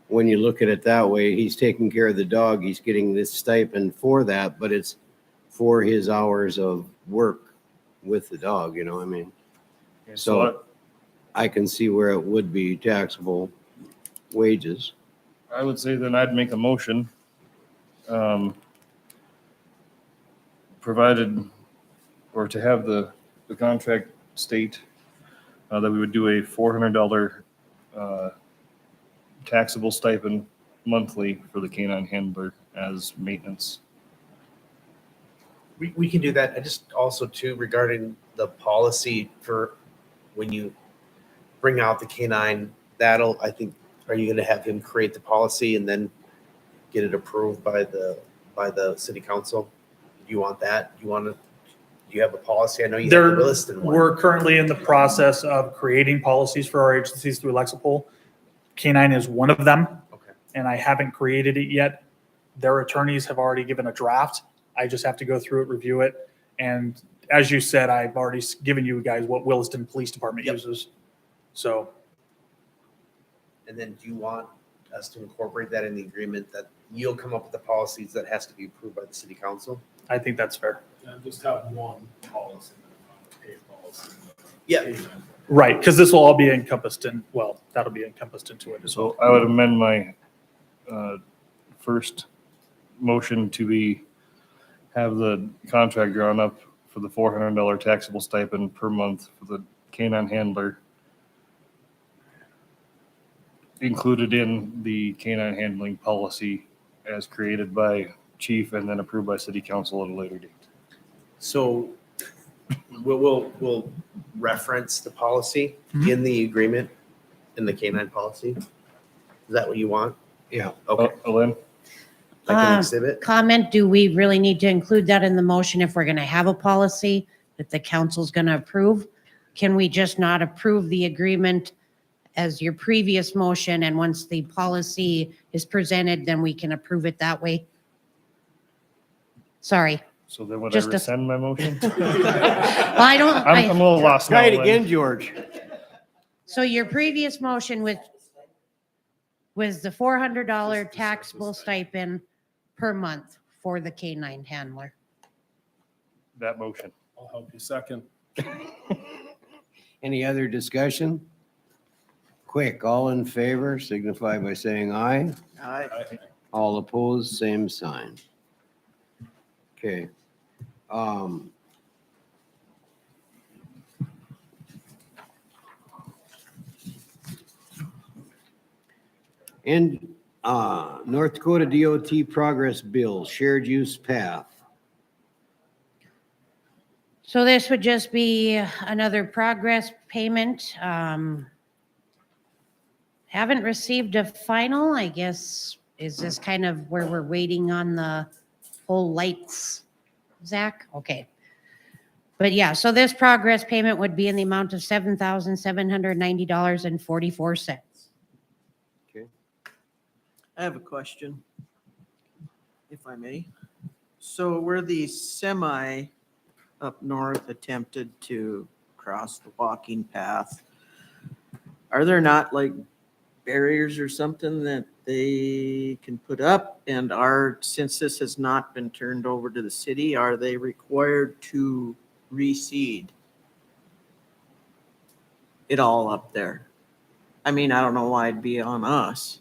[SPEAKER 1] When you look at it that way, he's taking care of the dog, he's getting this stipend for that, but it's for his hours of work with the dog, you know, I mean,
[SPEAKER 14] Okay,
[SPEAKER 1] so I can see where it would be taxable wages.
[SPEAKER 14] I would say then I'd make a motion, provided, or to have the contract state that we would do a $400 taxable stipend monthly for the canine handler as maintenance.
[SPEAKER 11] We can do that. I just also too regarding the policy for when you bring out the canine, that'll, I think, are you gonna have him create the policy and then get it approved by the city council? Do you want that? Do you have a policy? I know you have the Williston one.
[SPEAKER 16] We're currently in the process of creating policies for our agencies through Lexipol. Canine is one of them.
[SPEAKER 11] Okay.
[SPEAKER 16] And I haven't created it yet. Their attorneys have already given a draft. I just have to go through it, review it. And as you said, I've already given you guys what Williston Police Department uses. So
[SPEAKER 11] And then do you want us to incorporate that in the agreement that you'll come up with the policies that has to be approved by the city council?
[SPEAKER 16] I think that's fair.
[SPEAKER 2] And just have one policy, pay policy.
[SPEAKER 11] Yeah.
[SPEAKER 16] Right, because this will all be encompassed in, well, that'll be encompassed into it as well.
[SPEAKER 14] So I would amend my first motion to have the contract drawn up for the $400 taxable stipend per month for the canine handler included in the canine handling policy as created by chief and then approved by city council at a later date.
[SPEAKER 11] So we'll reference the policy in the agreement, in the canine policy. Is that what you want?
[SPEAKER 1] Yeah.
[SPEAKER 11] Okay.
[SPEAKER 14] Ellen?
[SPEAKER 11] Like an exhibit?
[SPEAKER 10] Comment, do we really need to include that in the motion if we're going to have a policy that the council's going to approve? Can we just not approve the agreement as your previous motion, and once the policy is presented, then we can approve it that way? Sorry.
[SPEAKER 14] So then would I
[SPEAKER 10] Just a-
[SPEAKER 14] rescind my motion?
[SPEAKER 10] Well, I don't,
[SPEAKER 14] I'm a little lost now.
[SPEAKER 1] Try it
[SPEAKER 14] Len.
[SPEAKER 1] again, George.
[SPEAKER 10] so your previous motion was the $400 taxable stipend per month for the canine handler.
[SPEAKER 14] That motion.
[SPEAKER 2] I'll help you second.
[SPEAKER 1] Any other discussion? Quick, all in favor signify by saying aye. All opposed, same sign. Okay. And North Dakota DOT progress bill, shared use path.
[SPEAKER 10] So this would just be another progress payment. Haven't received a final, I guess. Is this kind of where we're waiting on the whole lights, Zach? Okay. But yeah, so this progress payment would be in the amount of $7,790.44.
[SPEAKER 4] I have a question, if I may. So where the semi up north attempted to cross the walking path, are there not like barriers or something that they can put up? And since this has not been turned over to the city, are they required to reseed it all up there? I mean, I don't know why it'd be on us.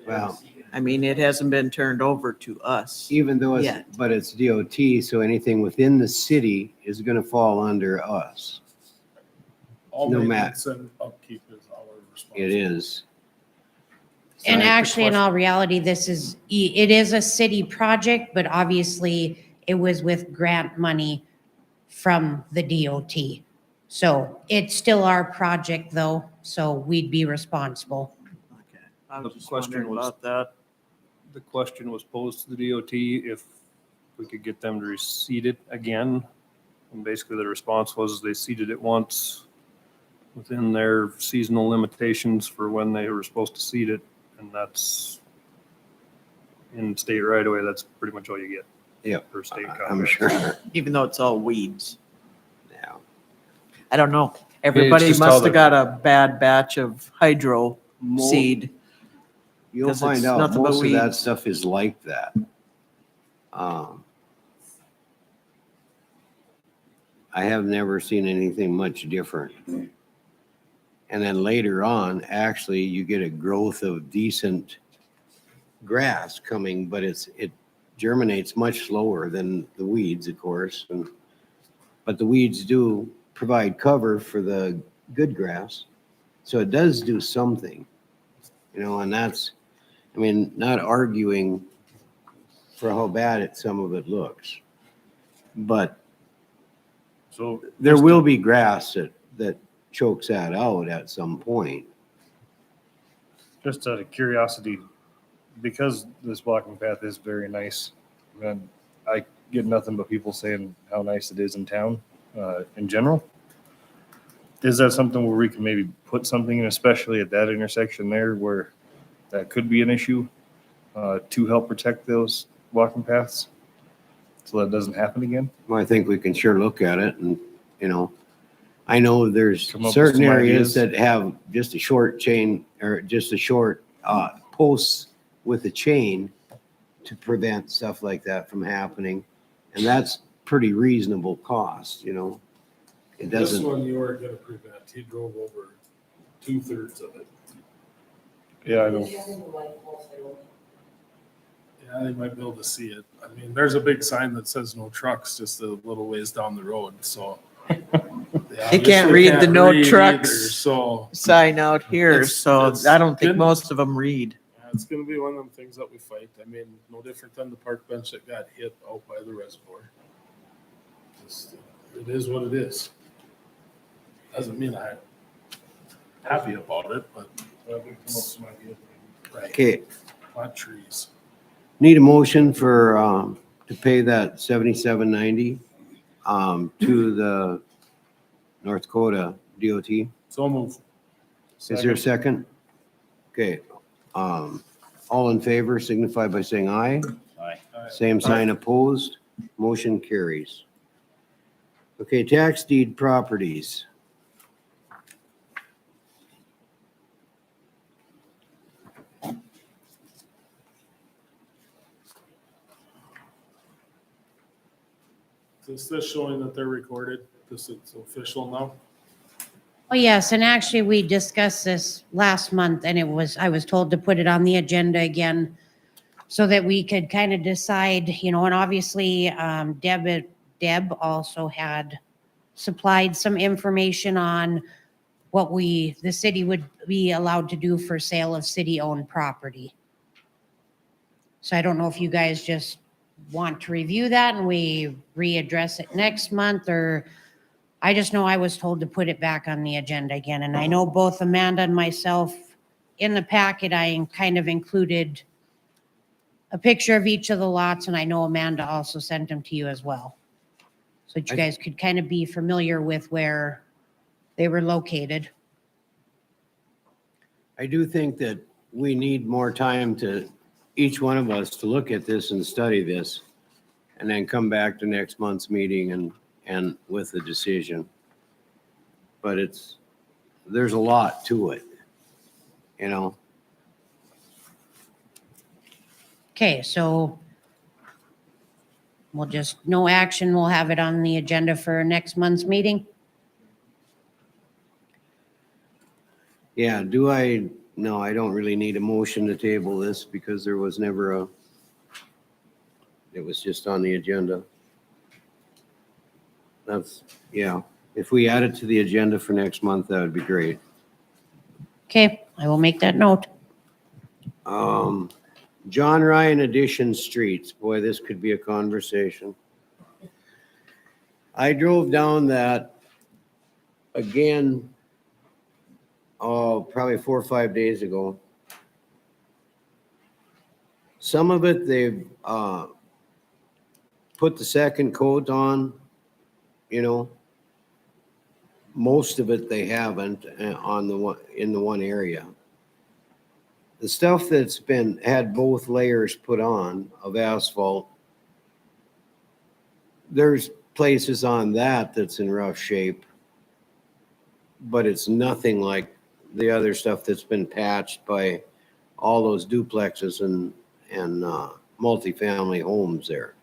[SPEAKER 1] Well,
[SPEAKER 4] I mean, it hasn't been turned over to us.
[SPEAKER 1] even though it's,
[SPEAKER 4] Yet.
[SPEAKER 1] but it's DOT, so anything within the city is gonna fall under us.
[SPEAKER 2] All
[SPEAKER 1] No
[SPEAKER 2] maintenance and upkeep is our responsibility.
[SPEAKER 1] It is.
[SPEAKER 10] And
[SPEAKER 1] So-
[SPEAKER 10] actually, in all reality, it is a city project, but obviously it was with grant money from the DOT. So it's still our project though, so we'd be responsible.
[SPEAKER 4] Okay. I
[SPEAKER 5] The
[SPEAKER 4] was just
[SPEAKER 5] question
[SPEAKER 4] wondering
[SPEAKER 5] was-
[SPEAKER 4] about that.
[SPEAKER 5] The question was posed to the DOT if we could get them to reseed it again. And basically the response was they seeded it once within their seasonal limitations for when they were supposed to seed it. And that's in state right away. That's pretty much all you get.
[SPEAKER 1] Yep,
[SPEAKER 5] Per state
[SPEAKER 1] I'm
[SPEAKER 5] contract.
[SPEAKER 1] sure.
[SPEAKER 4] Even though it's all weeds.
[SPEAKER 1] Yeah.
[SPEAKER 4] I don't know. Everybody
[SPEAKER 5] just how
[SPEAKER 4] must
[SPEAKER 5] the-
[SPEAKER 4] have got a bad batch of hydro seed.
[SPEAKER 1] You'll
[SPEAKER 4] 'Cause
[SPEAKER 1] find
[SPEAKER 4] it's
[SPEAKER 1] out
[SPEAKER 4] nothing but
[SPEAKER 1] most of that
[SPEAKER 4] weeds.
[SPEAKER 1] stuff is like that. I have never seen anything much different. And then later on, actually, you get a growth of decent grass coming, but it germinates much slower than the weeds, of course. But the weeds do provide cover for the good grass. So it does do something, and that's, I mean, not arguing for how bad some of it looks. But
[SPEAKER 14] So
[SPEAKER 1] there will be grass that chokes that out at some point.
[SPEAKER 14] just out of curiosity, because this walking path is very nice, and I get nothing but people saying how nice it is in town, in general. Is that something where we can maybe put something in, especially at that intersection there where that could be an issue, to help protect those walking paths? So that doesn't happen again?
[SPEAKER 1] Well, I think we can sure look at it and, I know there's
[SPEAKER 14] Come up with
[SPEAKER 1] certain
[SPEAKER 14] some
[SPEAKER 1] areas
[SPEAKER 14] ideas.
[SPEAKER 1] that have just a short chain or just a short posts with a chain to prevent stuff like that from happening. And that's pretty reasonable cost, It
[SPEAKER 2] This
[SPEAKER 1] doesn't,
[SPEAKER 2] one you weren't gonna prevent. He drove over 2/3 of it.
[SPEAKER 14] Yeah, I know.
[SPEAKER 2] Yeah, they might be able to see it. I mean, there's a big sign that says no trucks just a little ways down the road, so.
[SPEAKER 4] They can't read the no trucks
[SPEAKER 2] So,
[SPEAKER 4] sign out here,
[SPEAKER 2] It's-
[SPEAKER 4] so
[SPEAKER 2] it's
[SPEAKER 4] I don't think
[SPEAKER 2] been-
[SPEAKER 4] most of them read.
[SPEAKER 2] yeah, it's gonna be one of them things that we fight. I mean, no different than the park bench that got hit out by the reservoir. Just, it is what it is. Doesn't mean I'm happy about it, but. Right,
[SPEAKER 1] okay,
[SPEAKER 2] plant trees.
[SPEAKER 1] need a motion for, to pay that $77.90 to the North Dakota DOT.
[SPEAKER 2] So move.
[SPEAKER 1] Is there a second? Okay, all in favor signify by saying aye.
[SPEAKER 13] Aye.
[SPEAKER 1] Same sign opposed, motion carries. Okay, tax deed properties.
[SPEAKER 2] Is this showing that they're recorded? This is official now?
[SPEAKER 10] Oh, yes, and actually, we discussed this last month, and I was told to put it on the agenda again so that we could kind of decide, and obviously, Deb also had supplied some information on what the city would be allowed to do for sale of city-owned property. So I don't know if you guys just want to review that and we readdress it next month, or I just know I was told to put it back on the agenda again, and I know both Amanda and myself, in the packet, I kind of included a picture of each of the lots, and I know Amanda also sent them to you as well. So that you guys could kind of be familiar with where they were located.
[SPEAKER 1] I do think that we need more time to, each one of us, to look at this and study this, and then come back to next month's meeting and with a decision. But there's a lot to it, you know?
[SPEAKER 10] Okay, so we'll just, no action, we'll have it on the agenda for next month's meeting.
[SPEAKER 1] Yeah, no, I don't really need a motion to table this because there was never it was just on the agenda. Yeah, if we add it to the agenda for next month, that would be great.
[SPEAKER 10] Okay, I will make that note.
[SPEAKER 1] John Ryan Addition Streets, boy, this could be a conversation. I drove down that again, probably 4 or 5 days ago. Some of it, they've put the second coat on, you know. Most of it they haven't in the one area. The stuff that's had both layers put on of asphalt, there's places on that's in rough shape, but it's nothing like the other stuff that's been patched by all those duplexes and multifamily homes there.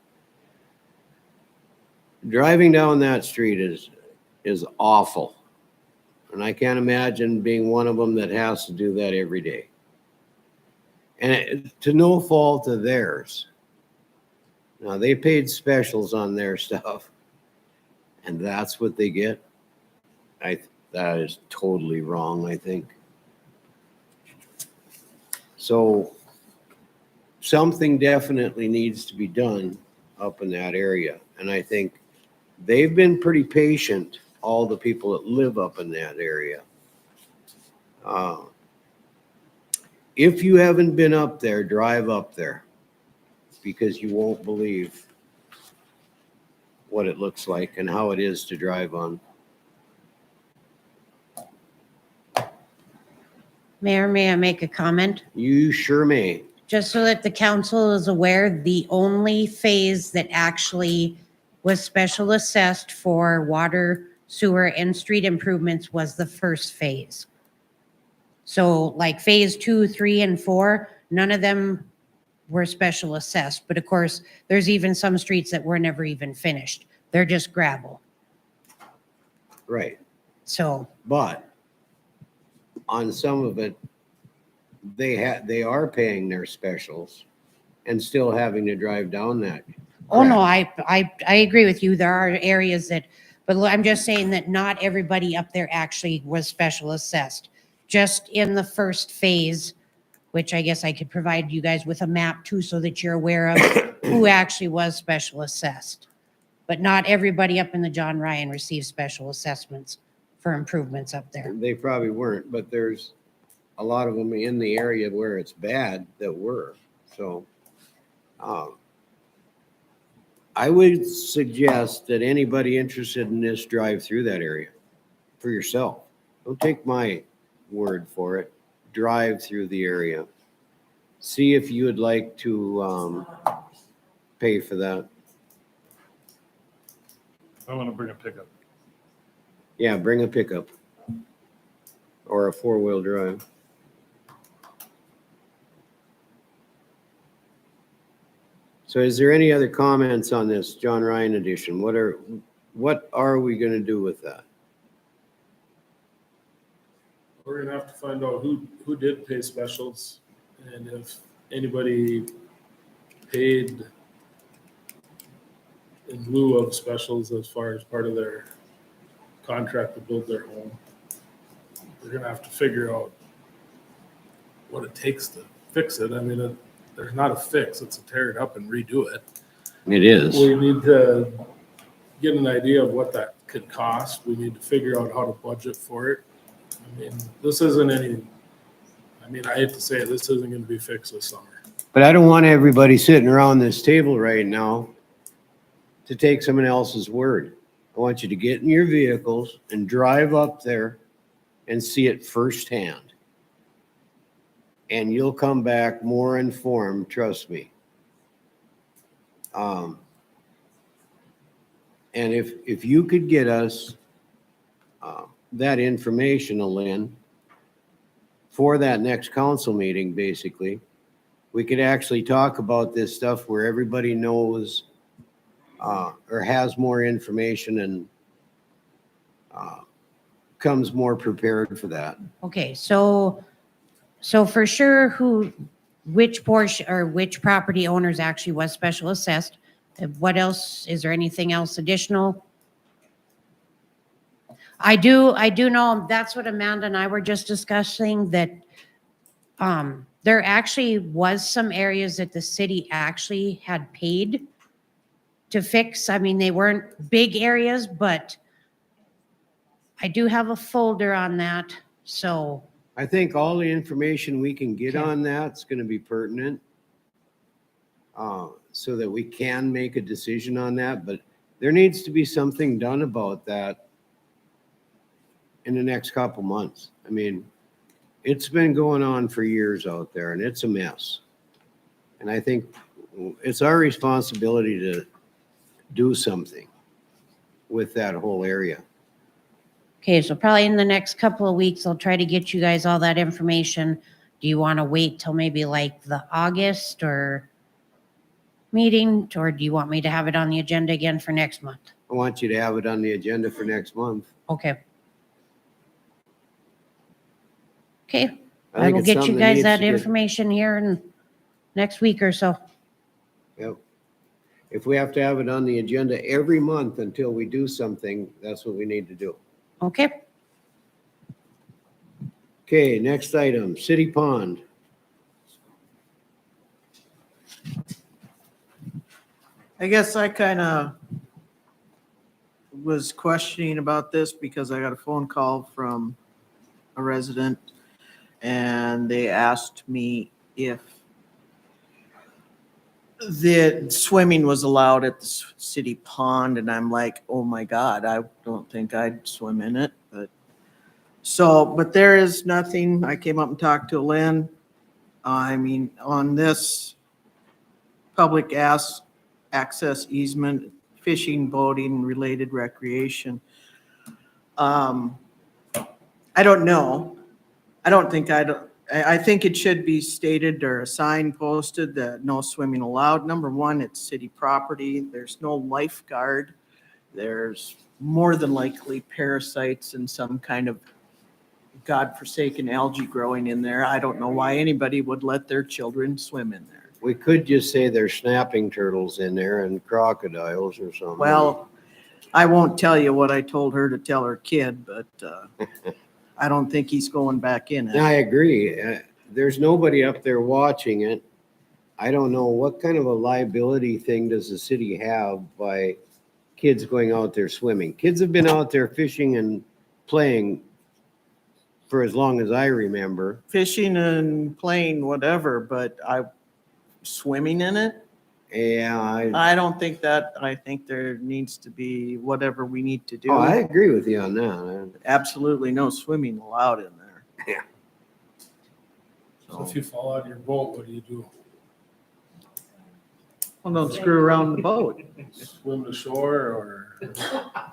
[SPEAKER 1] Driving down that street is awful. And I can't imagine being one of them that has to do that every day. And to no fault of theirs. Now, they paid specials on their stuff, and that's what they get. That is totally wrong, I think. So something definitely needs to be done up in that area. And I think they've been pretty patient, all the people that live up in that area. If you haven't been up there, drive up there, because you won't believe what it looks like and how it is to drive on.
[SPEAKER 10] Mayor, may I make a comment?
[SPEAKER 1] You sure may.
[SPEAKER 10] Just so that the council is aware, the only phase that actually was special assessed for water, sewer, and street improvements was the first phase. So like phase 2, 3, and 4, none of them were special assessed. But of course, there's even some streets that were never even finished. They're just gravel.
[SPEAKER 1] Right.
[SPEAKER 10] So.
[SPEAKER 1] But on some of it, they are paying their specials and still having to drive down that.
[SPEAKER 10] Oh, no, I agree with you. There are areas that, but I'm just saying that not everybody up there actually was special assessed. Just in the first phase, which I guess I could provide you guys with a map too, so that you're aware of who actually was special assessed. But not everybody up in the John Ryan received special assessments for improvements up there.
[SPEAKER 1] They probably weren't, but there's a lot of them in the area where it's bad that were. So I would suggest that anybody interested in this drive through that area for yourself. Don't take my word for it. Drive through the area. See if you would like to pay for that.
[SPEAKER 5] I want to bring a pickup.
[SPEAKER 1] Yeah, bring a pickup or a 4-wheel drive. So is there any other comments on this John Ryan edition? What are we going to do with that?
[SPEAKER 2] We're gonna have to find out who did pay specials, and if anybody paid in lieu of specials as far as part of their contract to build their home. We're gonna have to figure out what it takes to fix it. I mean, there's not a fix, it's to tear it up and redo it.
[SPEAKER 1] It is.
[SPEAKER 2] We need to get an idea of what that could cost. We need to figure out how to budget for it. I mean, this isn't any, I mean, I hate to say it, this isn't gonna be fixed this summer.
[SPEAKER 1] But I don't want everybody sitting around this table right now to take someone else's word. I want you to get in your vehicles and drive up there and see it firsthand. And you'll come back more informed, trust me. And if you could get us that information, Lynn, for that next council meeting, basically, we could actually talk about this stuff where everybody knows or has more information and comes more prepared for that.
[SPEAKER 10] Okay, so for sure which portion or which property owners actually was special assessed? What else, is there anything else additional? I do know, that's what Amanda and I were just discussing, that there actually was some areas that the city actually had paid to fix. I mean, they weren't big areas, but I do have a folder on that, so.
[SPEAKER 1] I think all the information we can get
[SPEAKER 10] Okay.
[SPEAKER 1] on that's gonna be pertinent. So that we can make a decision on that, but there needs to be something done about that in the next couple months. I mean, it's been going on for years out there and it's a mess. And I think it's our responsibility to do something with that whole area.
[SPEAKER 10] Okay, so probably in the next couple of weeks, I'll try to get you guys all that information. Do you want to wait till maybe like the August or meeting, or do you want me to have it on the agenda again for next month?
[SPEAKER 1] I want you to have it on the agenda for next month.
[SPEAKER 10] Okay. Okay, I
[SPEAKER 1] think
[SPEAKER 10] will
[SPEAKER 1] it's
[SPEAKER 10] get you
[SPEAKER 1] something
[SPEAKER 10] guys
[SPEAKER 1] needs
[SPEAKER 10] that
[SPEAKER 1] to get-
[SPEAKER 10] information here in next week or so.
[SPEAKER 1] Yep. If we have to have it on the agenda every month until we do something, that's what we need to do.
[SPEAKER 10] Okay,
[SPEAKER 1] Okay, next item, City Pond.
[SPEAKER 4] I guess I kind of was questioning about this because I got a phone call from a resident and they asked me if the swimming was allowed at the city pond, and I'm like, oh my God, I don't think I'd swim in it, but there is nothing. I came up and talked to Lynn. I mean, on this public access easement, fishing, boating, related recreation. I don't know. I think it should be stated or a sign posted that no swimming allowed. Number one, it's city property. There's no lifeguard. There's more than likely parasites and some kind of godforsaken algae growing in there. I don't know why anybody would let their children swim in there.
[SPEAKER 1] We could just say there's snapping turtles in there and crocodiles or something.
[SPEAKER 4] Well, I won't tell you what I told her to tell her kid, but I don't think he's going back in
[SPEAKER 1] I
[SPEAKER 4] it.
[SPEAKER 1] agree. There's nobody up there watching it. I don't know what kind of a liability thing does the city have by kids going out there swimming. Kids have been out there fishing and playing for as long as I remember.
[SPEAKER 4] Fishing and playing, whatever, but swimming in it?
[SPEAKER 1] Yeah,
[SPEAKER 4] I don't think that, I think there needs to be whatever we need to do.
[SPEAKER 1] I agree with you on that.
[SPEAKER 4] Absolutely no swimming allowed in there.
[SPEAKER 1] Yeah.
[SPEAKER 2] So if you fall out of your boat, what do you do?
[SPEAKER 4] Well, don't screw around the boat.
[SPEAKER 2] Swim to shore or?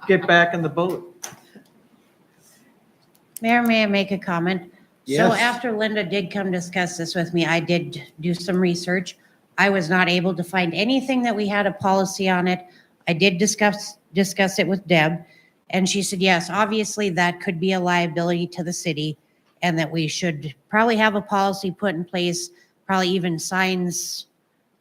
[SPEAKER 4] Get back in the boat.
[SPEAKER 10] Mayor, may I make a comment? So
[SPEAKER 1] Yes.
[SPEAKER 10] after Linda did come discuss this with me, I did do some research. I was not able to find anything that we had a policy on it. I did discuss it with Deb, and she said, yes, obviously that could be a liability to the city, and that we should probably have a policy put in place, probably even signs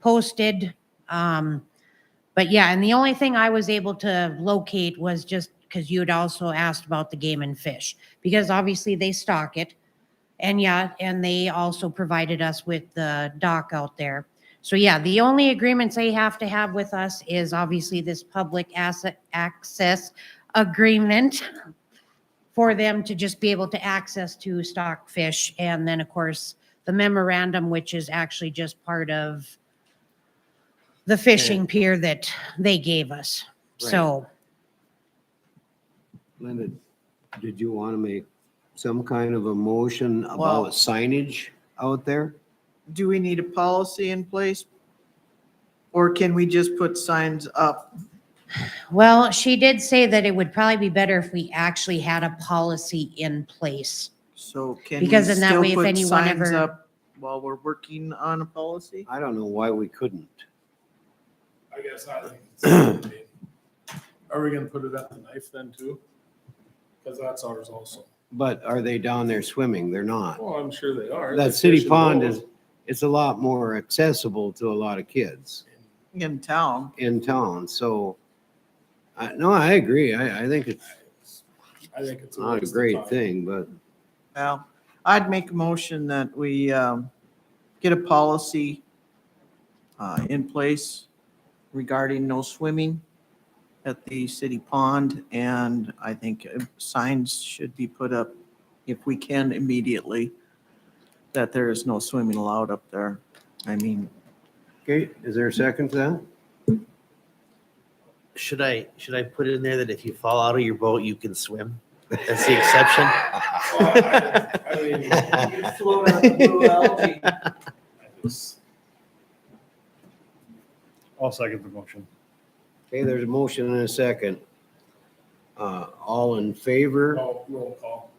[SPEAKER 10] posted. But yeah, and the only thing I was able to locate was just because you had also asked about the game and fish, because obviously they stock it. And yeah, and they also provided us with the dock out there. So yeah, the only agreements they have to have with us is obviously this public asset access agreement for them to just be able to access to stock fish. And then, of course, the memorandum, which is actually just part of the fishing pier that they gave us. So
[SPEAKER 1] Linda, did you want to make some kind of a motion
[SPEAKER 4] Well-
[SPEAKER 1] about signage out there?
[SPEAKER 4] Do we need a policy in place? Or can we just put signs up?
[SPEAKER 10] well, she did say that it would probably be better if we actually had a policy in place.
[SPEAKER 4] So can we
[SPEAKER 10] Because in that
[SPEAKER 4] still
[SPEAKER 10] way, if
[SPEAKER 4] put
[SPEAKER 10] anyone
[SPEAKER 4] signs
[SPEAKER 10] ever-
[SPEAKER 4] up while we're working on a policy?
[SPEAKER 1] I don't know why we couldn't.
[SPEAKER 2] I guess I think it's. Are we gonna put it at the knife then too? Cause that's ours also.
[SPEAKER 1] But are they down there swimming? They're not.
[SPEAKER 2] Well, I'm sure they are.
[SPEAKER 1] That
[SPEAKER 2] They're
[SPEAKER 1] city
[SPEAKER 2] fishing
[SPEAKER 1] pond
[SPEAKER 2] boats.
[SPEAKER 1] is, it's a lot more accessible to a lot of kids
[SPEAKER 4] In town?
[SPEAKER 1] in town, so. No, I agree. I think it's
[SPEAKER 2] I think it's.
[SPEAKER 1] not a
[SPEAKER 2] waste of
[SPEAKER 1] great
[SPEAKER 2] time.
[SPEAKER 1] thing, but
[SPEAKER 4] Well, I'd make a motion that we get a policy in place regarding no swimming at the city pond, and I think signs should be put up, if we can immediately, that there is no swimming allowed up there. I mean,
[SPEAKER 1] okay, is there a second to that?
[SPEAKER 11] Should I put it in there that if you fall out of your boat, you can swim? That's the exception?
[SPEAKER 2] I mean,
[SPEAKER 4] float on the blue algae.
[SPEAKER 14] I'll second the motion.
[SPEAKER 1] Okay, there's a motion and a second. All in favor?
[SPEAKER 2] roll call.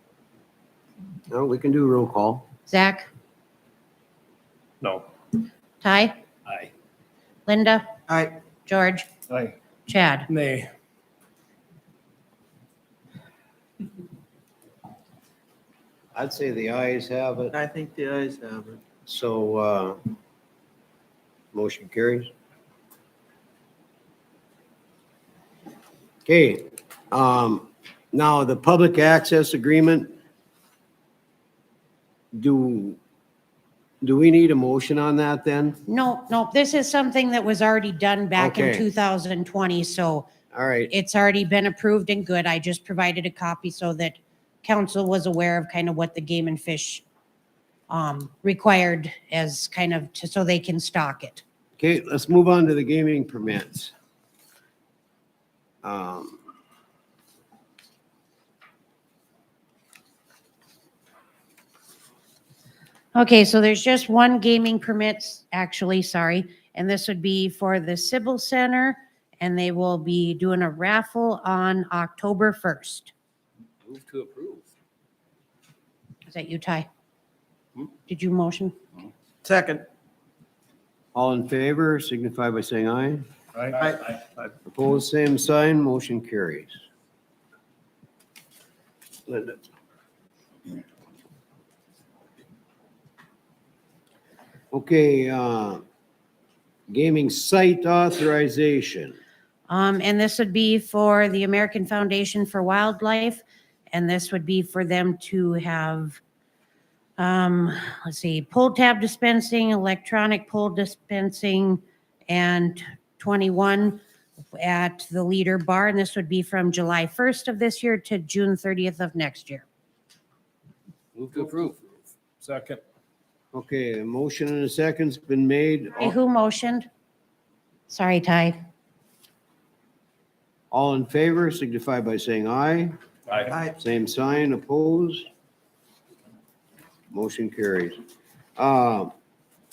[SPEAKER 1] No, we can do roll call.
[SPEAKER 10] Zach,
[SPEAKER 5] No.
[SPEAKER 10] Ty,
[SPEAKER 11] Aye.
[SPEAKER 10] Linda,
[SPEAKER 4] I,
[SPEAKER 10] George,
[SPEAKER 14] Aye.
[SPEAKER 10] Chad.
[SPEAKER 2] Nay.
[SPEAKER 1] I'd say the ayes have it,
[SPEAKER 4] I think the ayes have it.
[SPEAKER 1] so motion carries. Okay, now the public access agreement. Do we need a motion on that then?
[SPEAKER 10] No, this is something that was already done back in
[SPEAKER 1] Okay.
[SPEAKER 10] 2020, so
[SPEAKER 1] All right,
[SPEAKER 10] it's already been approved and good. I just provided a copy so that council was aware of kind of what the Game and Fish required as kind of, so they can stock it.
[SPEAKER 1] okay, let's move on to the gaming permits.
[SPEAKER 10] Okay, so there's just one gaming permits, actually, sorry, and this would be for the Sybil Center, and they will be doing a raffle on October 1st.
[SPEAKER 13] Move to approve.
[SPEAKER 10] Is that you, Ty?
[SPEAKER 13] Hmm?
[SPEAKER 10] Did you motion?
[SPEAKER 4] Second.
[SPEAKER 1] All in favor signify by saying aye.
[SPEAKER 14] Aye.
[SPEAKER 1] Opposed, same sign, motion carries. Linda. Okay, gaming site authorization.
[SPEAKER 10] And this would be for the American Foundation for Wildlife, and this would be for them to have, let's see, pull tab dispensing, electronic pull dispensing, and 21 at the Leader Bar, and this would be from July 1st of this year to June 30th of next year.
[SPEAKER 13] Move to approve.
[SPEAKER 2] Second.
[SPEAKER 1] Okay, a motion and a second's been made.
[SPEAKER 10] Hey, who motioned? Sorry, Ty.
[SPEAKER 1] All in favor signify by saying aye.
[SPEAKER 4] I,
[SPEAKER 1] Same sign, opposed. Motion carries.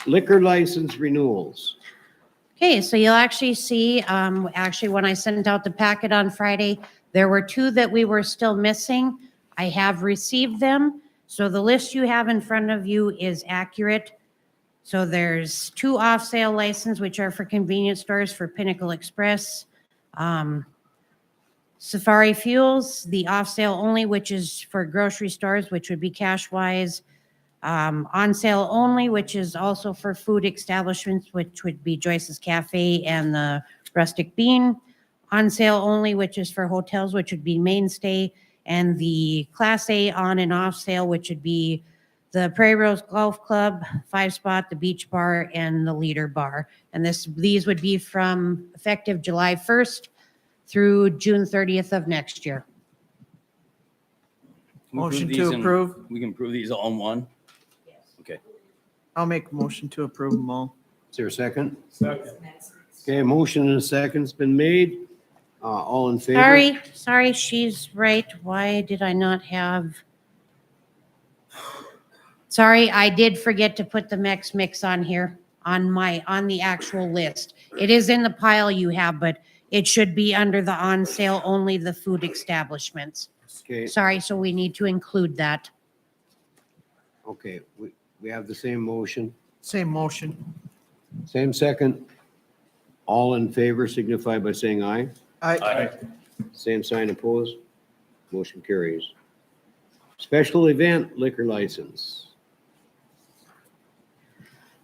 [SPEAKER 1] Liquor license renewals.
[SPEAKER 10] Okay, so you'll actually see, actually, when I sent out the packet on Friday, there were two that we were still missing. I have received them. So the list you have in front of you is accurate. So there's two off-sale licenses, which are for convenience stores for Pinnacle Express. Safari Fuels, the off-sale only, which is for grocery stores, which would be Cashwise. On sale only, which is also for food establishments, which would be Joyce's Cafe and the Rustic Bean. On sale only, which is for hotels, which would be Mainstay, and the Class A on and off sale, which would be the Prairie Rose Golf Club, 5 Spot, the Beach Bar, and the Leader Bar. And these would be from effective July 1st through June 30th of next year.
[SPEAKER 13] Can we approve
[SPEAKER 4] Motion
[SPEAKER 13] these
[SPEAKER 4] to
[SPEAKER 13] in-
[SPEAKER 4] approve.
[SPEAKER 13] We can approve these all in one? Okay.
[SPEAKER 4] I'll make a motion to approve them all.
[SPEAKER 1] Is there a second?
[SPEAKER 2] Second.
[SPEAKER 1] Okay, motion and a second's been made. All in favor?
[SPEAKER 10] Sorry, she's right. Why did I not have? Sorry, I did forget to put the mix on here on the actual list. It is in the pile you have, but it should be under the on sale only, the food establishments.
[SPEAKER 1] Okay,
[SPEAKER 10] Sorry, so we need to include that.
[SPEAKER 1] okay, we have the same motion,
[SPEAKER 4] Same motion.
[SPEAKER 1] same second. All in favor signify by saying aye.
[SPEAKER 4] I,
[SPEAKER 1] Same sign opposed. Motion carries. Special event liquor license.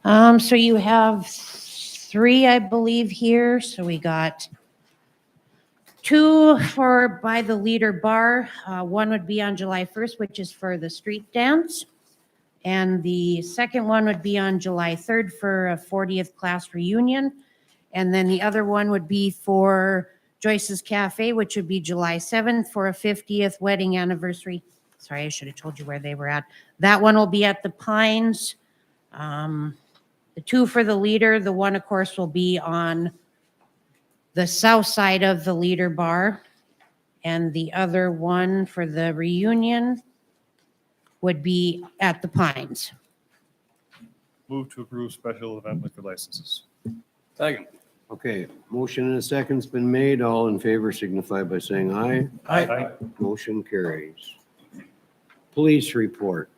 [SPEAKER 10] So you have 3, I believe, here. So we got 2 for by the Leader Bar. One would be on July 1st, which is for the street dance. And the second one would be on July 3rd for a 40th class reunion. And then the other one would be for Joyce's Cafe, which would be July 7th for a 50th wedding anniversary. Sorry, I should have told you where they were at. That one will be at the Pines. The 2 for the Leader, the one, of course, will be on the south side of the Leader Bar. And the other one for the reunion would be at the Pines.
[SPEAKER 14] Move to approve special event liquor licenses.
[SPEAKER 13] Second.
[SPEAKER 1] Okay, motion and a second's been made. All in favor signify by saying aye.
[SPEAKER 4] I,
[SPEAKER 1] Motion carries. Police report.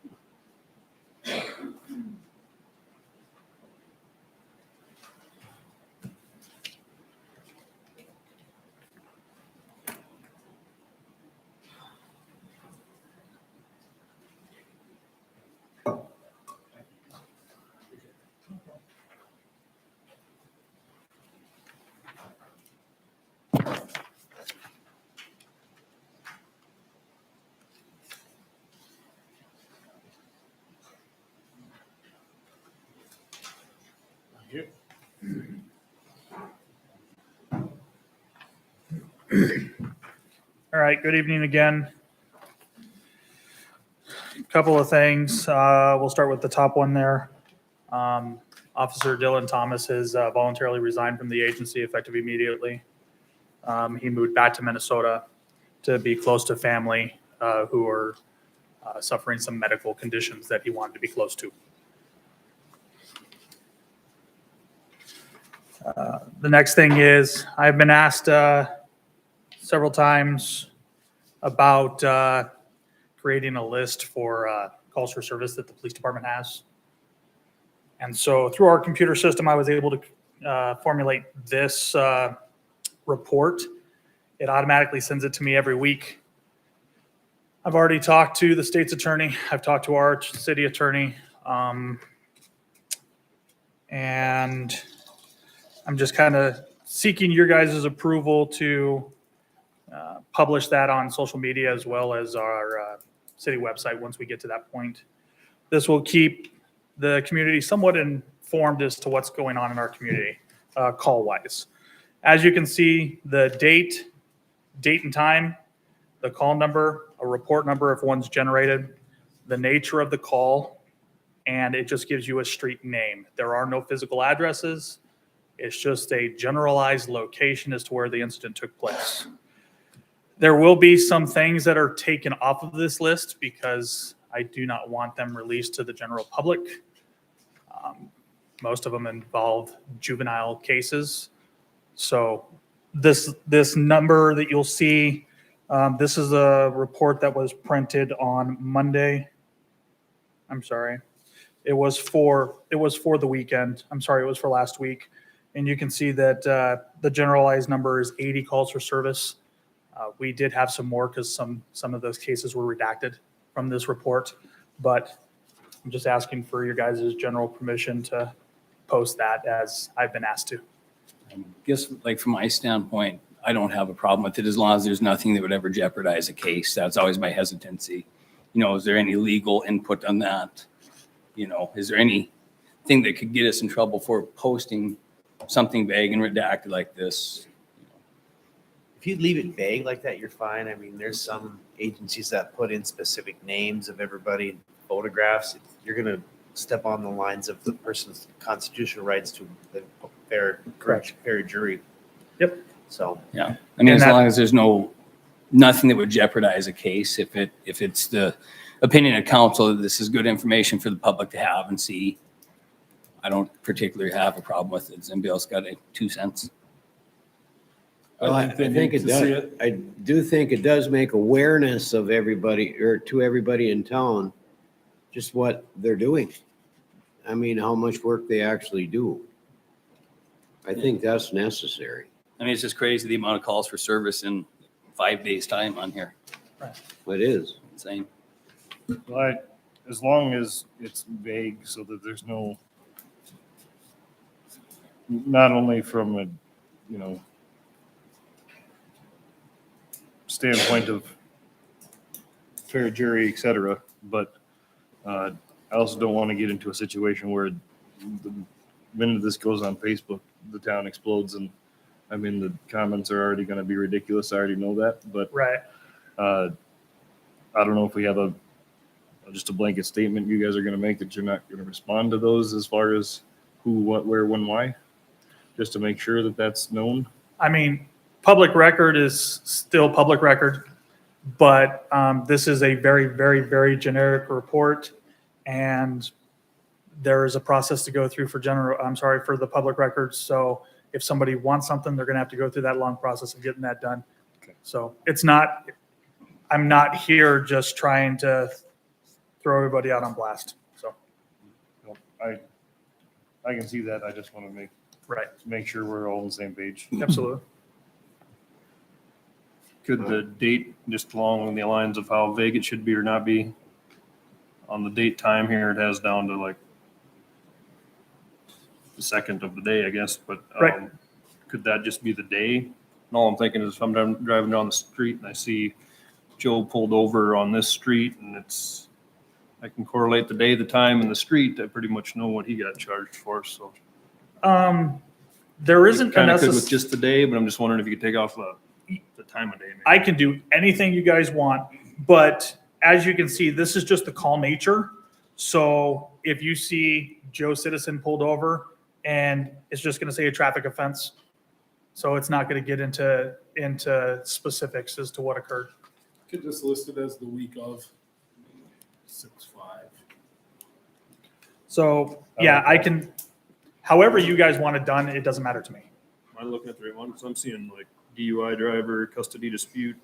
[SPEAKER 16] All right, good evening again. Couple of things. We'll start with the top one there. Officer Dylan Thomas has voluntarily resigned from the agency effective immediately. He moved back to Minnesota to be close to family who are suffering some medical conditions that he wanted to be close to. The next thing is I've been asked several times about creating a list for calls for service that the police department has. And so through our computer system, I was able to formulate this report. It automatically sends it to me every week. I've already talked to the state's attorney. I've talked to our city attorney. And I'm just kind of seeking your guys' approval to publish that on social media as well as our city website once we get to that point. This will keep the community somewhat informed as to what's going on in our community, call-wise. As you can see, the date and time, the call number, a report number if one's generated, the nature of the call, and it just gives you a street name. There are no physical addresses. It's just a generalized location as to where the incident took place. There will be some things that are taken off of this list because I do not want them released to the general public. Most of them involve juvenile cases. So this number that you'll see, this is a report that was printed on Monday. I'm sorry. It was for the weekend. I'm sorry, it was for last week. And you can see that the generalized number is 80 calls for service. We did have some more because some of those cases were redacted from this report, but I'm just asking for your guys' general permission to post that as I've been asked to.
[SPEAKER 13] I guess, like, from my standpoint, I don't have a problem with it as long as there's nothing that would ever jeopardize a case. That's always my hesitancy. Is there any legal input on that? Is there anything that could get us in trouble for posting something vague and redacted like this?
[SPEAKER 11] if you leave it vague like that, you're fine. I mean, there's some agencies that put in specific names of everybody, photographs. You're gonna step on the lines of the person's constitutional rights to the fair jury.
[SPEAKER 16] Yep.
[SPEAKER 11] So.
[SPEAKER 13] Yeah, I mean,
[SPEAKER 16] And
[SPEAKER 13] as
[SPEAKER 16] that-
[SPEAKER 13] long as there's nothing that would jeopardize a case, if it's the opinion of council that this is good information for the public to have and see, I don't particularly have a problem with it. Has anybody else got a 2 cents?
[SPEAKER 1] Well, I think it does. I do think it does make awareness of everybody, or to everybody in town, just what they're doing. I mean, how much work they actually do. I think that's necessary.
[SPEAKER 13] I mean, it's just crazy the amount of calls for service in 5 days' time on here.
[SPEAKER 1] It is.
[SPEAKER 13] Insane.
[SPEAKER 14] But as long as it's vague so that there's no, not only from a, standpoint of fair jury, et cetera, but I also don't want to get into a situation where the minute this goes on Facebook, the town explodes, and I mean, the comments are already going to be ridiculous. I already know that, but
[SPEAKER 16] Right.
[SPEAKER 14] I don't know if we have just a blanket statement you guys are going to make that you're not going to respond to those as far as who, what, where, when, why, just to make sure that that's known.
[SPEAKER 16] I mean, public record is still public record, but this is a very, very, very generic report. And there is a process to go through for the public records. So if somebody wants something, they're going to have to go through that long process of getting that done.
[SPEAKER 14] Okay.
[SPEAKER 16] So I'm not here just trying to throw everybody out on blast. So,
[SPEAKER 14] I can see that. I just want to make sure we're all on the same page.
[SPEAKER 16] Absolutely.
[SPEAKER 5] Could the date, just along the lines of how vague it should be or not be, on the date time here, it has down to like the second of the day, I guess, but
[SPEAKER 16] Right.
[SPEAKER 5] could that just be the day? And all I'm thinking is if I'm driving down the street and I see Joe pulled over on this street and I can correlate the day, the time, and the street, I pretty much know what he got charged for, so.
[SPEAKER 16] There isn't a
[SPEAKER 5] Kind of could with
[SPEAKER 16] necessary.
[SPEAKER 5] just the day, but I'm just wondering if you could take off the time of day. maybe.
[SPEAKER 16] I can do anything you guys want, but as you can see, this is just the call nature. So if you see Joe Citizen pulled over and it's just going to say a traffic offense, so it's not going to get into specifics as to what occurred.
[SPEAKER 2] Could just list it as the week of 6/5.
[SPEAKER 16] So yeah, I can, however you guys want it done, it doesn't matter to me.
[SPEAKER 5] Am I looking at the right one? Because I'm seeing like DUI driver, custody dispute,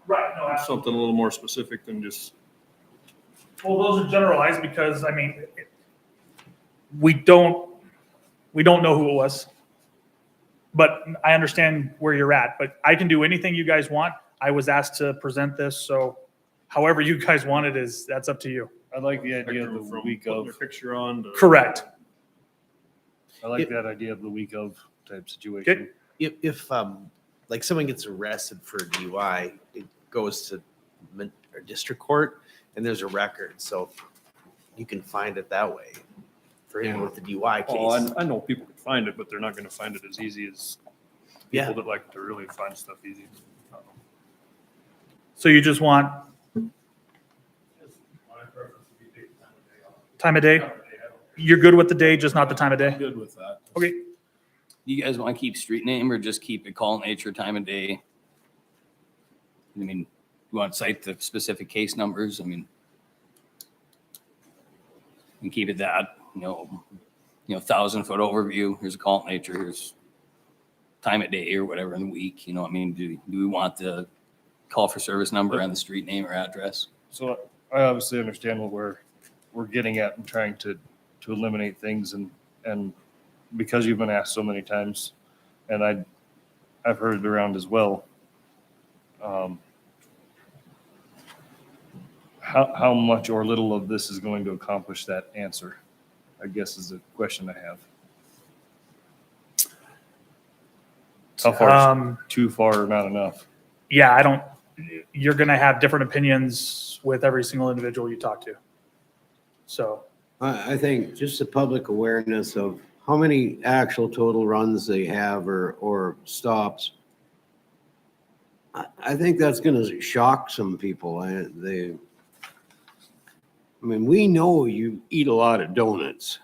[SPEAKER 16] Right. No,
[SPEAKER 5] something a little more specific than just.
[SPEAKER 16] Well, those are generalized because, I mean, we don't know who it was. But I understand where you're at, but I can do anything you guys want. I was asked to present this, so however you guys want it that's up to you.
[SPEAKER 14] I like the idea of the
[SPEAKER 5] From
[SPEAKER 14] week
[SPEAKER 5] putting
[SPEAKER 14] of.
[SPEAKER 5] their picture on. to-
[SPEAKER 16] Correct.
[SPEAKER 14] I like that idea of the week of type situation.
[SPEAKER 11] If like someone gets arrested for DUI, it goes to district court and there's a record, so you can find it that way for him with the DUI
[SPEAKER 5] Oh,
[SPEAKER 11] case.
[SPEAKER 5] I know people can find it, but they're not going to find it as easy as
[SPEAKER 11] Yeah.
[SPEAKER 5] people that like to really find stuff easy.
[SPEAKER 16] So you just want time of day? You're good with the day, just not the time of day?
[SPEAKER 2] Good with that.
[SPEAKER 16] Okay.
[SPEAKER 13] You guys want to keep street name or just keep it call nature, time of day? I mean, you want to cite the specific case numbers? I mean, and keep it that, 1,000-foot overview. Here's a call nature. Here's time of day or whatever in the week. I mean, do we want the call for service number and the street name or address?
[SPEAKER 14] So I obviously understand what we're getting at and trying to eliminate things and because you've been asked so many times and I've heard it around as well. How much or little of this is going to accomplish that answer, I guess is the question I have. How far is too far or not enough?
[SPEAKER 16] Yeah, you're going to have different opinions with every single individual you talk to. So.
[SPEAKER 1] I think just the public awareness of how many actual total runs they have or stops. I think that's gonna shock some people. I mean, we know you eat a lot of donuts.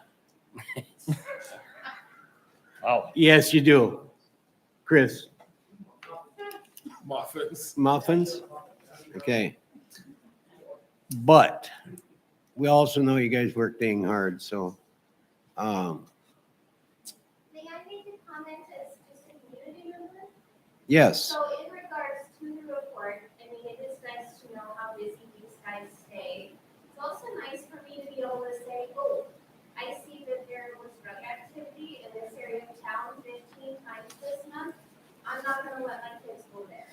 [SPEAKER 8] Wow.
[SPEAKER 1] Yes, you do. Chris,
[SPEAKER 12] Muffins.
[SPEAKER 1] muffins? Okay. But we also know you guys work dang hard, so,
[SPEAKER 17] May I make a comment as just a community member?
[SPEAKER 1] yes.
[SPEAKER 17] So in regards to the report, I mean, it is nice to know how busy these guys stay. It's also nice for me to be able to say, oh, I see that there was drug activity in this area of town 15 times this month. I'm not gonna let my kids go there.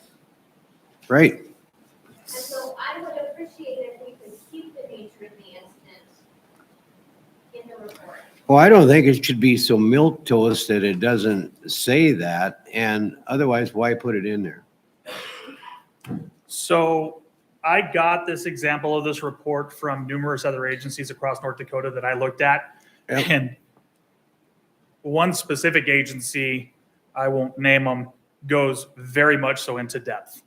[SPEAKER 1] Right.
[SPEAKER 17] And so I would appreciate if we could keep the nature of the incident in the report.
[SPEAKER 1] Well, I don't think it should be so milquetoast that it doesn't say that, and otherwise, why put it in there?
[SPEAKER 16] So I got this example of this report from numerous other agencies across North Dakota that I looked at.
[SPEAKER 1] Yep.
[SPEAKER 16] And one specific agency, I won't name them, goes very much so into depth.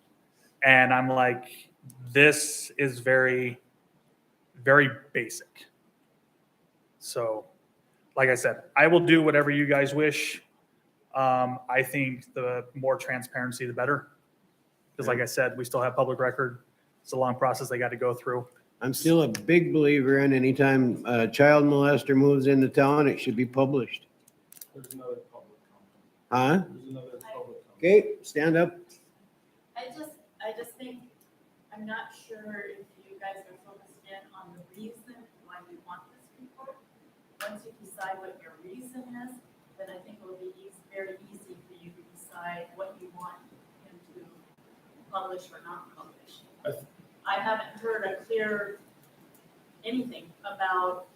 [SPEAKER 16] And I'm like, this is very, very basic. So, like I said, I will do whatever you guys wish. I think the more transparency, the better. Because like I said, we still have public record. It's a long process they got to go through.
[SPEAKER 1] I'm still a big believer in anytime a child molester moves into town, it should be published.
[SPEAKER 2] There's another public comment.
[SPEAKER 1] Huh?
[SPEAKER 2] There's another public comment.
[SPEAKER 1] Okay, stand up.
[SPEAKER 18] I just think, I'm not sure if you guys are focused in on the reason why you want this report. Once you decide what your reason is, then I think it will be very easy for you to decide what you want him to publish or not publish. I haven't heard a clear anything about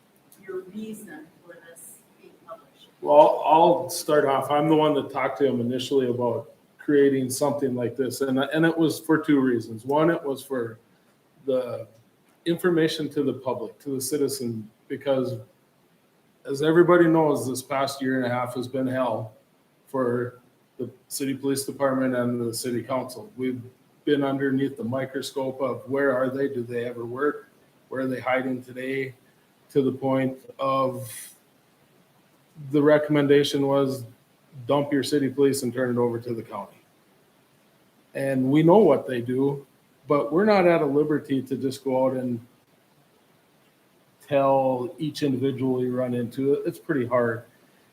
[SPEAKER 18] your reason for this being published.
[SPEAKER 2] Well, I'll start off. I'm the one that talked to him initially about creating something like this. And it was for two reasons. One, it was for the information to the public, to the citizen, because as everybody knows, this past year and a half has been hell for the city police department and the city council. We've been underneath the microscope of where are they? Do they ever work? Where are they hiding today? To the point of the recommendation was dump your city police and turn it over to the county. And we know what they do, but we're not at a liberty to just go out and tell each individual you run into it. It's pretty hard.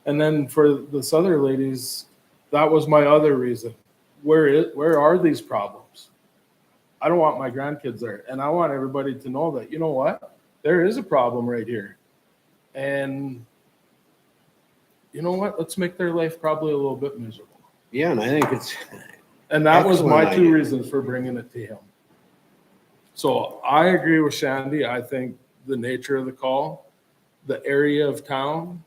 [SPEAKER 2] And then for this other ladies, that was my other reason. Where are these problems? I don't want my grandkids there. And I want everybody to know that, you know what? There is a problem right here. And you know what? Let's make their life probably a little bit miserable.
[SPEAKER 1] Yeah, and I think it's.
[SPEAKER 2] And that was my
[SPEAKER 1] excellent
[SPEAKER 2] two
[SPEAKER 1] idea.
[SPEAKER 2] reasons for bringing it to him. So I agree with Shandy. I think the nature of the call, the area of town,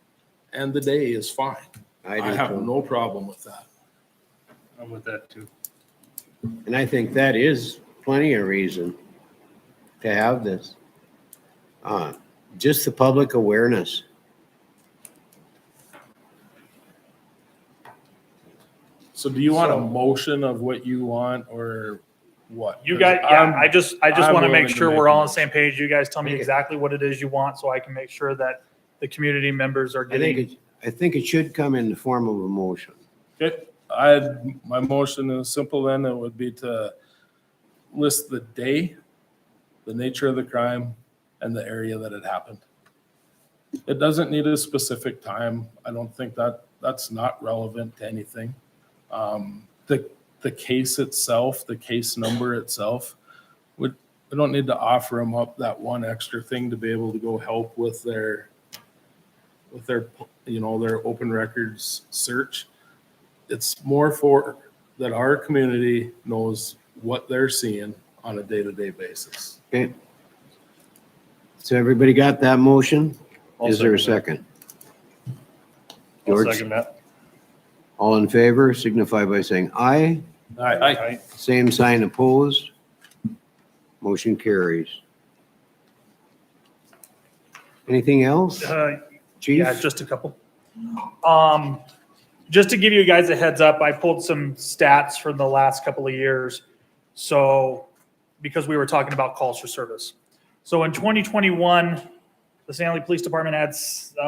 [SPEAKER 2] and the day is fine.
[SPEAKER 1] I do
[SPEAKER 2] I have
[SPEAKER 1] too.
[SPEAKER 2] no problem with that.
[SPEAKER 5] I'm with that too.
[SPEAKER 1] And I think that is plenty of reason to have this. Just the public awareness.
[SPEAKER 2] So do you want a motion of what you want or what?
[SPEAKER 16] You guys, yeah,
[SPEAKER 2] I'm-
[SPEAKER 16] I just
[SPEAKER 2] I'm
[SPEAKER 16] want to
[SPEAKER 2] willing
[SPEAKER 16] make
[SPEAKER 2] to
[SPEAKER 16] sure
[SPEAKER 2] make
[SPEAKER 16] we're
[SPEAKER 2] a
[SPEAKER 16] all on the
[SPEAKER 2] motion.
[SPEAKER 16] same page. You guys tell me
[SPEAKER 1] Okay.
[SPEAKER 16] exactly what it is you want so I can make sure that the community members are
[SPEAKER 1] I think
[SPEAKER 16] getting.
[SPEAKER 1] I think it should come in the form of a motion.
[SPEAKER 2] Okay, my motion is simple then. It would be to list the day, the nature of the crime, and the area that it happened. It doesn't need a specific time. I don't think that's not relevant to anything. The case itself, the case number itself, we don't need to offer them up that one extra thing to be able to go help with their, their open records search. It's more for that our community knows what they're seeing on a day-to-day basis.
[SPEAKER 1] Okay. So everybody got that motion?
[SPEAKER 5] I'll
[SPEAKER 1] Is there a
[SPEAKER 5] second
[SPEAKER 1] second?
[SPEAKER 5] I'll
[SPEAKER 1] George?
[SPEAKER 5] second that.
[SPEAKER 1] All in favor signify by saying aye.
[SPEAKER 2] Aye.
[SPEAKER 1] Same sign opposed. Motion carries. Anything else, Chief?
[SPEAKER 16] Yeah, just a couple. Just to give you guys a heads up, I pulled some stats from the last couple of years. So, because we were talking about calls for service. So in 2021, the Stanley Police Department had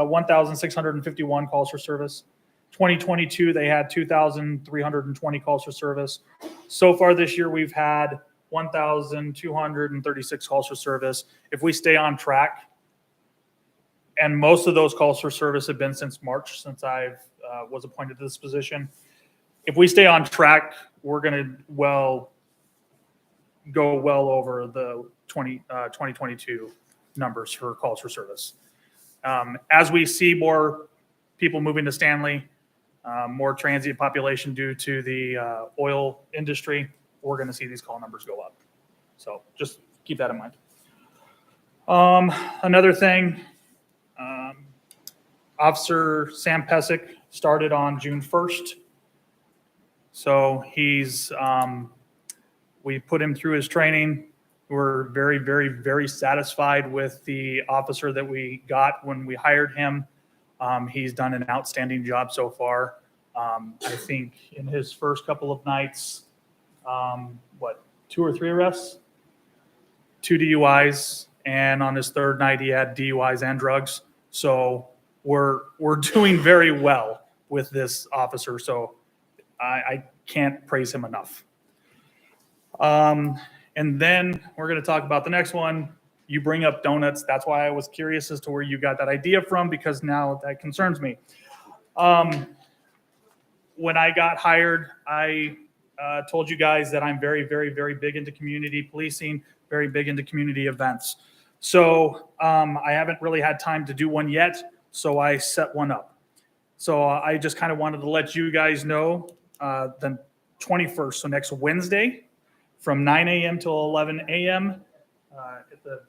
[SPEAKER 16] 1,651 calls for service. 2022, they had 2,320 calls for service. So far this year, we've had 1,236 calls for service. If we stay on track, and most of those calls for service have been since March, since I was appointed to this position. If we stay on track, we're going to go well over the 2022 numbers for calls for service. As we see more people moving to Stanley, more transient population due to the oil industry, we're going to see these call numbers go up. So just keep that in mind. Another thing, Officer Sam Pesic started on June 1st. So we put him through his training. We're very, very, very satisfied with the officer that we got when we hired him. He's done an outstanding job so far. I think in his first couple of nights, 2 or 3 arrests, 2 DUIs, and on his third night he had DUIs and drugs. So we're doing very well with this officer. So I can't praise him enough. And then we're going to talk about the next one. You bring up donuts. That's why I was curious as to where you got that idea from, because now that concerns me. When I got hired, I told you guys that I'm very, very, very big into community policing, very big into community events. So I haven't really had time to do one yet, so I set one up. So I just kind of wanted to let you guys know the 21st, so next Wednesday, from 9 a.m. till 11 a.m. At the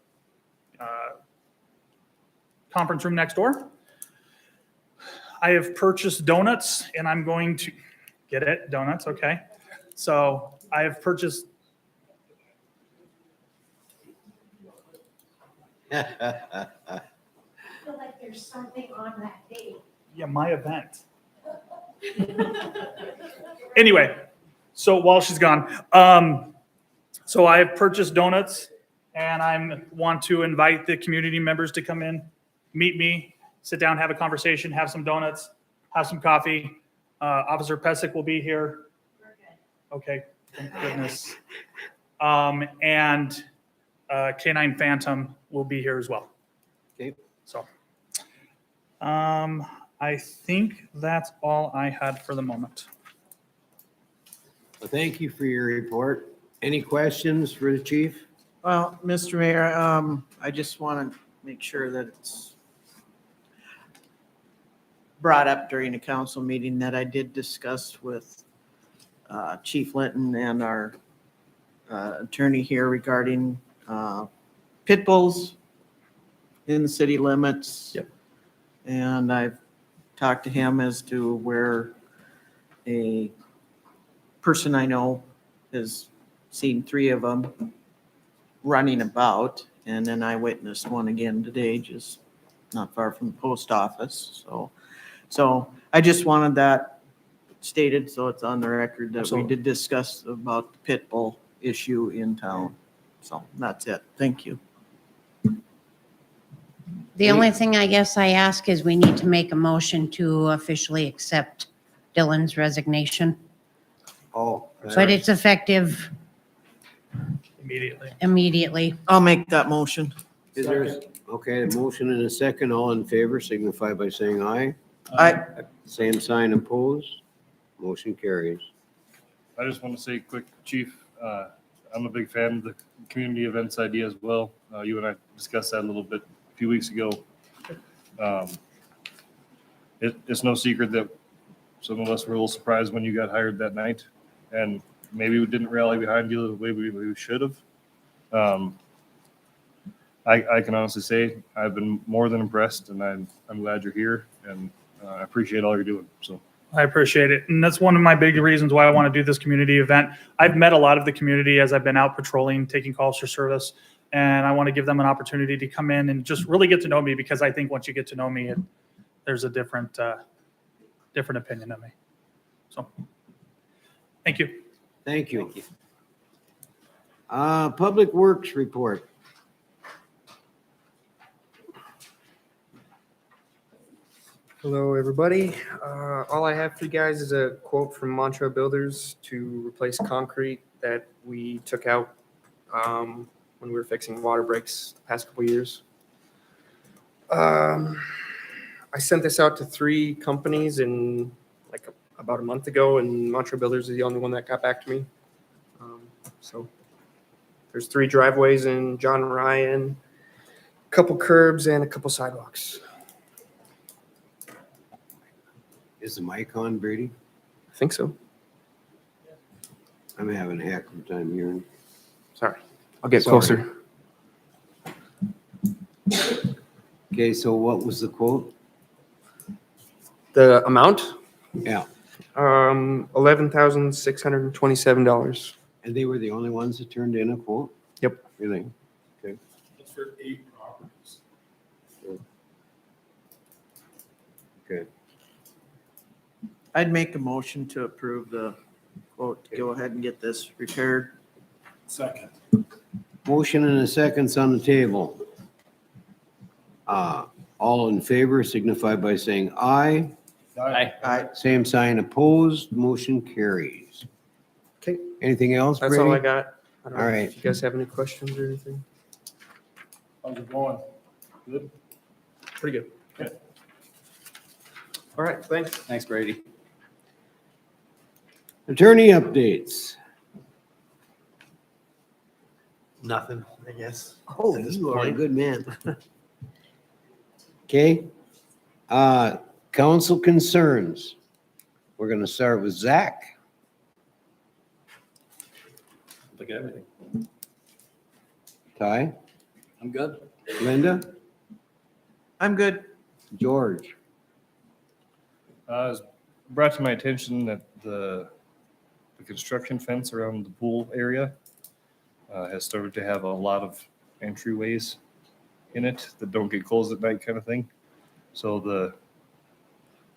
[SPEAKER 16] conference room next door. I have purchased donuts, and I'm going to get it, donuts, okay. So I have purchased.
[SPEAKER 10] I feel like there's something on that date.
[SPEAKER 16] Yeah, my event. Anyway, so while she's gone, so I have purchased donuts, and I want to invite the community members to come in, meet me, sit down, have a conversation, have some donuts, have some coffee. Officer Pesic will be here. Okay, thank goodness. And K9 Phantom will be here as well.
[SPEAKER 1] Okay.
[SPEAKER 16] So, I think that's all I had for the moment.
[SPEAKER 1] Well, thank you for your report. Any questions for the chief?
[SPEAKER 4] Well, Mr. Mayor, I just want to make sure that it's brought up during a council meeting that I did discuss with Chief Linton and our attorney here regarding pit bulls in the city limits.
[SPEAKER 1] Yep.
[SPEAKER 4] And I've talked to him as to where a person I know has seen 3 of them running about, and then I witnessed one again today, just not far from the post office. So I just wanted that stated, so it's on the record that we did discuss about the pit bull issue in town. So that's it. Thank you.
[SPEAKER 10] The only thing I guess I ask is we need to make a motion to officially accept Dylan's resignation,
[SPEAKER 1] Oh.
[SPEAKER 10] but it's effective immediately.
[SPEAKER 4] I'll make that motion.
[SPEAKER 1] Is there, okay, a motion and a second, all in favor signify by saying aye.
[SPEAKER 4] Aye.
[SPEAKER 1] Same sign opposed, motion carries.
[SPEAKER 14] I just want to say quick, Chief, I'm a big fan of the community events idea as well. You and I discussed that a little bit a few weeks ago. It's no secret that some of us were a little surprised when you got hired that night, and maybe we didn't rally behind you the way we should have. I can honestly say I've been more than impressed, and I'm glad you're here, and I appreciate all you're doing. So
[SPEAKER 16] I appreciate it. And that's one of my big reasons why I want to do this community event. I've met a lot of the community as I've been out patrolling, taking calls for service, and I want to give them an opportunity to come in and just really get to know me, because I think once you get to know me, there's a different opinion of me. So, thank you.
[SPEAKER 1] Thank you. Public Works report.
[SPEAKER 19] Hello, everybody. All I have for you guys is a quote from Mantra Builders to replace concrete that we took out when we were fixing water breaks the past couple years. I sent this out to 3 companies in about a month ago, and Mantra Builders is the only one that got back to me. So there's 3 driveways in John Ryan, a couple curbs, and a couple sidewalks.
[SPEAKER 1] Is the mic on, Brady?
[SPEAKER 19] I think so.
[SPEAKER 1] I'm having a heck of a time hearing.
[SPEAKER 19] Sorry. I'll get
[SPEAKER 1] Sorry.
[SPEAKER 19] closer.
[SPEAKER 1] Okay, so what was the quote?
[SPEAKER 19] The amount?
[SPEAKER 1] Yeah.
[SPEAKER 19] $11,627.
[SPEAKER 1] And they were the only ones that turned in a quote?
[SPEAKER 19] Yep.
[SPEAKER 1] Really? Okay.
[SPEAKER 2] That's for 8 properties.
[SPEAKER 1] Okay.
[SPEAKER 4] I'd make a motion to approve the quote, to go ahead and get this repaired.
[SPEAKER 2] Second.
[SPEAKER 1] Motion and a second's on the table. All in favor signify by saying aye.
[SPEAKER 4] Aye.
[SPEAKER 1] Same sign opposed, motion carries.
[SPEAKER 19] Okay.
[SPEAKER 1] Anything else,
[SPEAKER 19] That's
[SPEAKER 1] Brady?
[SPEAKER 19] all I got. I don't know
[SPEAKER 1] All
[SPEAKER 19] if
[SPEAKER 1] right.
[SPEAKER 19] you guys have any questions or anything.
[SPEAKER 2] How's it going? Good?
[SPEAKER 19] Pretty good.
[SPEAKER 2] Okay.
[SPEAKER 19] All right, thanks.
[SPEAKER 13] Thanks, Brady.
[SPEAKER 1] Attorney updates.
[SPEAKER 11] Nothing, I guess.
[SPEAKER 1] Oh,
[SPEAKER 11] At this
[SPEAKER 1] you are a
[SPEAKER 11] point.
[SPEAKER 1] good man. Okay. Council concerns. We're gonna start with Zach.
[SPEAKER 13] Look at everything.
[SPEAKER 1] Ty,
[SPEAKER 13] I'm good.
[SPEAKER 1] Linda,
[SPEAKER 4] I'm good.
[SPEAKER 1] George.
[SPEAKER 14] It's brought to my attention that the construction fence around the pool area has started to have a lot of entryways in it that don't get closed at night kind of thing. So the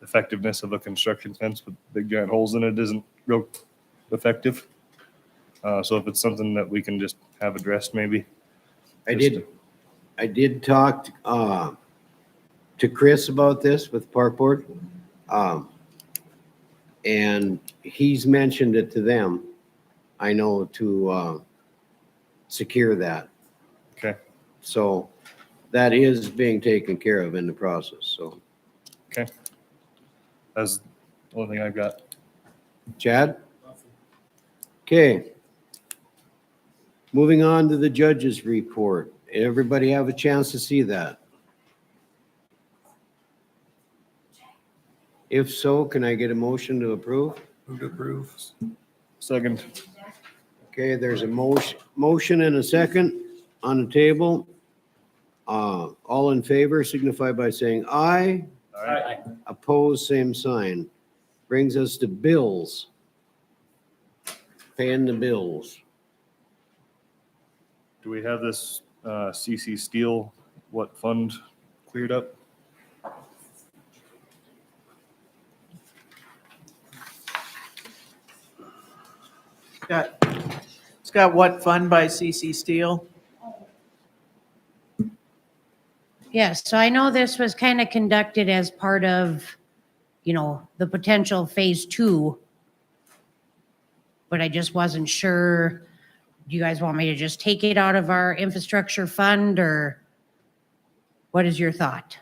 [SPEAKER 14] effectiveness of a construction fence with big giant holes in it isn't real effective. So if it's something that we can just have addressed maybe.
[SPEAKER 1] I did talk to Chris about this with Park Board. And he's mentioned it to them, I know, to secure that.
[SPEAKER 14] Okay.
[SPEAKER 1] So that is being taken care of in the process, so.
[SPEAKER 14] Okay. That's the only thing I've got.
[SPEAKER 1] Chad? Okay. Moving on to the judge's report. Everybody have a chance to see that? If so, can I get a motion to approve?
[SPEAKER 3] Move to approve.
[SPEAKER 14] Second.
[SPEAKER 1] Okay, there's a motion and a second on the table. All in favor signify by saying aye.
[SPEAKER 14] Aye.
[SPEAKER 1] Opposed, same sign. Brings us to bills. Paying the bills.
[SPEAKER 14] Do we have this CC Steel, what fund cleared up?
[SPEAKER 4] It's got what fund by CC Steel?
[SPEAKER 10] Yes, so I know this was kind of conducted as part of, the potential phase 2. But I just wasn't sure, do you guys want me to just take it out of our infrastructure fund, or what is your thought?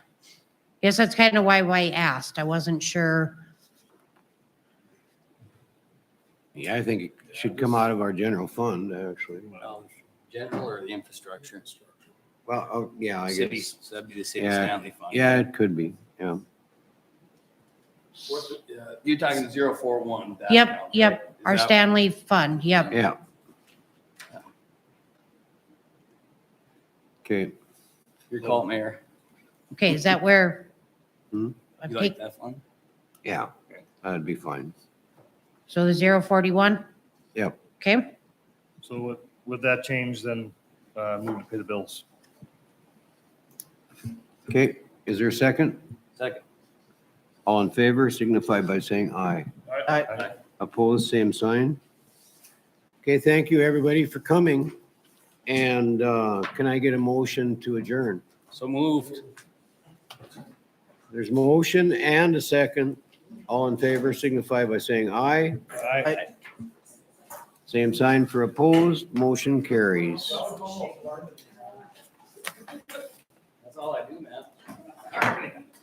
[SPEAKER 10] Yes, that's kind of why I asked. I wasn't sure.
[SPEAKER 1] Yeah, I think it should come out of our general fund, actually.
[SPEAKER 13] Well, general or the infrastructure?
[SPEAKER 1] Well, yeah, I
[SPEAKER 13] City,
[SPEAKER 1] guess.
[SPEAKER 13] so that'd be the city
[SPEAKER 1] Yeah,
[SPEAKER 13] Stanley fund.
[SPEAKER 1] yeah, it could be, yeah.
[SPEAKER 13] You're talking 041. that
[SPEAKER 10] Yep,
[SPEAKER 13] amount, right?
[SPEAKER 10] yep,
[SPEAKER 13] Is
[SPEAKER 10] our
[SPEAKER 13] that-
[SPEAKER 10] Stanley fund, yep.
[SPEAKER 1] Yeah. Okay,
[SPEAKER 13] Your call, Mayor.
[SPEAKER 10] Okay, is that where?
[SPEAKER 1] Hmm?
[SPEAKER 10] I
[SPEAKER 13] You
[SPEAKER 10] pick-
[SPEAKER 13] like that fund?
[SPEAKER 1] yeah, that'd be fine.
[SPEAKER 10] So the 041?
[SPEAKER 1] Yep.
[SPEAKER 10] Okay,
[SPEAKER 14] So with that change, then move to pay the bills.
[SPEAKER 1] Okay, is there a second?
[SPEAKER 13] Second.
[SPEAKER 1] All in favor signify by saying aye.
[SPEAKER 4] Aye.
[SPEAKER 1] Opposed, same sign. Okay, thank you, everybody, for coming. And can I get a motion to adjourn?
[SPEAKER 13] So moved.
[SPEAKER 1] There's motion and a second. All in favor signify by saying aye.
[SPEAKER 5] Aye.
[SPEAKER 1] Same sign for opposed, motion carries.
[SPEAKER 13] That's all I do, man.